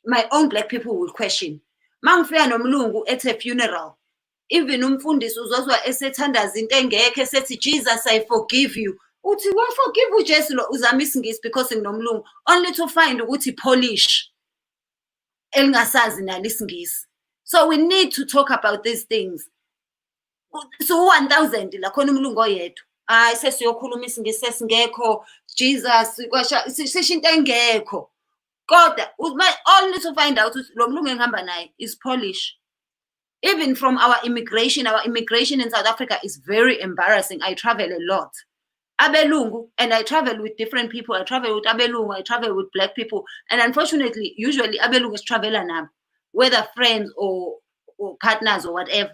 My own black people will question. Mangifika nomlungu at a funeral, even umfundisi uzozwa esethandaza into engekho esethi Jesus I forgive you. Uthi wa forgive uJesu lo uzama isingisi because nginomlungu only to find ukuthi Polish elingasazi nalo isingisi. So we need to talk about these things. So 1000 la khona umlungu oyedwa. Hayi sesiyokhuluma isingisi sesingekho Jesus kwasha sisho into engekho. Kodwa only to find out ukuthi lo mlungu engihamba naye is Polish. Even from our immigration in South Africa is very embarrassing. I travel a lot. Abelungu, and I travel with different people. I travel with Abelungu, I travel with black people. And unfortunately, usually Abelungu is traveler now, whether friends or partners or whatever.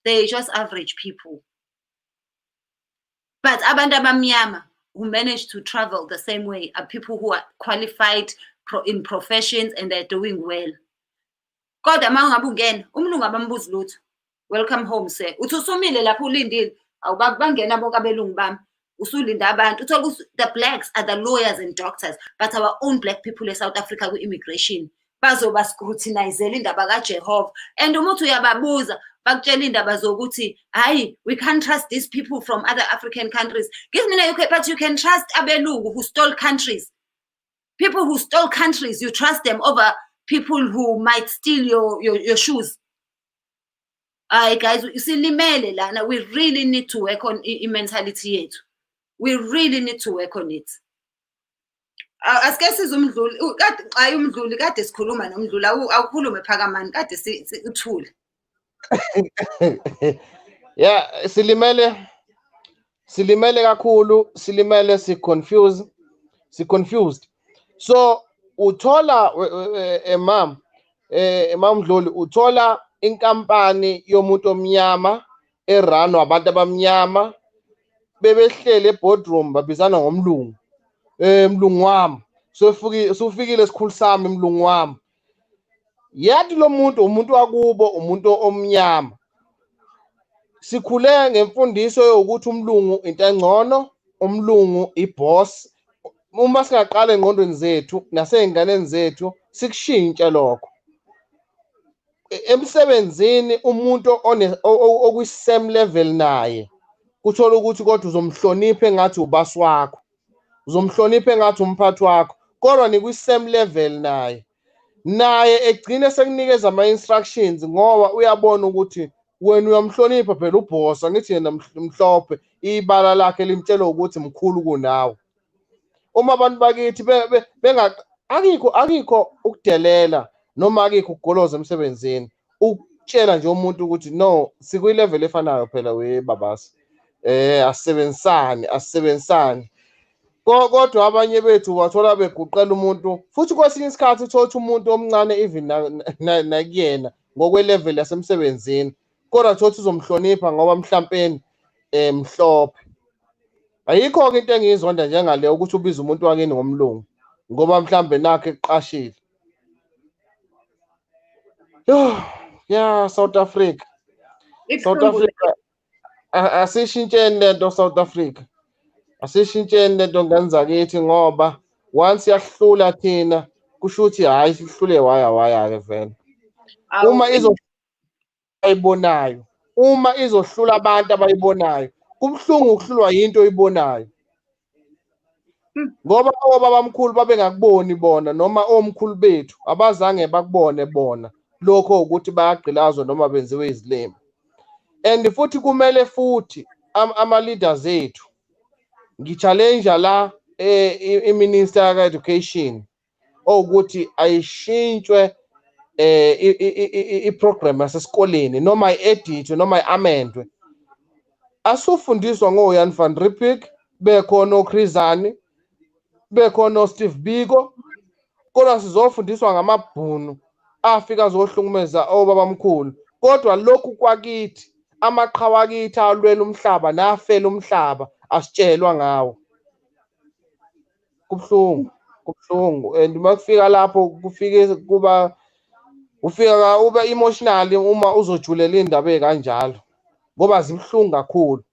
They're just average people. But abantu abamnyama who manage to travel the same way are people who are qualified in professions and they're doing well. Kodwa mangabe ungena umlungu abambuza lutho. Welcome home sir. Uthi usumile lapho ulindile awubangena bonke abelungu bami. Usulinda abantu. Uthola the blacks are the lawyers and doctors, but our own black people in South Africa ku immigration bazoba scrutinizela indaba kaJehova. And umuntu uyababuza bakutshela indaba zokuthi hayi we can't trust these people from other African countries. Give me UK, but you can trust abelungu who stole countries. People who stole countries, you trust them over people who might steal your shoes. Guys, silimele lana. We really need to work on mentality yethu. We really need to work on it. Asike sizumdluli kade hayi umdluli kade sikhuluma nomdluli awukhulume phakamani kade uthule. Yeah, silimele kakhulu, silimele confused. So uthola mom Mdluli uthola inkampani yomuntu omnyama eranwa abantu abamnyama bebehlele eboardroom babizana ngomlungu mlungu wami sofikile esikhulu sami mlungu wami yathi lo muntu umuntu wakubo umuntu omnyama sikhule ngemfundiso yokuthi umlungu into engcono umlungu iboss uma singaqala engqondweni zethu naseyinganeni zethu sikushintshe lokho emsebenzini umuntu okwi same level naye kuthola ukuthi kodwa uzomhlonipha engathi ubasi wakho uzomhlonipha engathi umphathi wakho kodwa nikwi same level naye egcine sekunikeza ama instructions ngoba uyabona ukuthi wena uyamhlonipha phela uboss angithi yena mhlophe ibala lakhe limtshela ukuthi mkhulu kunawe uma abantu bakithi akikho ukudelela noma akikho ukugoloza emsebenzini ukutshela nje umuntu ukuthi no sikwi level efanayo phela we babasi asisebenzisani kodwa abanye bethu wathola beguqela umuntu futhi kwesinye isikhathi uthola umuntu omncane even nakuyena ngokwe level yasemsebenzini kodwa thothi uzomhlonipha ngoba mhlampeni mhlophe ayikho into engizonda njengale ukuthi ubize umuntu wakini ngomlungu ngoba mhlambe nakhe eqashile yeah South Africa asishintsheni lento South Africa asishintsheni lento ngenza kithi ngoba once yahlula thina kusho ukuthi hayi sihlule waya ke vele uma izohlula abantu abayibonayo kubhlungu ukuhlulwa into oyibonayo ngoba obabamkhulu babengakuboni bona noma omkhulu bethu abazange bakubone bona lokho ukuthi bayagqilazwa noma benziwe izilema and futhi kumele futhi ama leaders ethu ngichallenge la iminister ka education ukuthi ayishintshwe iprogram yasesikoleni noma ieditwe noma iamendwe asufundiswa ngoYan van Riebeeck bekhona oChrizani bekhona Steve Biko kodwa sizofundiswa ngamabhunu afika zohlungumeza obabamkhulu kodwa lokhu kwakithi amaqhawe akithi alwela umhlaba nafela umhlaba asitshelwa ngawo kubhlungu and makufika lapho ufika uba emotional uma uzojulela indaba ekanjalo ngoba zibhlungu kakhulu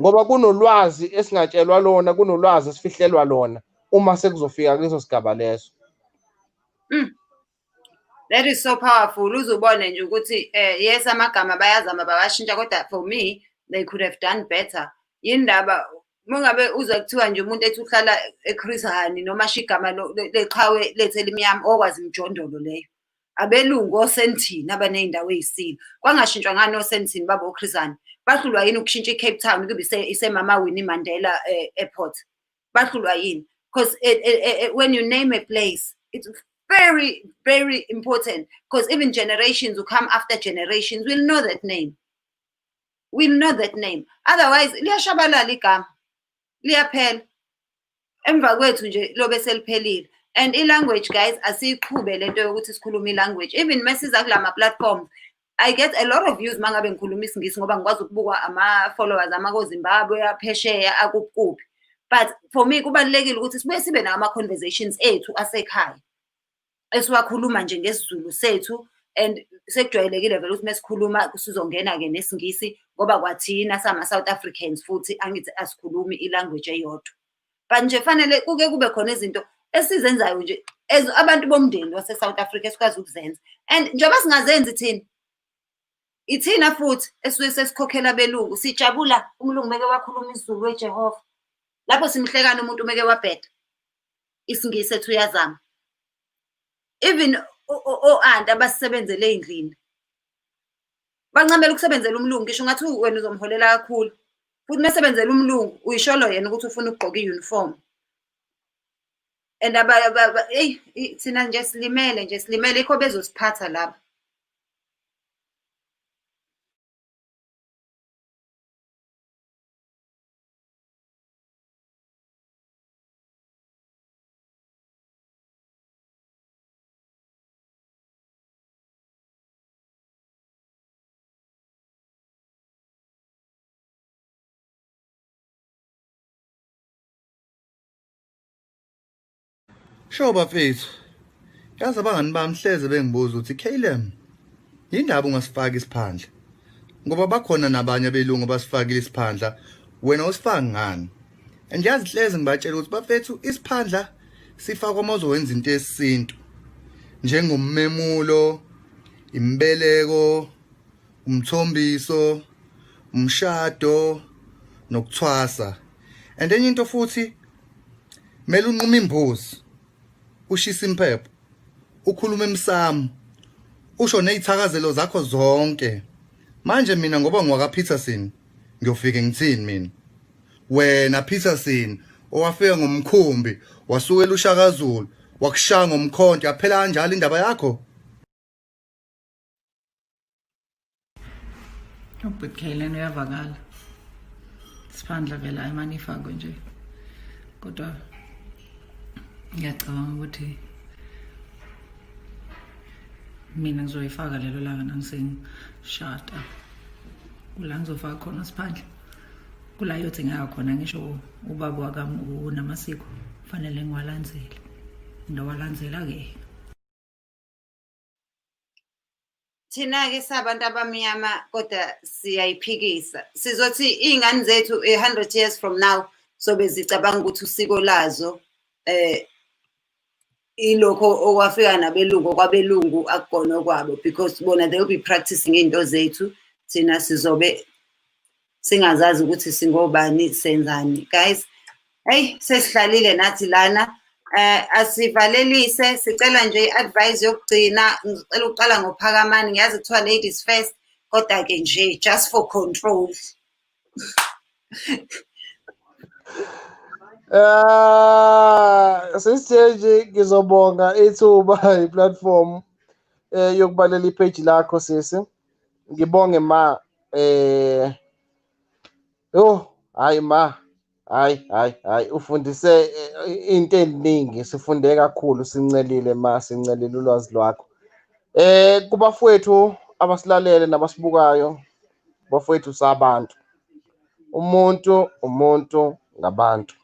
ngoba kunolwazi esingatshelwa lona kunolwazi esifihlelwa lona uma sekuzofika kuleso sigaba leso That is so powerful. Uzubone nje ukuthi yes amagama bayazama bawashintsha kodwa for me they could have done better. Yindaba mungabe uzwa kuthiwa nje umuntu ethi uhlala eChris Hani noma shigama leqhawe lethe elimnyama okwazi imjondolo leyo. Abelungu osentini abaney'ndawo ey'sile. Kwangashintshwa ngani osentini baba oChris Hani? Bahlulwa yini ukushintsha iCape Town kube isemama Winnie Mandela Airport? Bahlulwa yini? Because when you name a place, it's very, very important. Because even generations who come after generations will know that name. Will know that name. Otherwise, liyashabalala igama. Liyaphela. Emva kwethu nje lobe seliphelile. And language, guys, asiyiqhube lento yokuthi sikhuluma ilanguage. Even mesiza kulama platforms, I get a lot of views mangabe ngikhuluma isingisi ngoba ngikwazi ukubukwa ama-followers amakoZimbabwe aphesheya akuphi. But for me kubalulekile ukuthi sibuye sibe nawo ama-conversations ethu asekhaya. Esiwakhuluma nje ngesiZulu sethu and sekujwayelekile vele ukuthi mesikhuluma sizongena-ke nesingisi ngoba kwathina sama-South Africans futhi angithi asikhulumi ilanguage eyodwa. But nje fanele kuke kube khona izinto esizenzayo nje abantu bomndeni wase-South Africa esikwazi ukuzenza. And njengoba singazenzi thina, ithina futhi esuke sesikhokhela abelungu, sijabula umlungu meke wakhuluma isiZulu weJehova. Lapho simhlekana umuntu meke wabheda. Isingisi sethu uyazama. Even o-aunt abasebenzele ey'ndlini bancamela ukusebenzela umlungu, ngisho ngathi wena uzomholela kakhulu. Futhi mesebenzela umlungu uyisholo yena ukuthi ufuna ukugqoka i-uniform. And thina nje silimele ikho bezosiphatha lapha. Sho bafethu, yazi abangani bami hleze bengibuza ukuthi KLM, yindaba ungasifaki isiphandla? Ngoba bakhona nabanye abelungu basifakile isiphandla, wena usifaki ngani? And yazi hleze ngibatshela ukuthi bafethu isiphandla sifakwa uma uzowenza into yesintu. Njengommemulo, imbeleko, umthombiso, umshado, nokuthwasa. And enye into futhi, mele unquma imbuzi. Ushisa impepho, ukhuluma emsamo, usho nezithakazelo zakho zonke. Manje mina ngoba ngiwaka Peterson, ngiyofike ngithini mina? Wena Peterson, owafika ngomkhumbi, wasukela uShaka Zulu, wakushaya ngomkhonto, yaphela kanjalo indaba yakho? Ubukhelene uyavakala. Siphandla vela imani ifakwe nje. Kodwa ngiyacabanga ukuthi mina ngizoyifaka lelo langa nangisengishada. Kula ngizofaka khona siphandla. Kula yothi ngaya khona ngisho ubaba wakami unamasiko fanele ngiwalandzele. Ndowalandzela ke. Thina-ke sabantu abamnyama kodwa siyayiphikisa. Sizothi iy'ngane zethu 100 years from now sobe zicabanga ukuthi usiko lazo ilokho okwafika nabelungu kwabelungu akugona okwabo, because bona they will be practicing into zethu, thina sizobe singazazi ukuthi singobani senzani. Guys, hey sesihlalile nathi lana, asivalelise, sicela nje i-advice yokugcina. Ngicela ukuqala ngophakamani, ngiyazi kuthiwa ladies first, kodwa ke nje just for control. Sisithenji, ngizobonga ithuba iplatform yokubalela ipage lakho sisi. Ngibonge ma hayi ma, hayi ufundise into eziningi, sifunde kakhulu, sincelile ma, sincelile ulwazi lwakho. Kubafowethu abasilalele nabasibukayo, bafowethu sabantu. Umuntu ngabantu.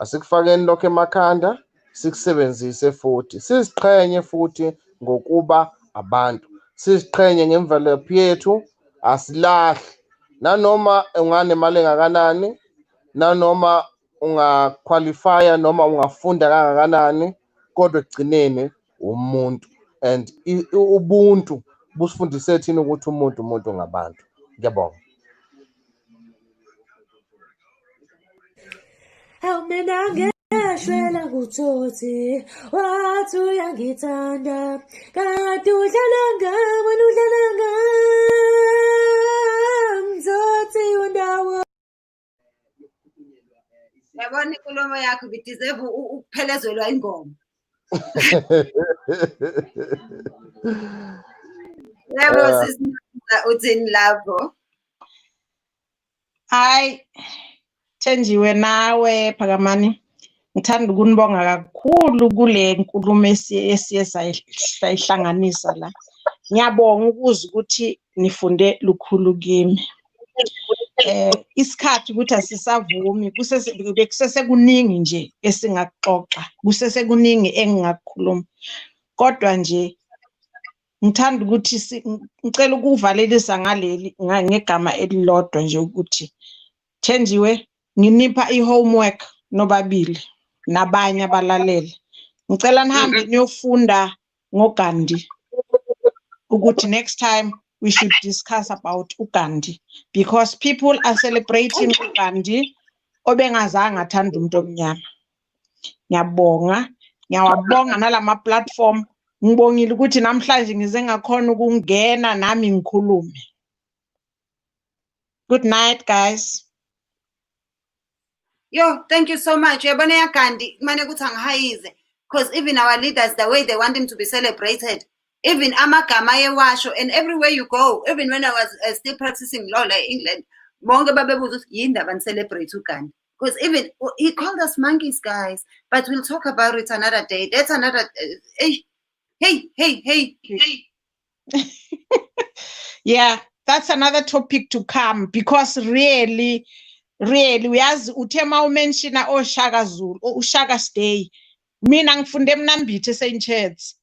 Asikufakeni lokho emakhanda, sikusebenzise futhi. Siziqhenye futhi ngokuba abantu. Siziqhenye ngemvelaphi yethu, asilahli. Nanoma unganemali engakanani, nanoma ungaqualifya noma ungafunda kangakanani, kodwa ekugcineni umuntu. and ubuntu busifundise thina ukuthi umuntu ngabantu. Ngiyabonga. Mina ngeshwela kutsotsi wathi uyangithanda kade udlala ngami udlala ngami Tsotsi undawo. Yabona inkulumo yakho bideserve ukuphelezelwa ingoma. Yebo sisiza uthini lapho? Hayi Thenjiwe nawe Phakamani, ngithanda ukunibonga kakhulu kule nkulumo esiye sayihlanganisa la. Ngiyabonga ukuzwa ukuthi nifunde lukhulu kimi. Isikhathi ukuthi asisavumi kusese kuningi nje esingaxoxa, kusese kuningi engingakukhuluma. Kodwa nje ngithanda ukuthi ngicela ukuvalelisa ngaleli ngegama elilodwa nje ukuthi Thenjiwe nginipha i-homework nobabili nabanye abalaleli. Ngicela nihambe niyofunda ngoGandhi ukuthi next time we should discuss about uGandhi because people are celebrating uGandhi obengazange athanda umuntu omnyama. Ngiyabonga, ngiyawabonga nalama platform. Ngibongile ukuthi namhlanje ngize ngakhona ukungena nami ngikhulume. Good night guys. Yo, thank you so much. Yabona ya Gandhi kumane ukuthi angihayize because even our leaders the way they want him to be celebrated, even amagama yewasho, and everywhere you go, even when I was still practicing law like England, bonke babebuza ukuthi yini ndaba celebrate uGandhi, because even he called us monkeys guys, but we'll talk about it another day. That's another hey. Yeah, that's another topic to come because really uyazi uthema umenshina oShaka Zulu uShaka Stay, mina ngifunde eMnambithi eSt Church.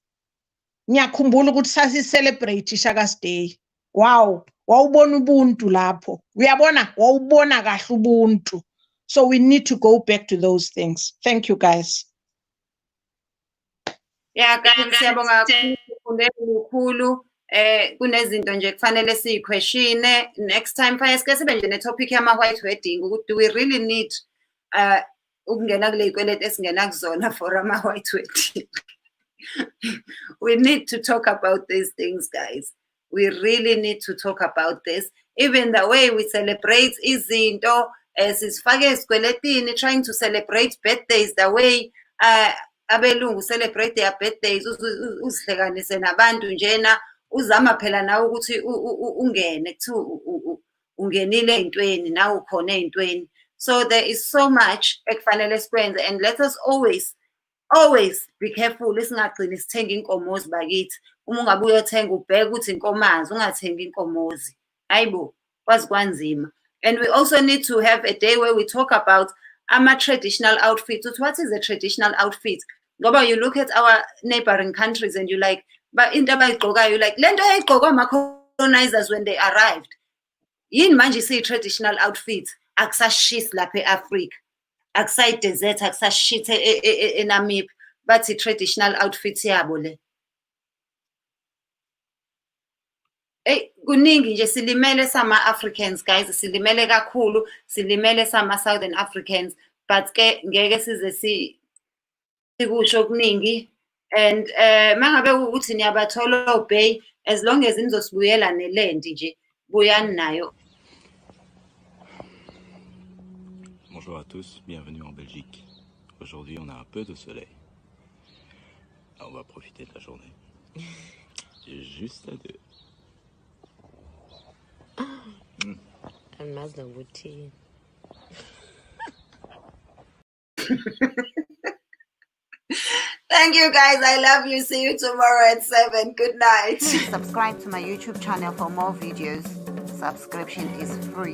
Ngiyakhumbula ukuthi sasi celebrate Shaka Stay. Wow, wawubona ubuntu lapho. Uyabona wawubona kahle ubuntu. So we need to go back to those things. Thank you guys. Yeah, guys, siyabonga kakhulu lukhulu. Kunezinto nje kufanele siyiquestione next time fanele sike sibe nje netopic yama white wedding ukuthi do we really need ukungena kule ikweleti esingena kuzona for ama white wedding. We need to talk about these things guys. We really need to talk about this. Even the way we celebrate izinto sisifake esikweletini trying to celebrate birthdays the way abelungu celebrate their birthdays uzihlekanise nabantu njena uzama phela nawe ukuthi ungene kuthi ungenile intweni nawe ukhona ezintweni. So there is so much ekufanele sikwenze, and let us always be careful isingagcini sithenga inkomozi bakithi. Uma ungabe uyothenga ubheke ukuthi inkomazi ungathengi inkomozi. Hayibo kwazi kwanzima. And we also need to have a day where we talk about traditional outfits. What is a traditional outfit? Ngoba you look at our neighboring countries and you like, but into abayigqokayo you like lento ayigqokwa ama-colonizers when they arrived. Yini manje traditional outfits akusashisi lapha eAfrica, akusayi-desert, akusashite eNamibia, bathi traditional outfits yabo le. Kuningi nje silimele sama-Africans guys, silimele kakhulu, silimele sama-Southern Africans, but ke ngeke size sikusho kuningi. And mangabe ukuthi niyabathola obey, as long as nizosibuyela nelendi nje buyani nayo. Bonjour à tous, bienvenue en Belgique. Aujourd'hui on a un peu de soleil. On va profiter de la journée. Juste à deux. Amazi nokuthi Thank you guys, I love you. See you tomorrow at 7. Good night. Subscribe to my YouTube channel for more videos. Subscription is free.